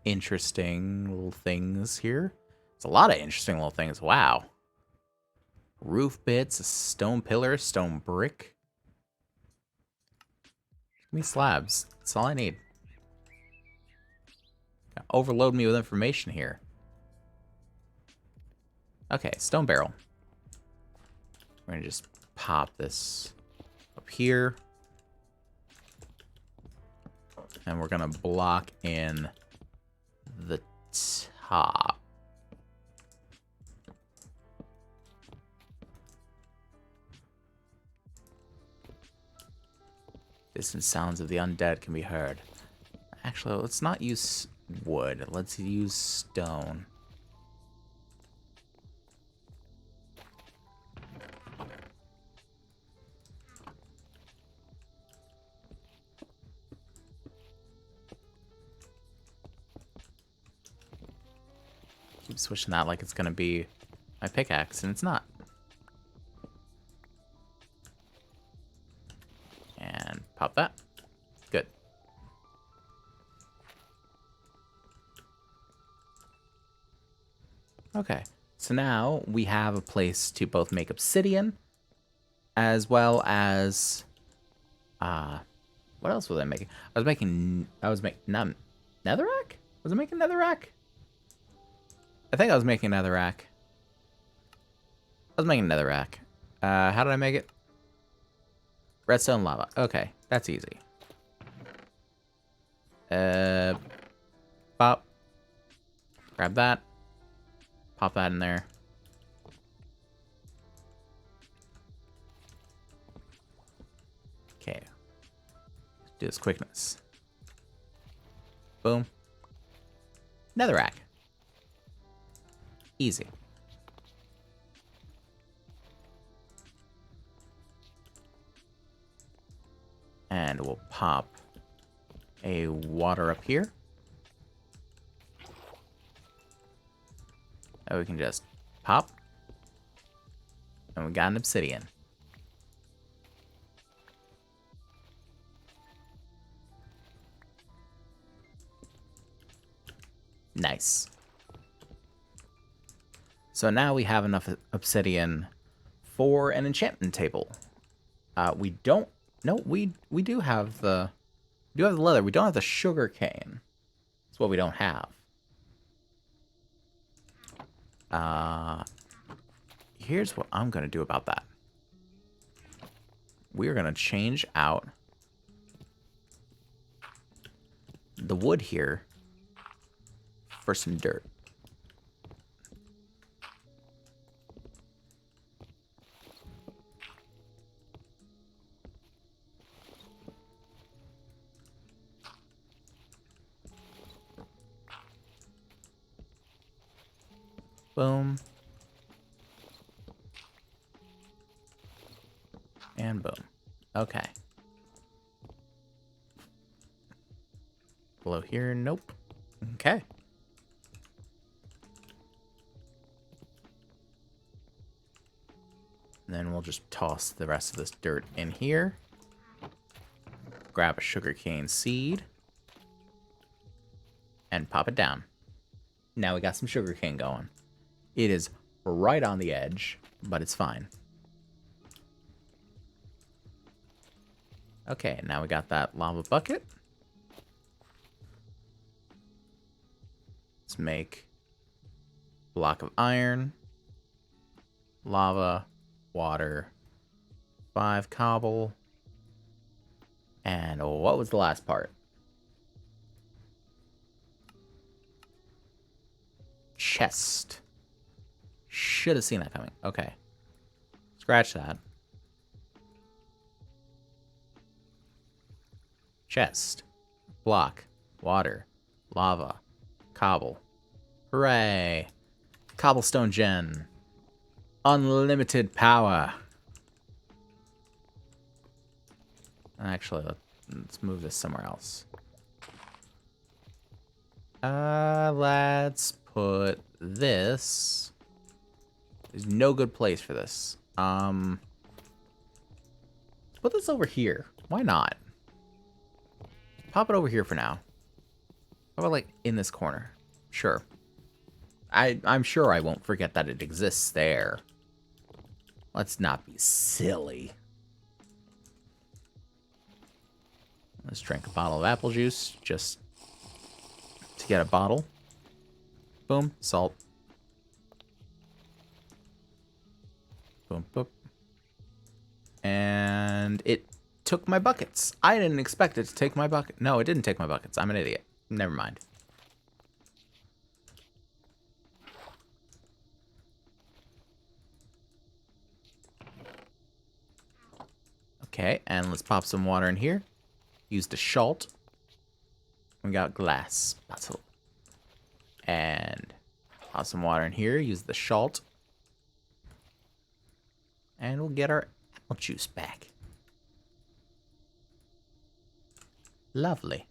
interesting little things here. There's a lot of interesting little things. Wow. Roof bits, a stone pillar, stone brick. Give me slabs. That's all I need. Overload me with information here. Okay, stone barrel. We're gonna just pop this up here. And we're gonna block in the top. Distant sounds of the undead can be heard. Actually, let's not use wood. Let's use stone. Keep switching that like it's gonna be my pickaxe, and it's not. And pop that. Good. Okay, so now we have a place to both make obsidian, as well as, what else was I making? I was making netherrack? Was I making netherrack? I think I was making netherrack. I was making netherrack. How did I make it? Redstone lava. Okay, that's easy. Pop. Grab that. Pop that in there. Okay. Let's do this quickness. Boom. Netherrack. Easy. And we'll pop a water up here. And we can just pop. And we got an obsidian. Nice. So now we have enough obsidian for an enchantment table. We don't. No, we do have the. We do have the leather. We don't have the sugar cane. That's what we don't have. Here's what I'm gonna do about that. We're gonna change out the wood here for some dirt. Boom. And boom. Okay. Below here, nope. Okay. And then we'll just toss the rest of this dirt in here. Grab a sugarcane seed. And pop it down. Now we got some sugarcane going. It is right on the edge, but it's fine. Okay, now we got that lava bucket. Let's make a block of iron, lava, water, 5 cobble, and what was the last part? Chest. Should have seen that coming. Okay. Scratch that. Chest. Block. Water. Lava. Cobble. Hooray. Cobblestone gen. Unlimited power. Actually, let's move this somewhere else. Let's put this. There's no good place for this. Put this over here. Why not? Pop it over here for now. How about, like, in this corner? Sure. I'm sure I won't forget that it exists there. Let's not be silly. Let's drink a bottle of apple juice just to get a bottle. Boom. Salt. Boom, boom. And it took my buckets. I didn't expect it to take my bucket. No, it didn't take my buckets. I'm an idiot. Never mind. Okay, and let's pop some water in here. Use the shalt. We got glass bottle. And pop some water in here. Use the shalt. And we'll get our apple juice back. Lovely.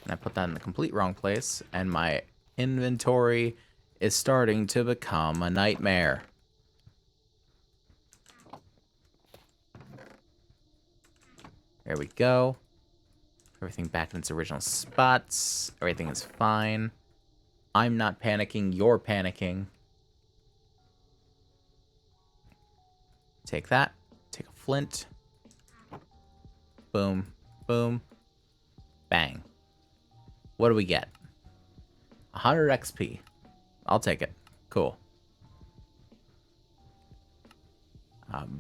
And I put that in the complete wrong place, and my inventory is starting to become a nightmare. There we go. Everything back in its original spots. Everything is fine. I'm not panicking, you're panicking. Take that. Take a flint. Boom. Boom. Bang. What do we get? 100 XP. I'll take it. Cool.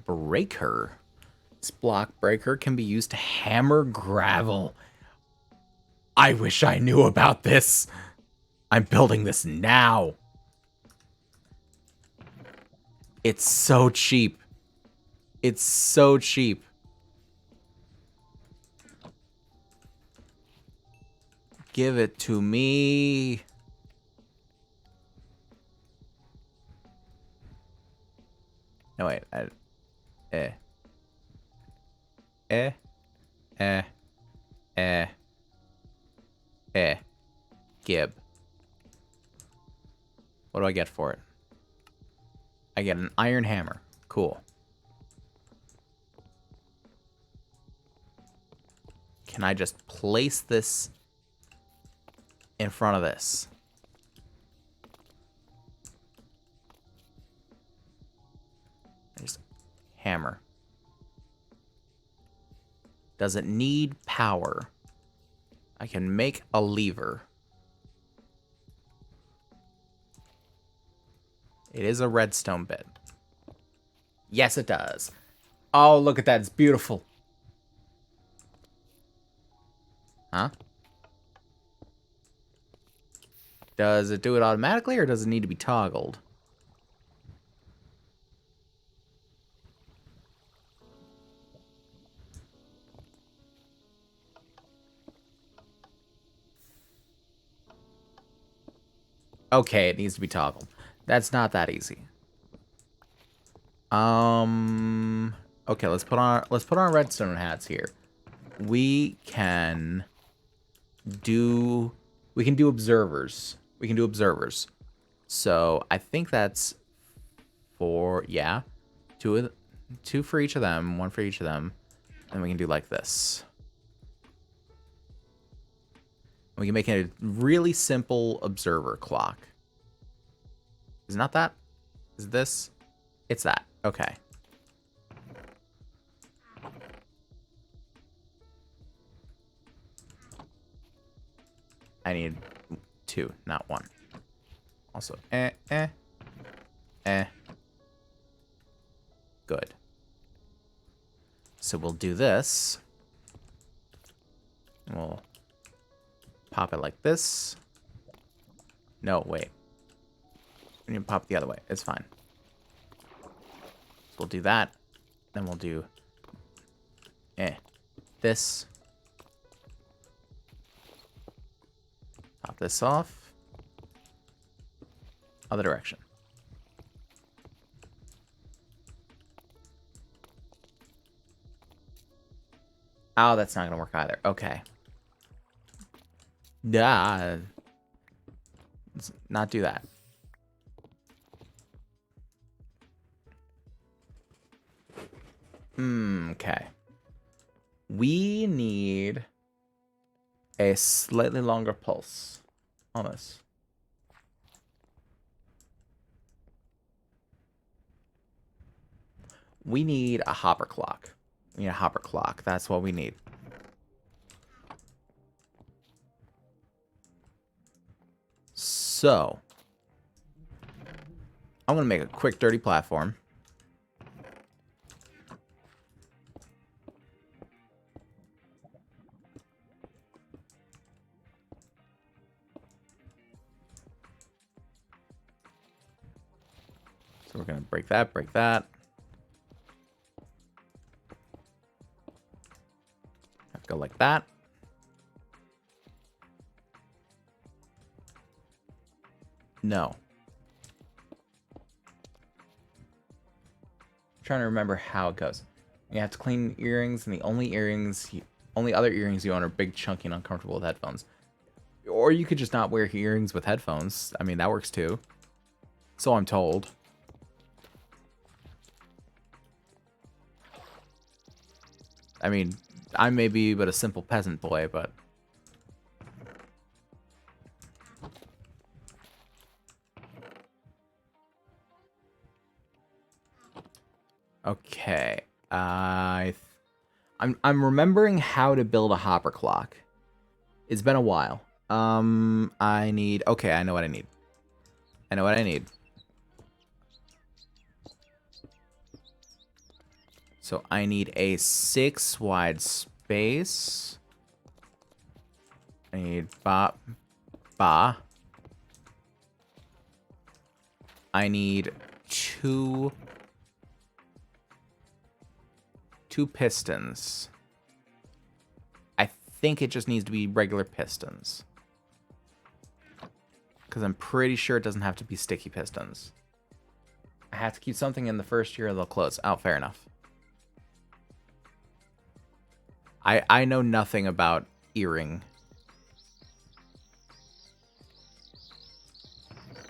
Breaker. This block breaker can be used to hammer gravel. I wish I knew about this. I'm building this now. It's so cheap. It's so cheap. Give it to me. No, wait. Gib. What do I get for it? I get an iron hammer. Cool. Can I just place this in front of this? Just hammer. Does it need power? I can make a lever. It is a redstone bit. Yes, it does. Oh, look at that. It's beautiful. Huh? Does it do it automatically, or does it need to be toggled? Okay, it needs to be toggled. That's not that easy. Okay, let's put on our redstone hats here. We can do observers. We can do observers. So I think that's four. Yeah, two for each of them, one for each of them, and we can do like this. We can make a really simple observer clock. Is it not that? Is it this? It's that. Okay. I need two, not one. Also, Good. So we'll do this. We'll pop it like this. No, wait. We need to pop it the other way. It's fine. So we'll do that. Then we'll do this. Pop this off. Other direction. Oh, that's not going to work either. Okay. Let's not do that. Okay. We need a slightly longer pulse on this. We need a hopper clock. We need a hopper clock. That's what we need. So, I'm going to make a quick dirty platform. So we're going to break that, break that. Go like that. No. I'm trying to remember how it goes. You have to clean earrings, and the only other earrings you own are big, chunky, and uncomfortable with headphones. Or you could just not wear earrings with headphones. I mean, that works too. So I'm told. I mean, I may be but a simple peasant boy, but... Okay. I'm remembering how to build a hopper clock. It's been a while. I need... Okay, I know what I need. I know what I need. So I need a 6 wide space. I need ba. I need two pistons. I think it just needs to be regular pistons. Because I'm pretty sure it doesn't have to be sticky pistons. I have to keep something in the first year or they'll close. Oh, fair enough. I know nothing about earring.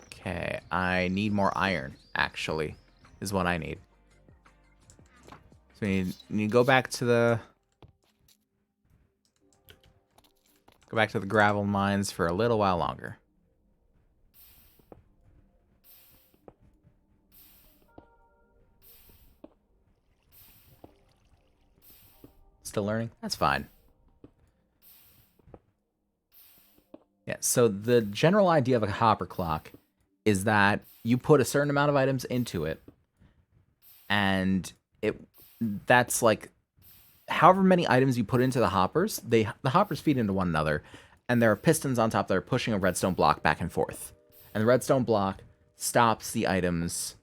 Okay, I need more iron, actually, is what I need. So we need to go back to the... Go back to the gravel mines for a little while longer. Still learning? That's fine. Yeah, so the general idea of a hopper clock is that you put a certain amount of items into it, and that's like however many items you put into the hoppers, the hoppers feed into one another, and there are pistons on top that are pushing a redstone block back and forth. And the redstone block stops the items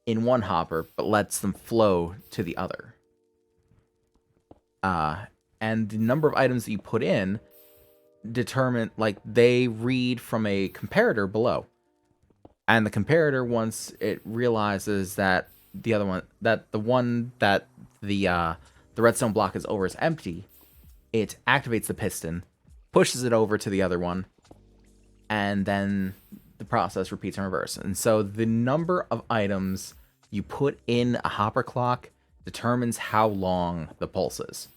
in one hopper, but lets them flow to the other. And the number of items that you put in determine, like, they read from a comparator below. And the comparator, once it realizes that the one that the redstone block is over is empty, it activates the piston, pushes it over to the other one, and then the process repeats in reverse. And so the number of items you put in a hopper clock determines how long the pulse is.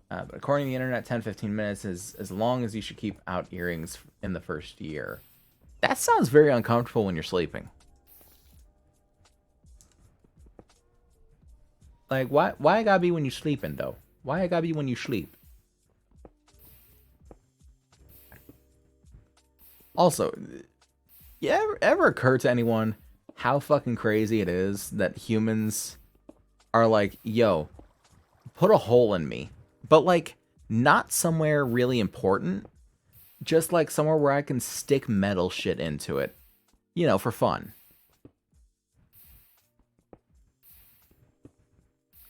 But according to the internet, 10-15 minutes is as long as you should keep out earrings in the first year. That sounds very uncomfortable when you're sleeping. Like, why it gotta be when you're sleeping, though? Why it gotta be when you sleep? Also, ever occur to anyone how fucking crazy it is that humans are like, yo, put a hole in me. But, like, not somewhere really important. Just, like, somewhere where I can stick metal shit into it. You know, for fun.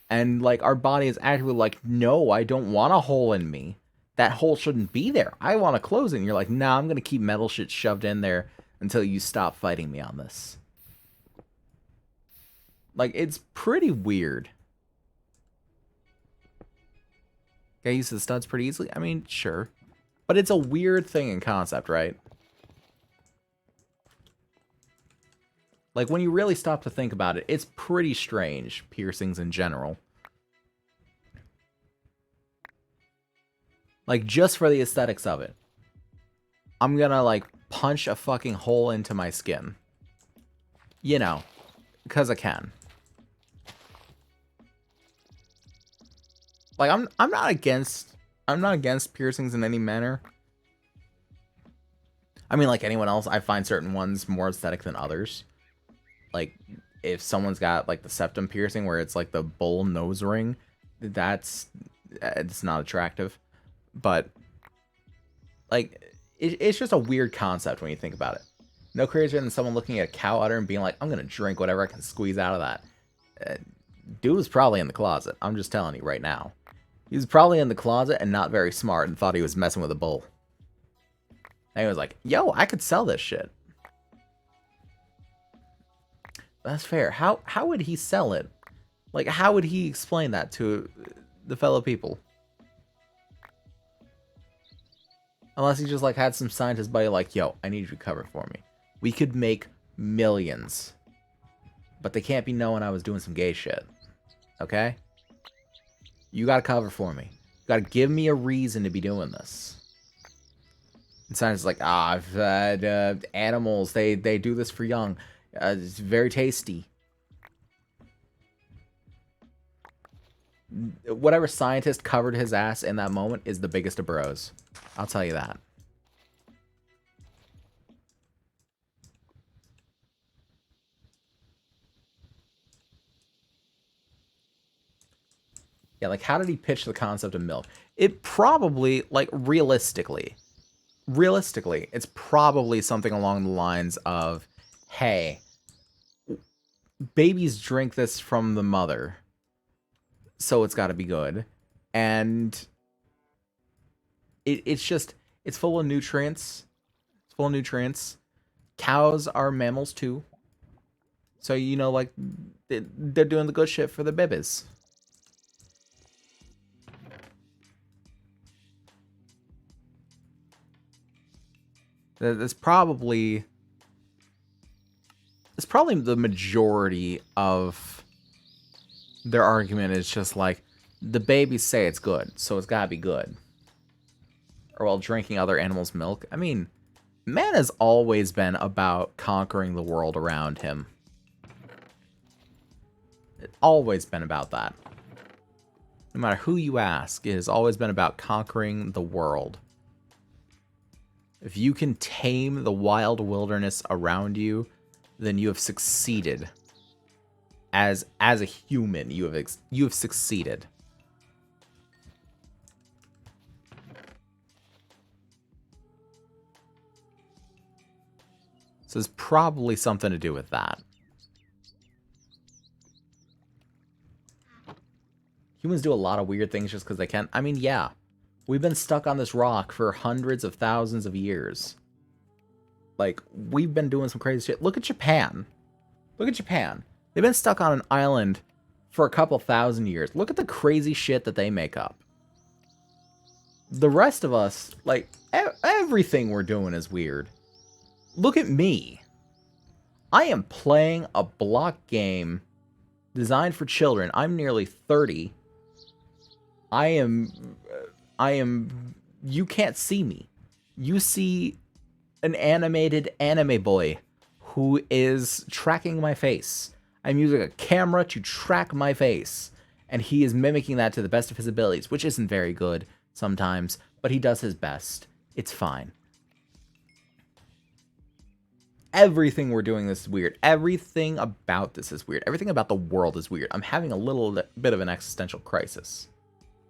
And, like, our body is actually like, no, I don't want a hole in me. That hole shouldn't be there. I want to close it. And you're like, nah, I'm going to keep metal shit shoved in there until you stop fighting me on this. Like, it's pretty weird. Get used to the studs pretty easily? I mean, sure. But it's a weird thing in concept, right? Like, when you really stop to think about it, it's pretty strange, piercings in general. Like, just for the aesthetics of it. I'm gonna, like, punch a fucking hole into my skin. You know, because I can. Like, I'm not against piercings in any manner. I mean, like anyone else, I find certain ones more aesthetic than others. Like, if someone's got, like, the septum piercing where it's, like, the bull nose ring, it's not attractive. But, like, it's just a weird concept when you think about it. No crazier than someone looking at a cow udder and being like, I'm gonna drink whatever I can squeeze out of that. Dude was probably in the closet. I'm just telling you right now. He was probably in the closet and not very smart and thought he was messing with a bull. And he was like, yo, I could sell this shit. That's fair. How would he sell it? Like, how would he explain that to the fellow people? Unless he just, like, had some scientist buddy like, yo, I need you to cover for me. We could make millions. But they can't be knowing I was doing some gay shit. Okay? You gotta cover for me. You gotta give me a reason to be doing this. And scientists like, I've had animals. They do this for young. It's very tasty. Whatever scientist covered his ass in that moment is the biggest of bros. I'll tell you that. Yeah, like, how did he pitch the concept of milk? It probably, like, realistically, it's probably something along the lines of, hey, babies drink this from the mother, so it's got to be good. And it's full of nutrients. It's full of nutrients. Cows are mammals too. So, you know, like, they're doing the good shit for the babies. It's probably the majority of their argument is just like, the babies say it's good, so it's gotta be good. Or while drinking other animals' milk. I mean, man has always been about conquering the world around him. It's always been about that. No matter who you ask, it has always been about conquering the world. If you can tame the wild wilderness around you, then you have succeeded. As a human, you have succeeded. So it's probably something to do with that. Humans do a lot of weird things just because they can. I mean, yeah. We've been stuck on this rock for hundreds of thousands of years. Like, we've been doing some crazy shit. Look at Japan. Look at Japan. They've been stuck on an island for a couple thousand years. Look at the crazy shit that they make up. The rest of us, like, everything we're doing is weird. Look at me. I am playing a block game designed for children. I'm nearly 30. I am, you can't see me. You see an animated anime boy who is tracking my face. I'm using a camera to track my face, and he is mimicking that to the best of his abilities, which isn't very good sometimes, but he does his best. It's fine. Everything we're doing this is weird. Everything about this is weird. Everything about the world is weird. I'm having a little bit of an existential crisis.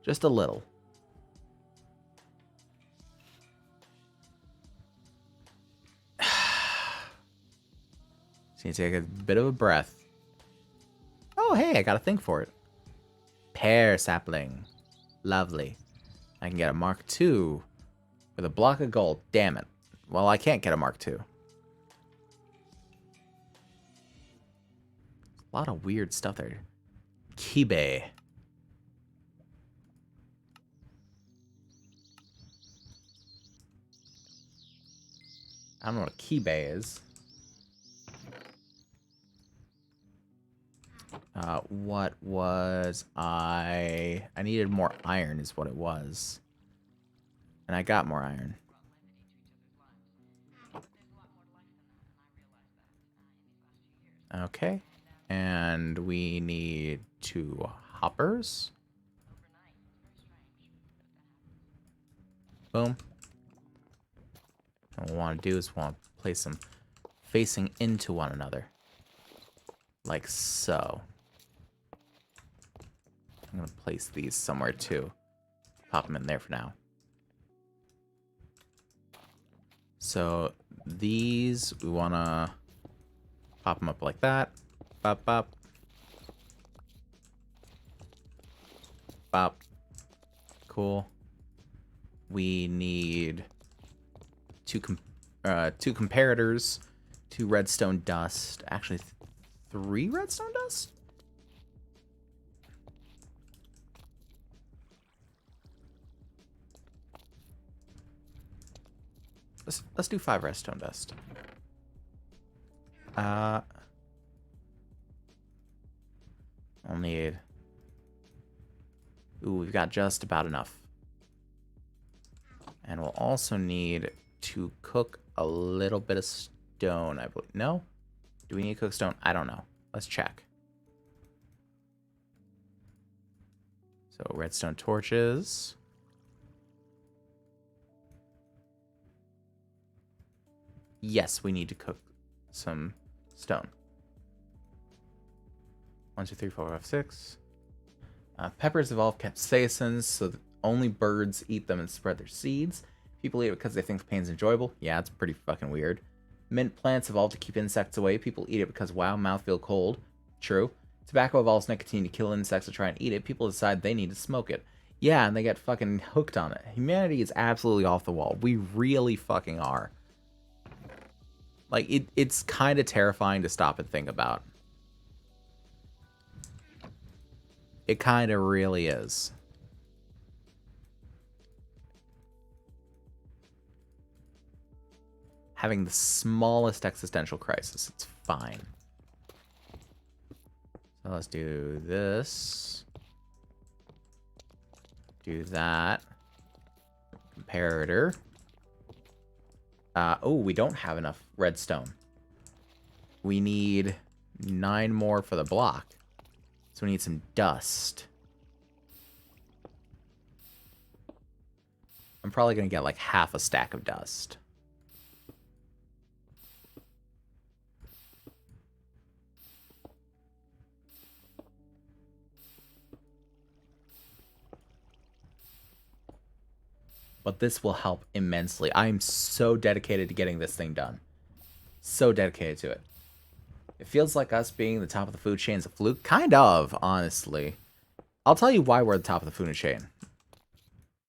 Just a little. So you take a bit of a breath. Oh, hey, I got a thing for it. Pear sapling. Lovely. I can get a Mark II with a block of gold. Damn it. Well, I can't get a Mark II. A lot of weird stuff there. Kibe. I don't know what a kibe is. What was I needed more iron is what it was. And I got more iron. Okay. And we need 2 hoppers. Boom. And what we want to do is want to place them facing into one another. Like so. I'm going to place these somewhere too. Pop them in there for now. So these, we want to pop them up like that. Bop, bop. Bop. Cool. We need 2 comparators, 2 redstone dust. Actually, 3 redstone dust? Let's do 5 redstone dust. I'll need... Ooh, we've got just about enough. And we'll also need to cook a little bit of stone, I believe. No? Do we need to cook stone? I don't know. Let's check. So, redstone torches. Yes, we need to cook some stone. 1, 2, 3, 4, 5, 6. Peppers evolve capsaicins, so that only birds eat them and spread their seeds. People eat it because they think the pain's enjoyable. Yeah, it's pretty fucking weird. Mint plants evolve to keep insects away. People eat it because, wow, mouth feel cold. True. Tobacco evolves nicotine to kill insects to try and eat it. People decide they need to smoke it. Yeah, and they get fucking hooked on it. Humanity is absolutely off the wall. We really fucking are. Like, it's kind of terrifying to stop and think about. It kind of really is. Having the smallest existential crisis. It's fine. So let's do this. Do that. Comparator. Oh, we don't have enough redstone. We need 9 more for the block. So we need some dust. I'm probably going to get like half a stack of dust. But this will help immensely. I am so dedicated to getting this thing done. So dedicated to it. It feels like us being the top of the food chain is a fluke. Kind of, honestly. I'll tell you why we're the top of the food chain.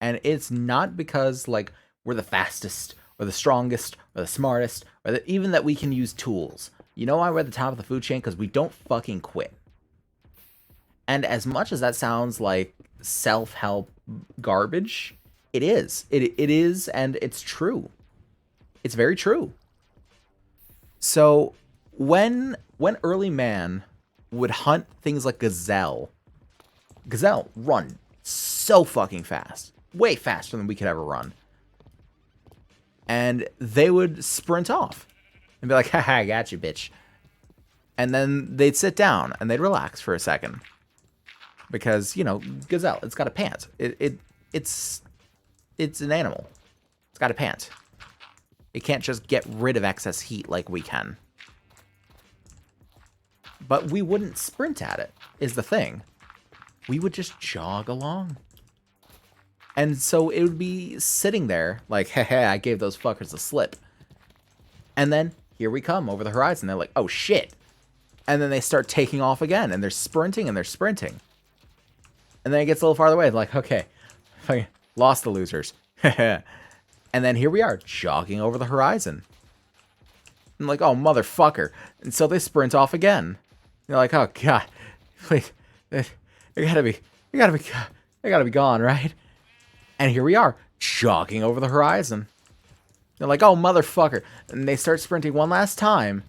And it's not because, like, we're the fastest, or the strongest, or the smartest, or even that we can use tools. You know why we're at the top of the food chain? Because we don't fucking quit. And as much as that sounds like self-help garbage... It is. It is, and it's true. It's very true. So, when early man would hunt things like gazelle run so fucking fast. Way faster than we could ever run. And they would sprint off. And be like, haha, I got you, bitch. And then they'd sit down, and they'd relax for a second. Because, you know, gazelle, it's got a pant. It's an animal. It's got to pant. It can't just get rid of excess heat like we can. But we wouldn't sprint at it, is the thing. We would just jog along. And so it would be sitting there like, hey, I gave those fuckers a slip. And then here we come over the horizon. They're like, oh shit. And then they start taking off again. And they're sprinting and they're sprinting. And then it gets a little farther away. Like, okay, lost the losers. And then here we are, jogging over the horizon. I'm like, oh, motherfucker. And so they sprint off again. They're like, oh, God. Please. They gotta be gone, right? And here we are, jogging over the horizon. They're like, oh, motherfucker. And they start sprinting one last time,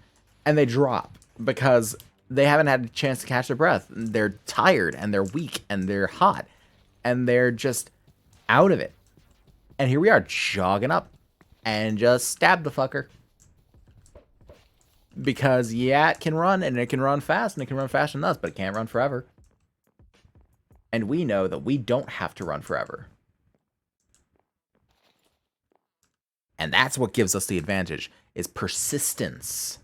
and they drop. Because they haven't had a chance to catch their breath. They're tired, and they're weak, and they're hot. And they're just out of it. And here we are, jogging up. And just stab the fucker. Because, yeah, it can run, and it can run fast, and it can run faster than us, but it can't run forever. And we know that we don't have to run forever. And that's what gives us the advantage, is persistence.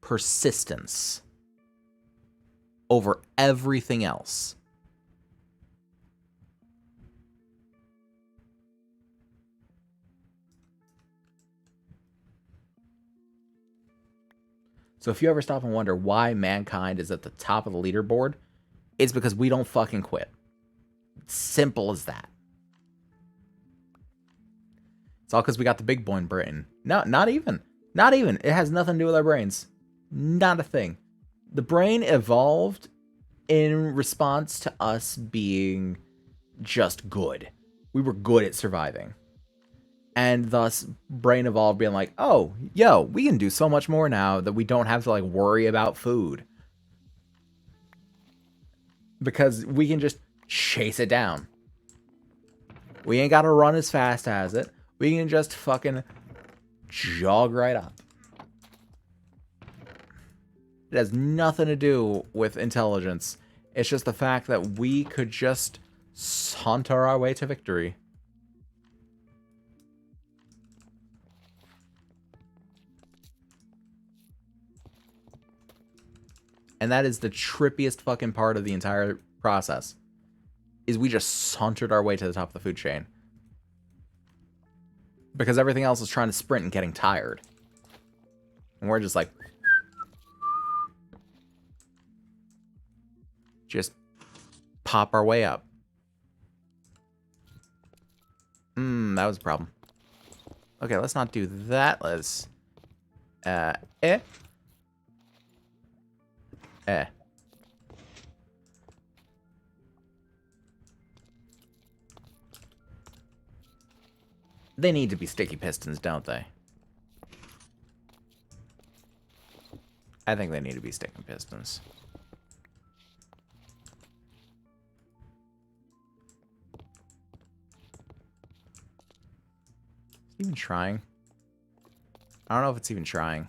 Persistence. Over everything else. So if you ever stop and wonder why mankind is at the top of the leaderboard, it's because we don't fucking quit. Simple as that. It's all because we got the big boy brain. No, not even. Not even. It has nothing to do with our brains. Not a thing. The brain evolved in response to us being just good. We were good at surviving. And thus, brain evolved being like, oh, yo, we can do so much more now that we don't have to, like, worry about food. Because we can just chase it down. We ain't got to run as fast as it. We can just fucking jog right up. It has nothing to do with intelligence. It's just the fact that we could just saunter our way to victory. And that is the trippiest fucking part of the entire process. Is we just sauntered our way to the top of the food chain. Because everything else is trying to sprint and getting tired. And we're just like... just pop our way up. That was a problem. Okay, let's not do that. Let's... Eh. They need to be sticky pistons, don't they? I think they need to be sticky pistons. Even trying? I don't know if it's even trying.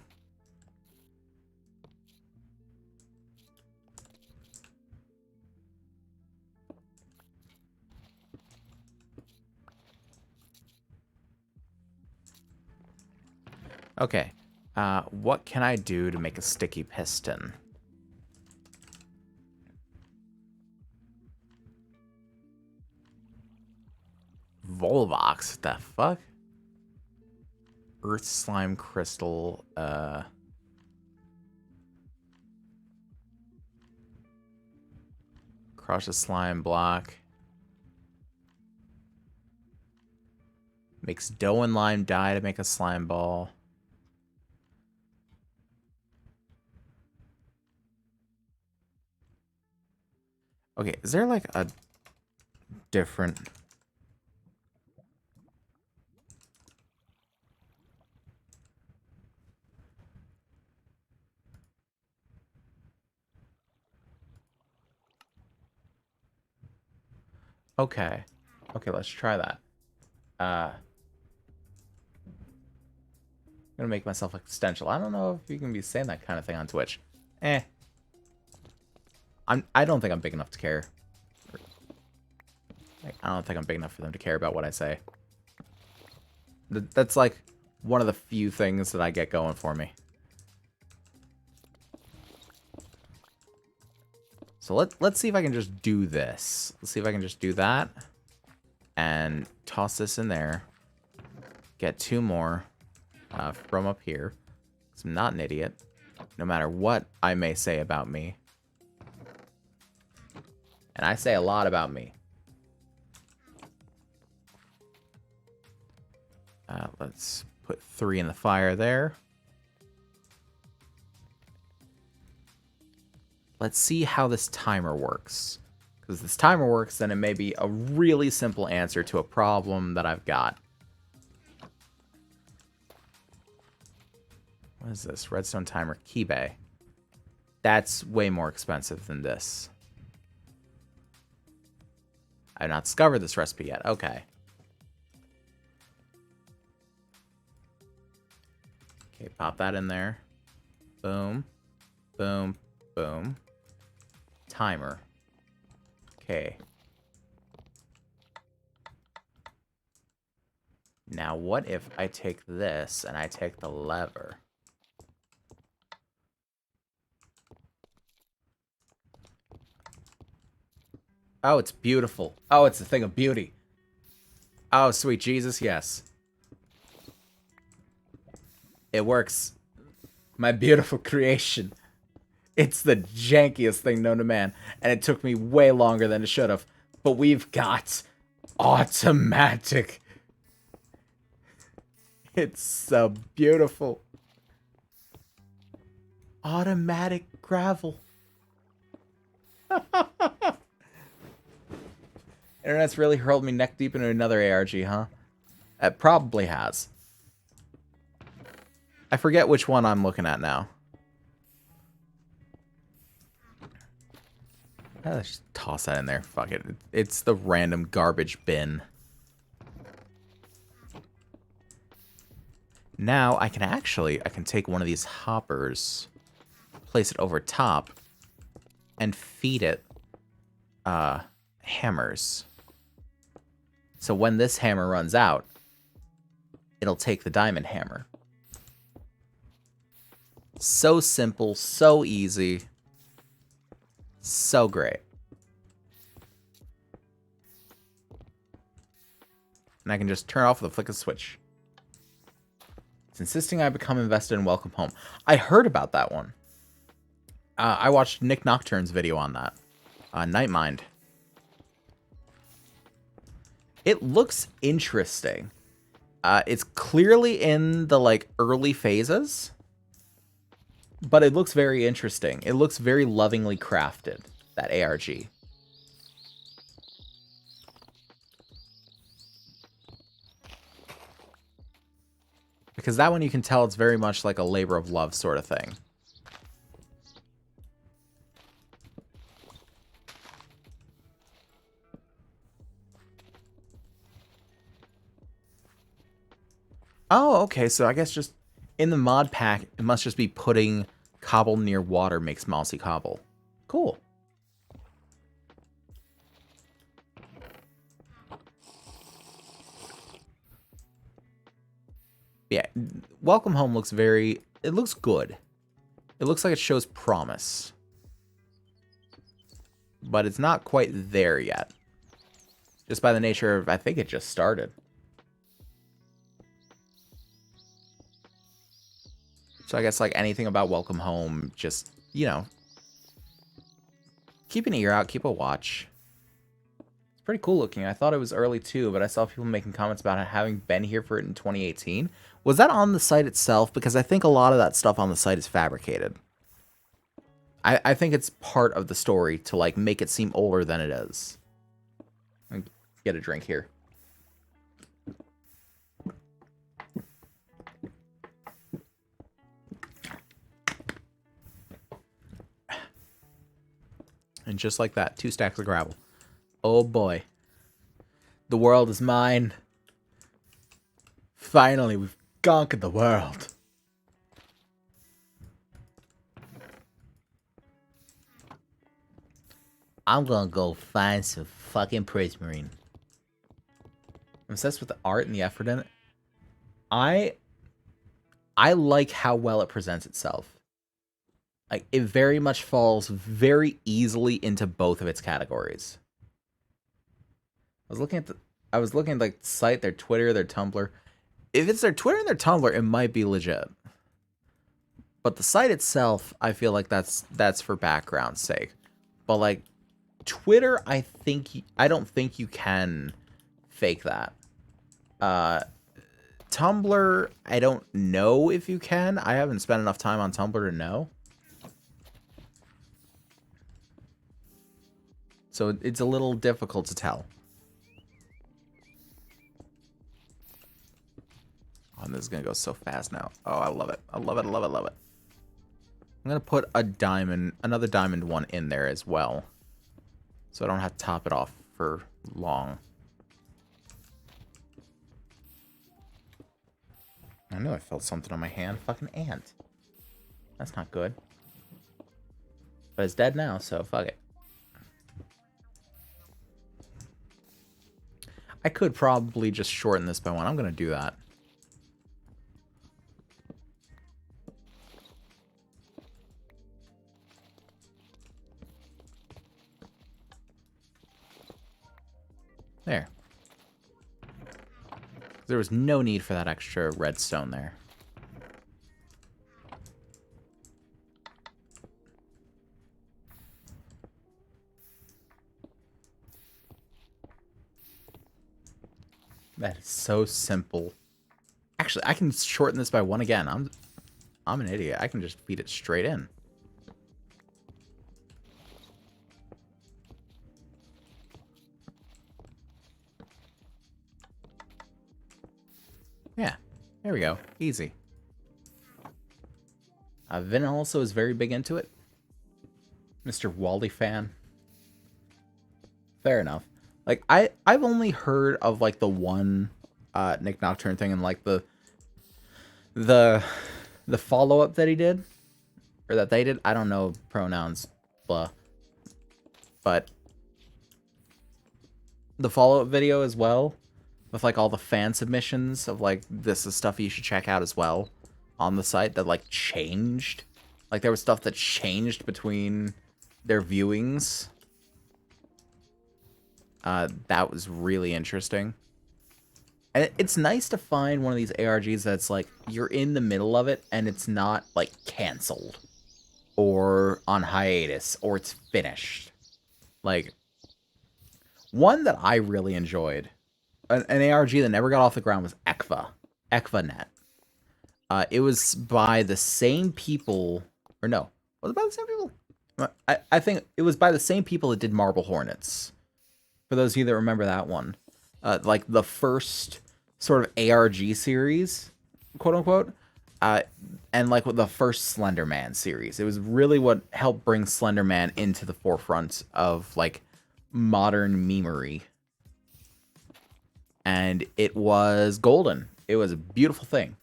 Okay. What can I do to make a sticky piston? Volvox? The fuck? Earth slime crystal. Crush a slime block. Makes dough and lime dye to make a slime ball. Okay, is there like a different... Okay. Okay, let's try that. I'm gonna make myself existential. I don't know if you can be saying that kind of thing on Twitch. I don't think I'm big enough to care. I don't think I'm big enough for them to care about what I say. That's like one of the few things that I get going for me. So let's see if I can just do this. Let's see if I can just do that. And toss this in there. Get two more from up here. 'Cause I'm not an idiot. No matter what I may say about me. And I say a lot about me. Let's put 3 in the fire there. Let's see how this timer works. Because if this timer works, then it may be a really simple answer to a problem that I've got. What is this? Redstone timer key bay. That's way more expensive than this. I've not discovered this recipe yet. Okay. Okay, pop that in there. Boom. Boom. Boom. Timer. Okay. Now what if I take this and I take the lever? Oh, it's beautiful. Oh, it's a thing of beauty. Oh, sweet Jesus, yes. It works. My beautiful creation. It's the jankiest thing known to man, and it took me way longer than it should have. But we've got automatic. It's so beautiful. Automatic gravel. Internet's really hurled me neck deep into another ARG, huh? It probably has. I forget which one I'm looking at now. Let's just toss that in there. Fuck it. It's the random garbage bin. Now I can take one of these hoppers, place it over top, and feed it hammers. So when this hammer runs out, it'll take the diamond hammer. So simple, so easy, so great. And I can just turn off with a flick of the switch. It's insisting I become invested in Welcome Home. I heard about that one. I watched Nick Nocturne's video on that. Nightmind. It looks interesting. It's clearly in the, like, early phases. But it looks very interesting. It looks very lovingly crafted, that ARG. Because that one you can tell it's very much like a labor of love sort of thing. Oh, okay, so I guess just in the mod pack, it must just be putting cobble near water makes mossy cobble. Cool. Yeah, Welcome Home looks it looks good. It looks like it shows promise. But it's not quite there yet. Just by the nature of, I think it just started. So I guess like anything about Welcome Home, just, you know, keep an ear out, keep a watch. It's pretty cool looking. I thought it was early too, but I saw people making comments about it having been here for it in 2018. Was that on the site itself? Because I think a lot of that stuff on the site is fabricated. I think it's part of the story to like make it seem older than it is. Get a drink here. And just like that, 2 stacks of gravel. Oh boy. The world is mine. Finally, we've conquered the world. I'm gonna go find some fucking prismarine. I'm obsessed with the art and the effort in it. I like how well it presents itself. Like, it very much falls very easily into both of its categories. I was looking at like the site, their Twitter, their Tumblr. If it's their Twitter and their Tumblr, it might be legit. But the site itself, I feel like that's for background's sake. But like Twitter, I don't think you can fake that. Tumblr, I don't know if you can. I haven't spent enough time on Tumblr to know. So it's a little difficult to tell. Oh, and this is going to go so fast now. Oh, I love it. I love it, I love it, I love it. I'm going to put another diamond one in there as well. So I don't have to top it off for long. I knew I felt something on my hand. Fucking ant. That's not good. But it's dead now, so fuck it. I could probably just shorten this by 1. I'm gonna do that. There. There was no need for that extra redstone there. That is so simple. Actually, I can shorten this by 1 again. I'm an idiot. I can just feed it straight in. Yeah, there we go. Easy. Vin also is very big into it. Mr. Wally fan. Fair enough. Like, I've only heard of, like, the one Nick Nocturne thing and, like, the follow-up that he did. Or that they did. I don't know pronouns. Blah. But the follow-up video as well, with, like, all the fan submissions of, like, this is stuff you should check out as well on the site that, like, changed. Like, there was stuff that changed between their viewings. That was really interesting. And it's nice to find one of these ARGs that's, like, you're in the middle of it, and it's not, like, canceled. Or on hiatus, or it's finished. Like, one that I really enjoyed, an ARG that never got off the ground, was ECVANet. It was by the same people, or no, was it by the same people? I think it was by the same people that did Marble Hornets. For those of you that remember that one. Like the first sort of ARG series, quote unquote, and like the first Slender Man series. It was really what helped bring Slender Man into the forefront of like modern memery. And it was golden. It was a beautiful thing.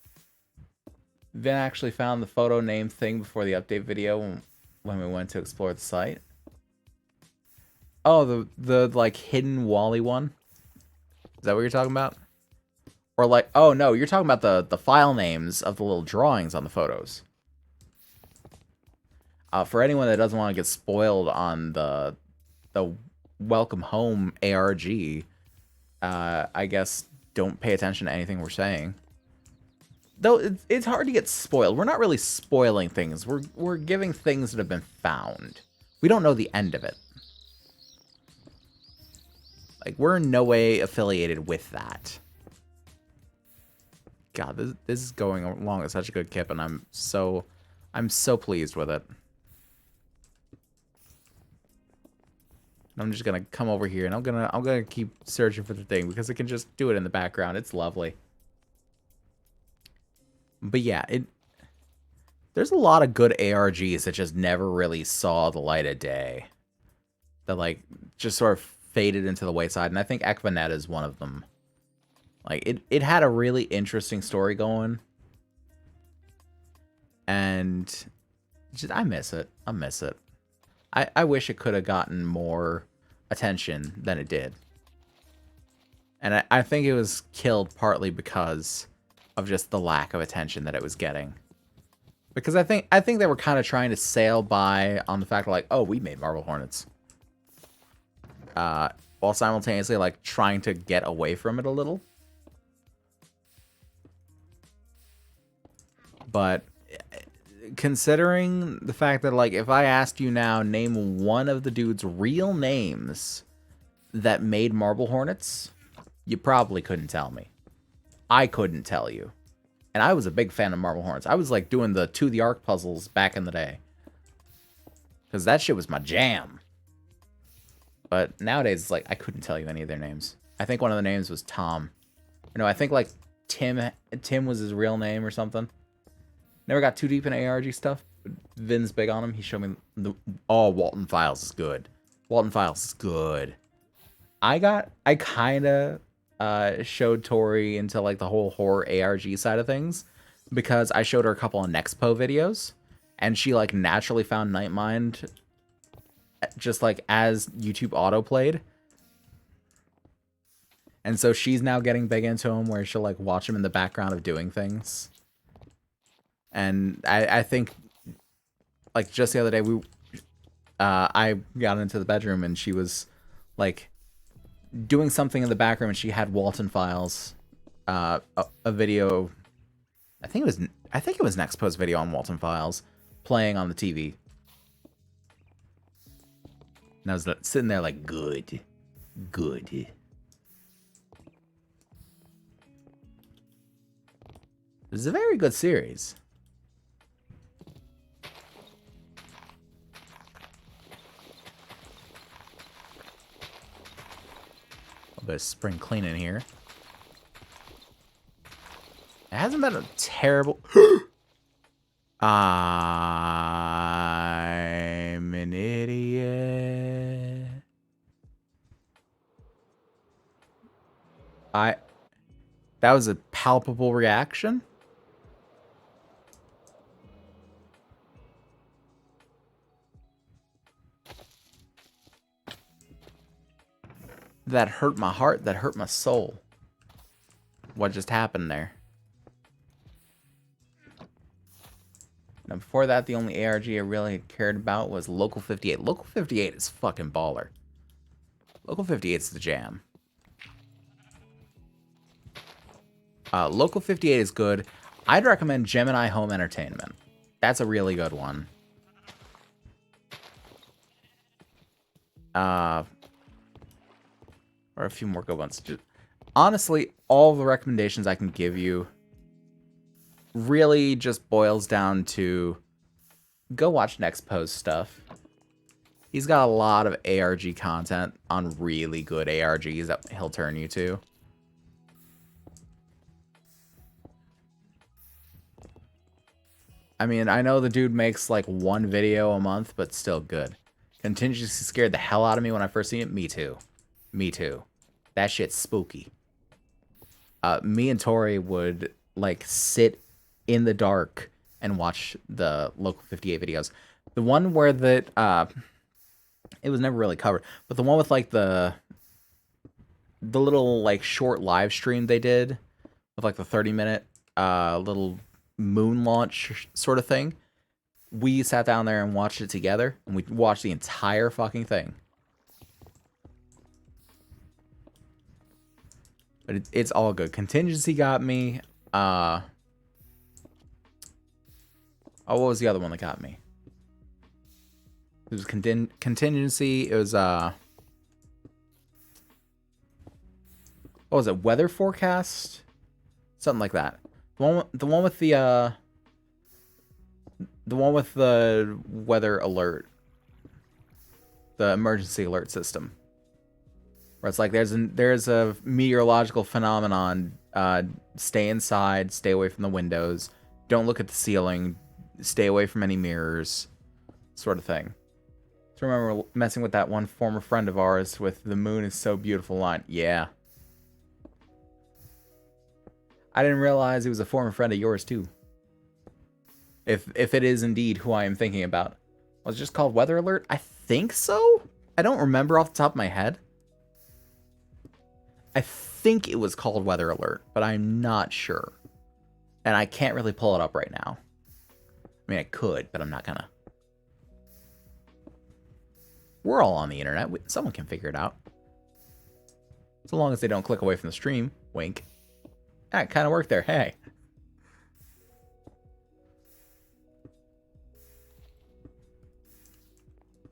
Vin actually found the photo name thing before the update video when we went to explore the site. Oh, the like hidden Wally one? Is that what you're talking about? Or like, oh no, you're talking about the file names of the little drawings on the photos. For anyone that doesn't want to get spoiled on the Welcome Home ARG, I guess don't pay attention to anything we're saying. Though it's hard to get spoiled. We're not really spoiling things. We're giving things that have been found. We don't know the end of it. Like, we're in no way affiliated with that. God, this is going along at such a good kip, and I'm so pleased with it. I'm just gonna come over here, and I'm gonna keep searching for the thing because I can just do it in the background. It's lovely. But yeah, there's a lot of good ARGs that just never really saw the light of day. That like just sort of faded into the wayside, and I think ECVANet is one of them. Like it had a really interesting story going, and just I miss it. I miss it. I wish it could have gotten more attention than it did, and I think it was killed partly because of just the lack of attention that it was getting. Because I think they were kind of trying to sail by on the fact of like, oh, we made Marble Hornets. While simultaneously like trying to get away from it a little. But considering the fact that like if I asked you now, name one of the dude's real names that made Marble Hornets, you probably couldn't tell me. I couldn't tell you. And I was a big fan of Marble Hornets. I was like doing the To the Ark puzzles back in the day. Because that shit was my jam. But nowadays, it's like, I couldn't tell you any of their names. I think one of the names was Tom. No, I think like Tim was his real name or something. Never got too deep in ARG stuff. But Vin's big on him. He showed me oh, Walton Files is good. Walton Files is good. I kind of showed Tori into like the whole horror ARG side of things. because I showed her a couple of Nexpo videos, and she like naturally found Nightmind just like as YouTube autoplayed. And so she's now getting big into him, where she'll like watch him in the background of doing things. And I think like just the other day I got into the bedroom and she was like doing something in the background, and she had Walton Files, a video. I think it was Nexpo's video on Walton Files playing on the TV. And I was sitting there like, good. This is a very good series. A little bit of spring cleaning here. It hasn't been a terrible... I'm an idiot. That was a palpable reaction. That hurt my heart, that hurt my soul. What just happened there? Now, before that, the only ARG I really cared about was Local 58. Local 58 is fucking baller. Local 58 is the jam. Local 58 is good. I'd recommend Gemini Home Entertainment. That's a really good one. Or a few more good ones. Honestly, all the recommendations I can give you really just boils down to go watch Nexpo's stuff. He's got a lot of ARG content on really good ARGs that he'll turn you to. I mean, I know the dude makes like one video a month, but still good. Contingency scared the hell out of me when I first seen it. Me too. Me too. That shit's spooky. Me and Tori would like sit in the dark and watch the Local 58 videos. The one where that it was never really covered, but the one with like the little like short live stream they did with like the 30-minute little moon launch sort of thing. We sat down there and watched it together, and we watched the entire fucking thing. But it's all good. Contingency got me. Oh, what was the other one that got me? It was Contingency. It was what was it? Weather forecast? Something like that. The one with the weather alert. The emergency alert system. Where it's like there's a meteorological phenomenon. Stay inside, stay away from the windows, don't look at the ceiling, stay away from any mirrors, sort of thing. So I remember messing with that one former friend of ours with the moon is so beautiful line. Yeah. I didn't realize he was a former friend of yours too. If it is indeed who I am thinking about. Was it just called Weather Alert? I think so? I don't remember off the top of my head. I think it was called Weather Alert, but I'm not sure. And I can't really pull it up right now. I mean, I could, but I'm not gonna. We're all on the internet. Someone can figure it out. So long as they don't click away from the stream. Wink. Ah, it kind of worked there. Hey.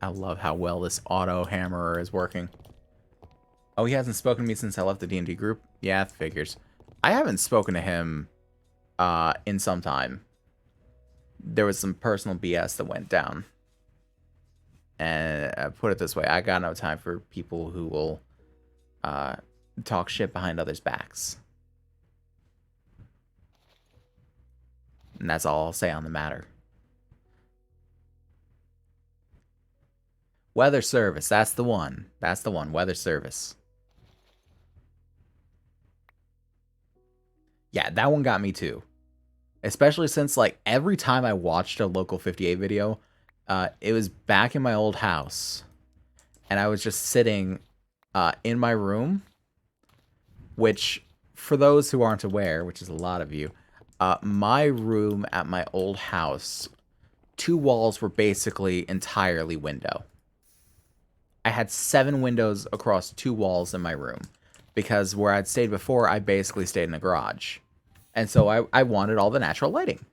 I love how well this auto hammerer is working. Oh, he hasn't spoken to me since I left the D&D group? Yeah, figures. I haven't spoken to him in some time. There was some personal BS that went down. And I put it this way, I got no time for people who will talk shit behind others' backs. And that's all I'll say on the matter. Weather Service, that's the one. That's the one, Weather Service. Yeah, that one got me too. Especially since, like, every time I watched a Local 58 video, it was back in my old house. And I was just sitting in my room, which, for those who aren't aware, which is a lot of you, my room at my old house, 2 walls were basically entirely window. I had 7 windows across 2 walls in my room, because where I'd stayed before, I basically stayed in a garage. And so I wanted all the natural lighting.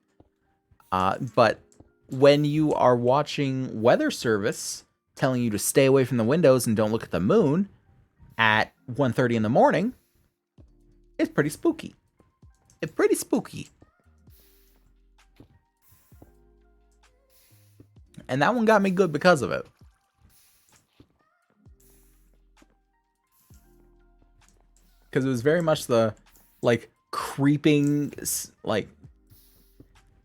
But when you are watching weather service telling you to stay away from the windows and don't look at the moon at 1:30 in the morning, it's pretty spooky. It's pretty spooky. And that one got me good because of it. Because it was very much the, like, creeping, like,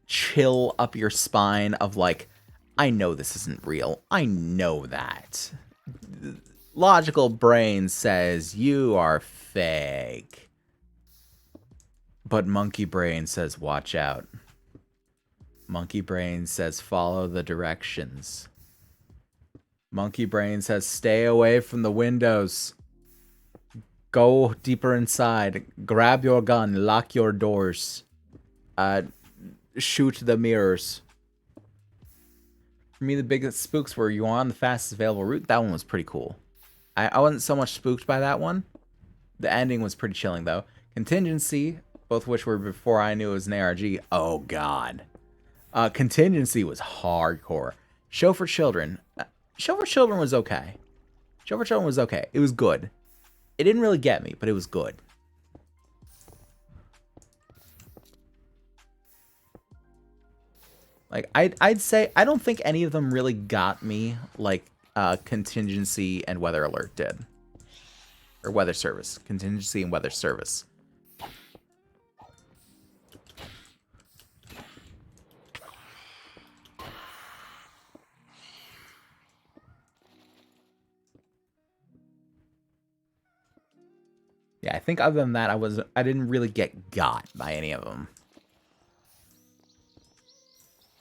chill up your spine of, like, I know this isn't real. I know that. Logical brain says you are fake. But monkey brain says watch out. Monkey brain says follow the directions. Monkey brain says stay away from the windows. Go deeper inside. Grab your gun. Lock your doors. Shoot the mirrors. For me, the biggest spooks were you on the fastest available route. That one was pretty cool. I wasn't so much spooked by that one. The ending was pretty chilling, though. Contingency, both which were before I knew it was an ARG. Oh, God. Contingency was hardcore. Show for Children. Show for Children was okay. Show for Children was okay. It was good. It didn't really get me, but it was good. Like, I'd say I don't think any of them really got me like Contingency and Weather Alert did. Or Weather Service. Contingency and Weather Service. Yeah, I think other than that, I didn't really get got by any of them.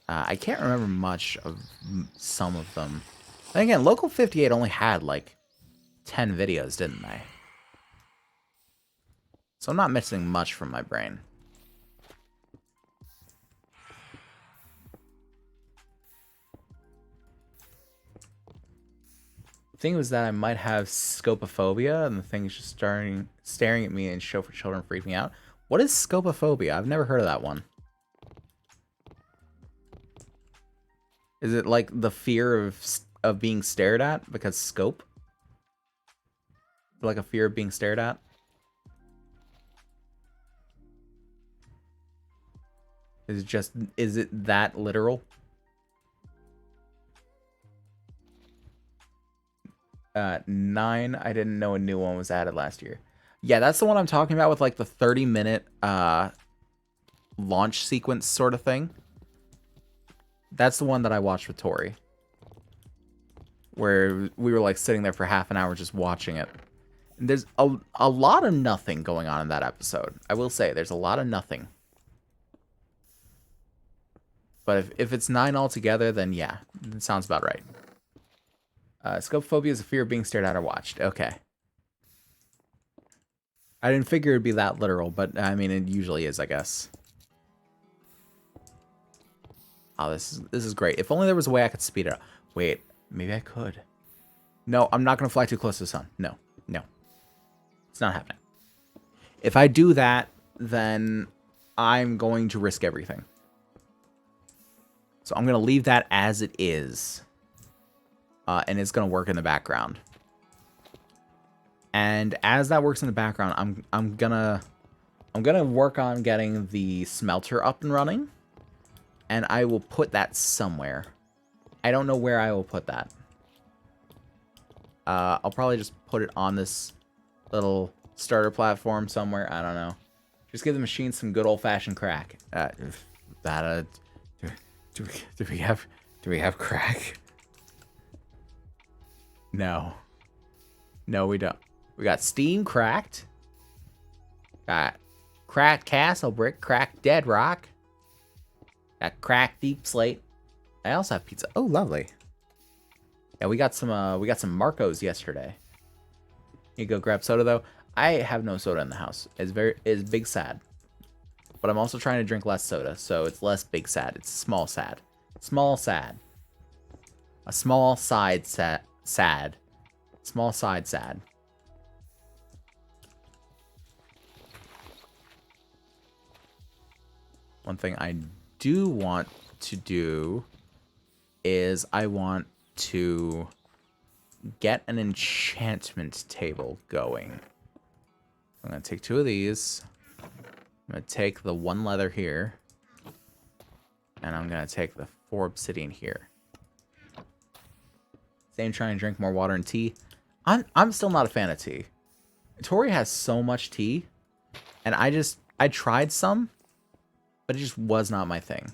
I can't remember much of some of them. And again, Local 58 only had like 10 videos, didn't they? So I'm not missing much from my brain. The thing was that I might have scopophobia, and the thing is just staring at me and Show for Children freaked me out. What is scopophobia? I've never heard of that one. Is it like the fear of being stared at because scope? Like a fear of being stared at? Is it that literal? 9, I didn't know a new one was added last year. Yeah, that's the one I'm talking about with like the 30-minute launch sequence sort of thing. That's the one that I watched with Tori. Where we were like sitting there for half an hour just watching it. And there's a lot of nothing going on in that episode. I will say, there's a lot of nothing. But if it's 9 altogether, then yeah, it sounds about right. Scopophobia is a fear of being stared at or watched. Okay. I didn't figure it'd be that literal, but I mean, it usually is, I guess. Oh, this is great. If only there was a way I could speed it up. Wait, maybe I could. No, I'm not going to fly too close to the sun. No, no. It's not happening. If I do that, then I'm going to risk everything. So I'm going to leave that as it is. And it's going to work in the background. And as that works in the background, I'm gonna work on getting the smelter up and running. And I will put that somewhere. I don't know where I will put that. I'll probably just put it on this little starter platform somewhere. I don't know. Just give the machine some good old-fashioned crack. Do we have crack? No. No, we don't. We got steam cracked. Got cracked castle brick, cracked dead rock. Got cracked deep slate. I also have pizza. Oh, lovely. Yeah, we got some Marcos yesterday. You go grab soda though. I have no soda in the house. It's big sad. But I'm also trying to drink less soda, so it's less big sad. It's small sad. Small sad. A small side sad. Small side sad. One thing I do want to do is I want to get an enchantment table going. I'm going to take 2 of these. I'm going to take the 1 leather here. And I'm going to take the 4 obsidian here. Same trying to drink more water and tea. I'm still not a fan of tea. Tori has so much tea. And I tried some. But it just was not my thing.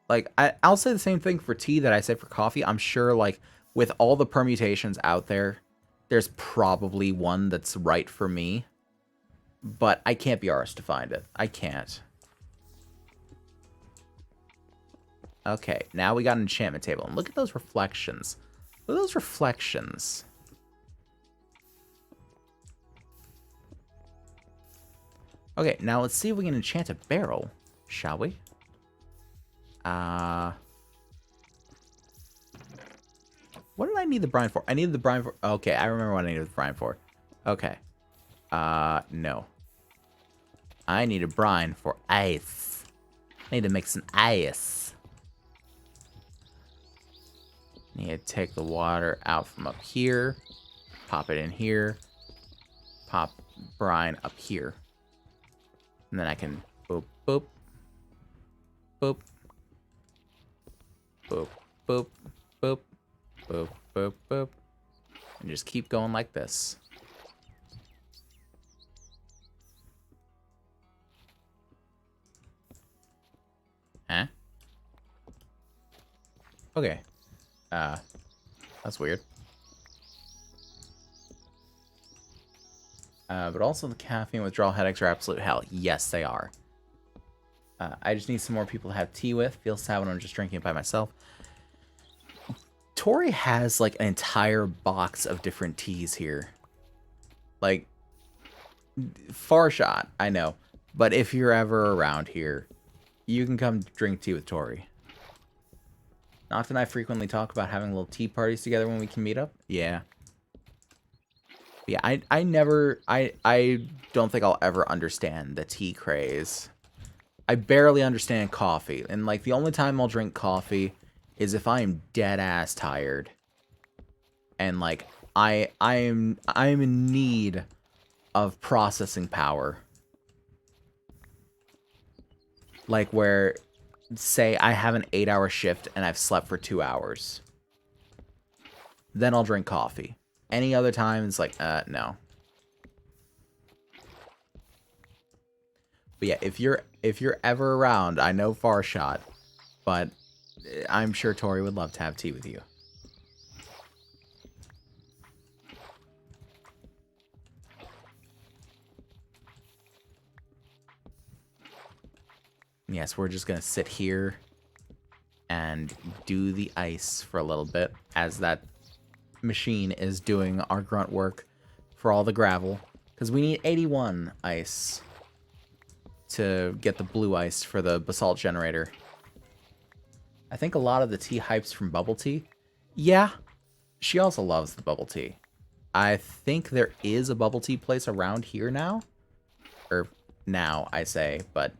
Like, I'll say the same thing for tea that I say for coffee. I'm sure, like, with all the permutations out there, there's probably one that's right for me. But I can't be arsed to find it. I can't. Okay, now we got an enchantment table. And look at those reflections. Look at those reflections. Okay, now let's see if we can enchant a barrel, shall we? What did I need the brine for? I needed the brine for... Okay, I remember what I needed the brine for. Okay. No. I need a brine for ice. I need to make some ice. Need to take the water out from up here. Pop it in here. Pop brine up here. And then I can boop, boop, boop, boop, boop, boop, boop, boop, boop. And just keep going like this. Huh? Okay. That's weird. But also the caffeine withdrawal headaches are absolute hell. Yes, they are. I just need some more people to have tea with. Feels sad when I'm just drinking it by myself. Tori has, like, an entire box of different teas here. Like, far shot, I know. But if you're ever around here, you can come drink tea with Tori. Noct and I frequently talk about having little tea parties together when we can meet up. Yeah. Yeah, I don't think I'll ever understand the tea craze. I barely understand coffee. And, like, the only time I'll drink coffee is if I am dead ass tired. And, like, I'm in need of processing power. Like, where, say, I have an 8-hour shift and I've slept for 2 hours. Then I'll drink coffee. Any other time, it's like, no. But yeah, if you're ever around, I know far shot, but I'm sure Tori would love to have tea with you. Yes, we're just gonna sit here and do the ice for a little bit as that machine is doing our grunt work for all the gravel, because we need 81 ice to get the blue ice for the basalt generator. I think a lot of the tea hypes from bubble tea. Yeah, she also loves the bubble tea. I think there is a bubble tea place around here now. Or now, I say, but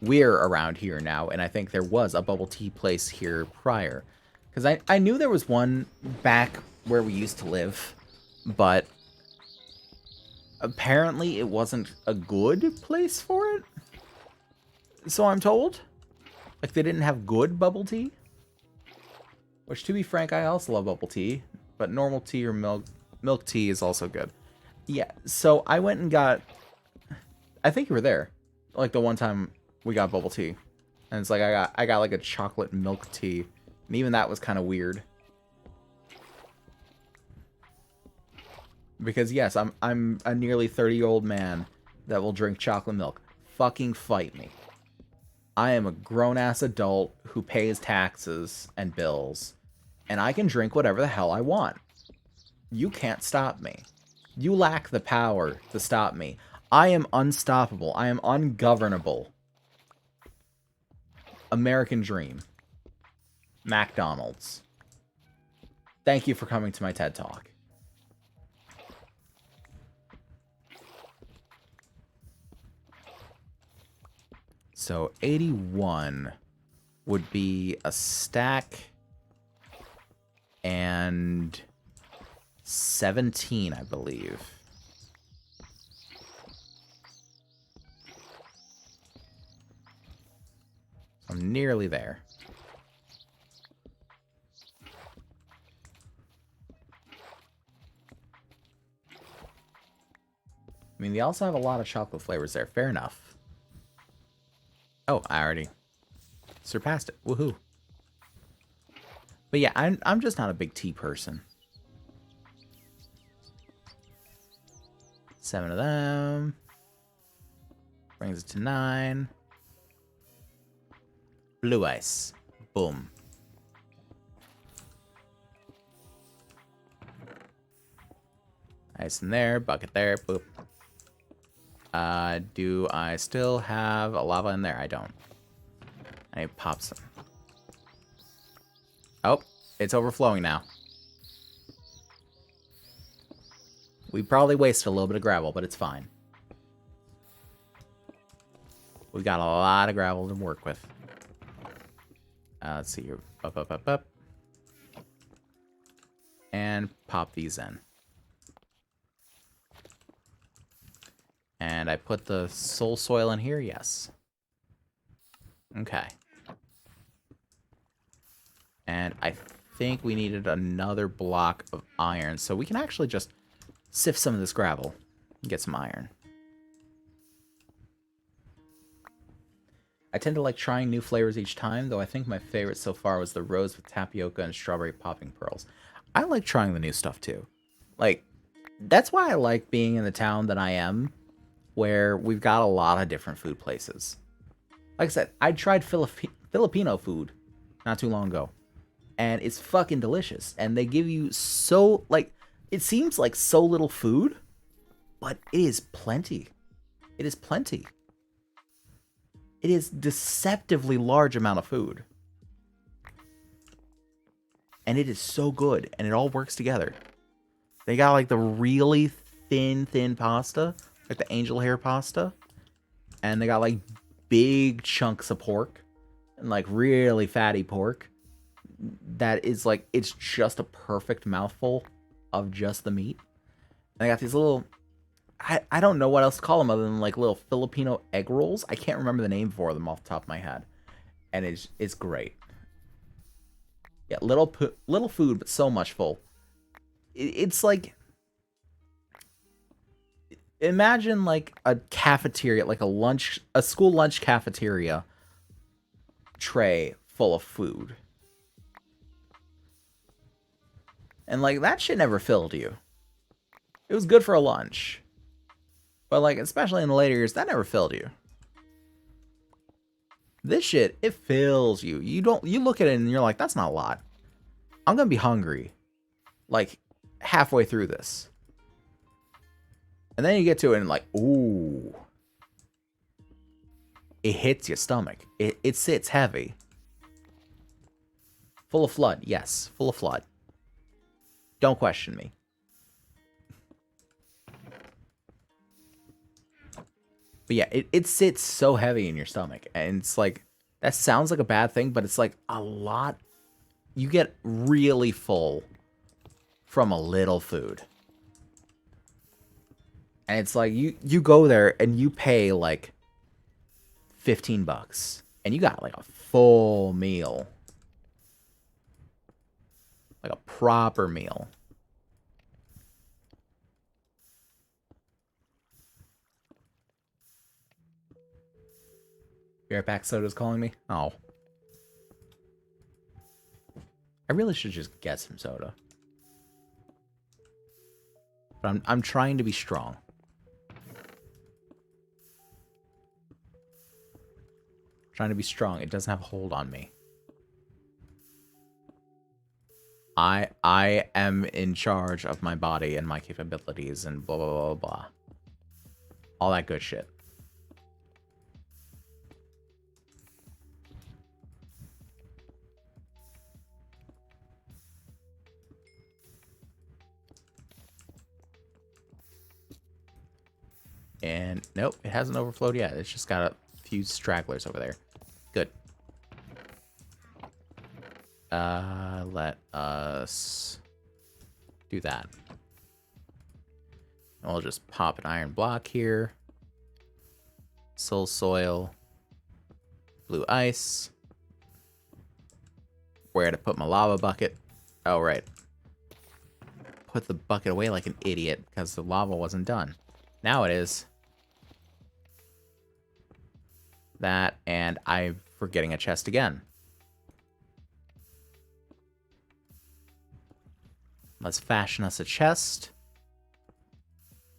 we're around here now, and I think there was a bubble tea place here prior. Because I knew there was one back where we used to live, but apparently it wasn't a good place for it. So I'm told. Like, they didn't have good bubble tea. Which, to be frank, I also love bubble tea. But normal tea or milk tea is also good. Yeah, so I went and got... I think you were there. Like, the one time we got bubble tea. And it's like, I got like, a chocolate milk tea. And even that was kind of weird. Because, yes, I'm a nearly 30-year-old man that will drink chocolate milk. Fucking fight me. I am a grown-ass adult who pays taxes and bills, and I can drink whatever the hell I want. You can't stop me. You lack the power to stop me. I am unstoppable. I am ungovernable. American dream. McDonald's. Thank you for coming to my TED Talk. So 81 would be a stack and 17, I believe. I'm nearly there. I mean, they also have a lot of chocolate flavors there. Fair enough. Oh, I already surpassed it. Woohoo. But yeah, I'm just not a big tea person. 7 of them. Brings it to 9. Blue ice. Boom. Ice in there, bucket there, boop. Do I still have a lava in there? I don't. I need to pop some. Oh, it's overflowing now. We probably wasted a little bit of gravel, but it's fine. We got a lot of gravel to work with. Let's see here. Up. And pop these in. And I put the soul soil in here? Yes. Okay. And I think we needed another block of iron. So we can actually just sift some of this gravel and get some iron. I tend to like trying new flavors each time, though I think my favorite so far was the rose with tapioca and strawberry popping pearls. I like trying the new stuff too. Like, that's why I like being in the town that I am, where we've got a lot of different food places. Like I said, I tried Filipino food not too long ago, and it's fucking delicious. And they give you so, like, it seems like so little food, but it is plenty. It is plenty. It is deceptively large amount of food. And it is so good, and it all works together. They got, like, the really thin pasta, like the angel hair pasta. And they got, like, big chunks of pork, and, like, really fatty pork. That is, like, it's just a perfect mouthful of just the meat. And they got these little... I don't know what else to call them other than, like, little Filipino egg rolls. I can't remember the name for them off the top of my head. And it's great. Yeah, little food, but so much full. It's like... Imagine, like, a cafeteria, like a school lunch cafeteria tray full of food. And, like, that shit never filled you. It was good for a lunch. But, like, especially in the later years, that never filled you. This shit, it fills you. You look at it and you're like, that's not a lot. I'm gonna be hungry, like, halfway through this. And then you get to it and like, ooh. It hits your stomach. It sits heavy. Full of flood, yes. Full of flood. Don't question me. But yeah, it sits so heavy in your stomach. And it's like, that sounds like a bad thing, but it's like a lot. You get really full from a little food. And it's like, you go there and you pay like $15. And you got like a full meal. Like a proper meal. Bear Pack Soda's calling me? Oh. I really should just get some soda. But I'm trying to be strong. Trying to be strong. It doesn't have a hold on me. I am in charge of my body and my capabilities and blah, blah, blah, blah. All that good shit. And nope, it hasn't overflowed yet. It's just got a few stragglers over there. Good. Let us do that. And we'll just pop an iron block here. Soul soil. Blue ice. Where to put my lava bucket? Oh, right. Put the bucket away like an idiot because the lava wasn't done. Now it is. That, and I'm forgetting a chest again. Let's fashion us a chest.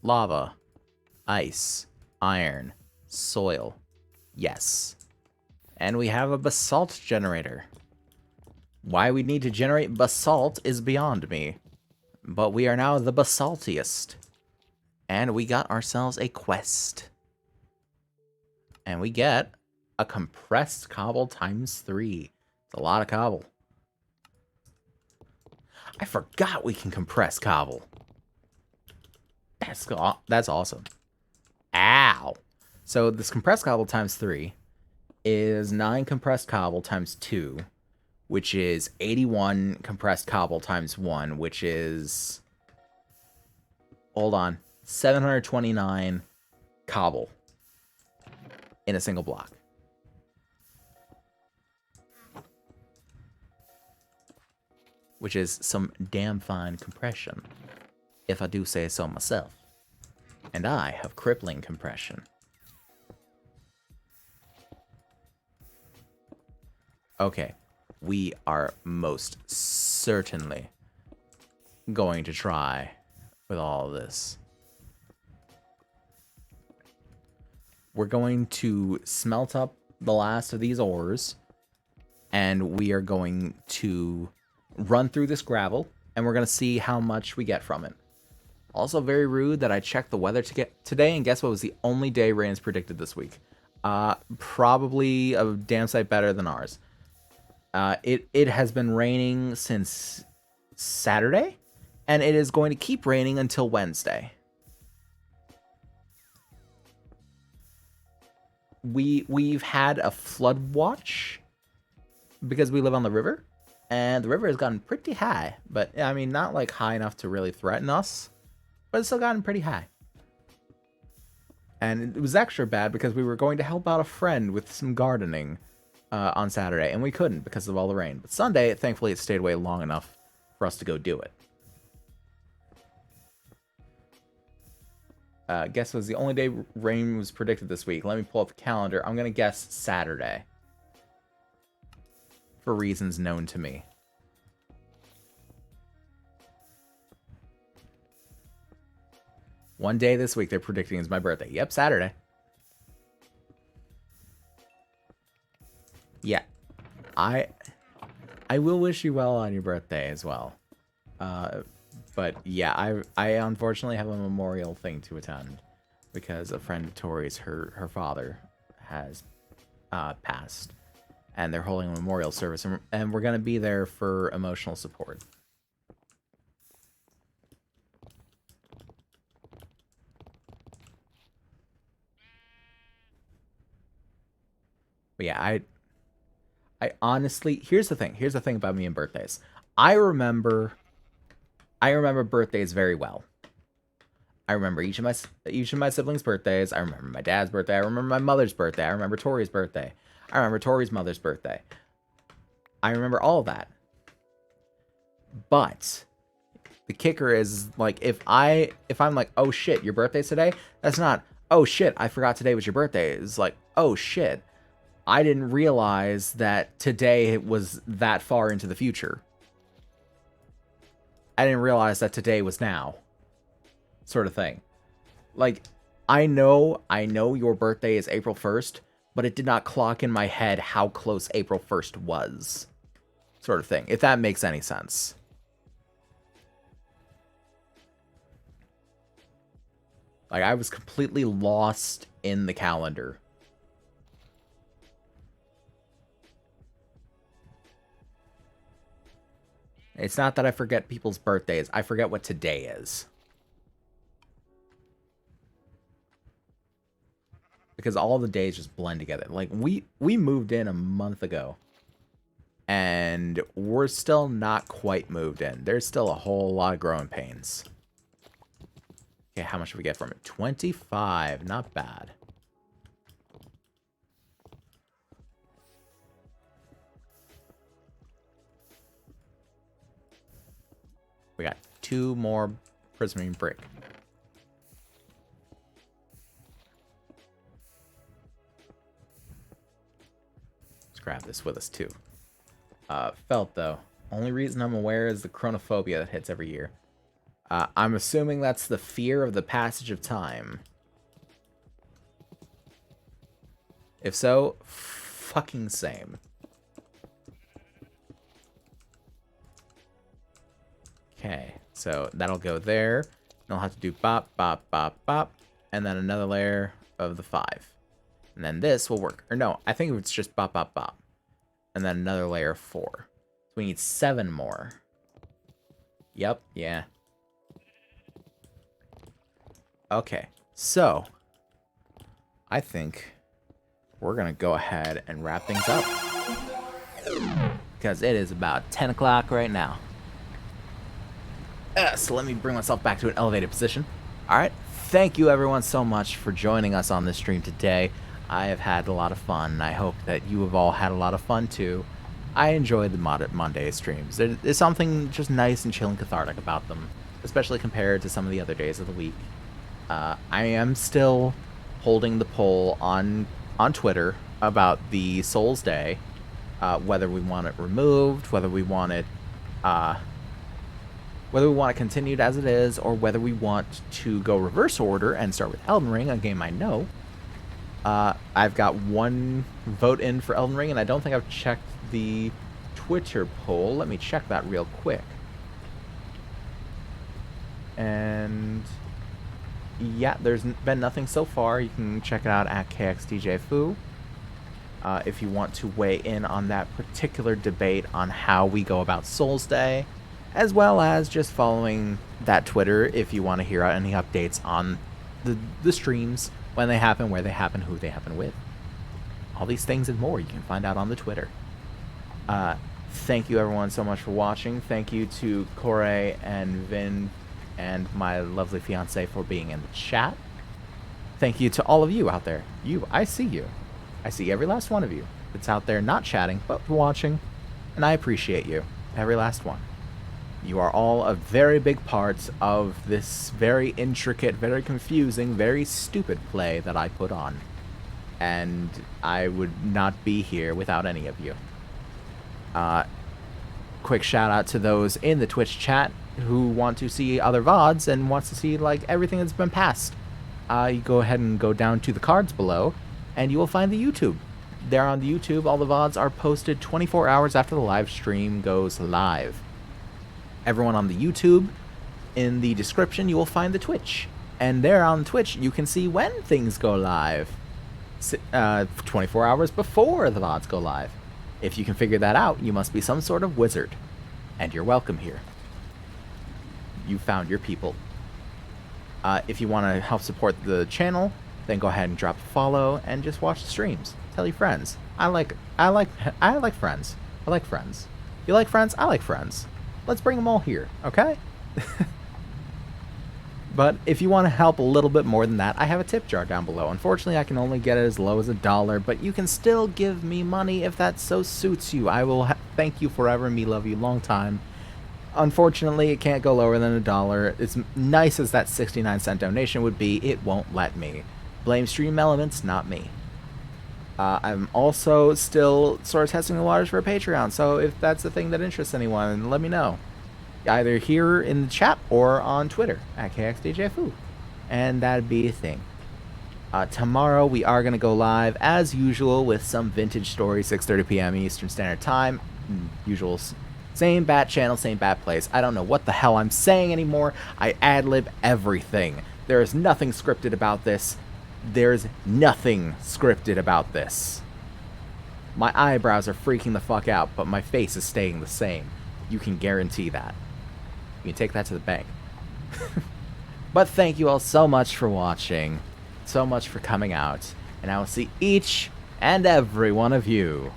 Lava. Ice. Iron. Soil. Yes. And we have a basalt generator. Why we need to generate basalt is beyond me. But we are now the basaltiest. And we got ourselves a quest. And we get a compressed cobble ×3. It's a lot of cobble. I forgot we can compress cobble. That's awesome. Ow. So this compressed cobble ×3 is 9 compressed cobble ×2, which is 81 compressed cobble ×1, which is... Hold on. 729 cobble in a single block. Which is some damn fine compression, if I do say so myself. And I have crippling compression. Okay, we are most certainly going to try with all of this. We're going to smelt up the last of these ores, and we are going to run through this gravel, and we're going to see how much we get from it. Also very rude that I checked the weather today, and guess what was the only day rain is predicted this week? Probably a damn sight better than ours. It has been raining since Saturday, and it is going to keep raining until Wednesday. We've had a flood watch because we live on the river, and the river has gotten pretty high, but I mean not like high enough to really threaten us, but it's still gotten pretty high. And it was extra bad because we were going to help out a friend with some gardening on Saturday, and we couldn't because of all the rain. But Sunday, thankfully, it stayed away long enough for us to go do it. Guess was the only day rain was predicted this week. Let me pull up the calendar. I'm going to guess Saturday. For reasons known to me. One day this week they're predicting is my birthday. Yep, Saturday. Yeah. I will wish you well on your birthday as well. But yeah, I unfortunately have a memorial thing to attend because a friend of Tori's, her father has passed, and they're holding a memorial service, and we're gonna be there for emotional support. But yeah, I honestly, here's the thing about me and birthdays. I remember birthdays very well. I remember each of my siblings' birthdays. I remember my dad's birthday. I remember my mother's birthday. I remember Tori's birthday. I remember Tori's mother's birthday. I remember all of that. But the kicker is like if I'm like, oh shit, your birthday's today, that's not, oh shit, I forgot today was your birthday. It's like, oh shit, I didn't realize that today was that far into the future. I didn't realize that today was now. Sort of thing. Like, I know your birthday is April 1st, but it did not clock in my head how close April 1st was. Sort of thing, if that makes any sense. Like, I was completely lost in the calendar. It's not that I forget people's birthdays. I forget what today is. Because all the days just blend together. Like, we moved in a month ago. And we're still not quite moved in. There's still a whole lot of growing pains. Okay, how much do we get from it? 25. Not bad. We got 2 more prismarine brick. Let's grab this with us too. Felt though. Only reason I'm aware is the chronophobia that hits every year. I'm assuming that's the fear of the passage of time. If so, fucking same. Okay, so that'll go there. And I'll have to do bop, bop, bop, bop. And then another layer of the 5. And then this will work. Or no, I think it's just bop, bop, bop. And then another layer of 4. So we need 7 more. Yep, yeah. Okay, so I think we're going to go ahead and wrap things up. Because it is about 10 o'clock right now. So let me bring myself back to an elevated position. Alright, thank you everyone so much for joining us on this stream today. I have had a lot of fun. I hope that you have all had a lot of fun too. I enjoy the Monday streams. There's something just nice and chill and cathartic about them, especially compared to some of the other days of the week. I am still holding the poll on Twitter about the Souls Day, whether we want it removed, whether we want it continued as it is, or whether we want to go reverse order and start with Elden Ring, a game I know. I've got 1 vote in for Elden Ring, and I don't think I've checked the Twitter poll. Let me check that real quick. And yeah, there's been nothing so far. You can check it out at KXDJFoo if you want to weigh in on that particular debate on how we go about Souls Day, as well as just following that Twitter if you want to hear any updates on the streams, when they happen, where they happen, who they happen with. All these things and more you can find out on the Twitter. Thank you everyone so much for watching. Thank you to Corey and Vin and my lovely fiance for being in the chat. Thank you to all of you out there. I see you. I see every last one of you that's out there not chatting, but watching. And I appreciate you. Every last one. You are all a very big part of this very intricate, very confusing, very stupid play that I put on. And I would not be here without any of you. Quick shout out to those in the Twitch chat who want to see other VODs and wants to see like everything that's been passed. You go ahead and go down to the cards below and you will find the YouTube. There on the YouTube, all the VODs are posted 24 hours after the live stream goes live. Everyone on the YouTube, in the description you will find the Twitch. And there on Twitch you can see when things go live. 24 hours before the VODs go live. If you can figure that out, you must be some sort of wizard. And you're welcome here. You found your people. If you want to help support the channel, then go ahead and drop a follow and just watch the streams. Tell your friends. I like friends. I like friends. You like friends? I like friends. Let's bring them all here, okay? But if you want to help a little bit more than that, I have a tip jar down below. Unfortunately, I can only get it as low as $1, but you can still give me money if that so suits you. I will thank you forever and me love you long time. Unfortunately, it can't go lower than $1. As nice as that 69-cent donation would be, it won't let me. Blame Stream Elements, not me. I'm also still sort of testing the waters for a Patreon, so if that's the thing that interests anyone, let me know. Either here in the chat or on Twitter at KXDJFoo. And that'd be a thing. Tomorrow we are going to go live, as usual, with some vintage story, 6:30 p.m. Eastern Standard Time. Usual, same bat channel, same bat place. I don't know what the hell I'm saying anymore. I ad-lib everything. There is nothing scripted about this. There's nothing scripted about this. My eyebrows are freaking the fuck out, but my face is staying the same. You can guarantee that. You can take that to the bank. But thank you all so much for watching. So much for coming out. And I will see each and every one of you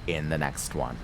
in the next one.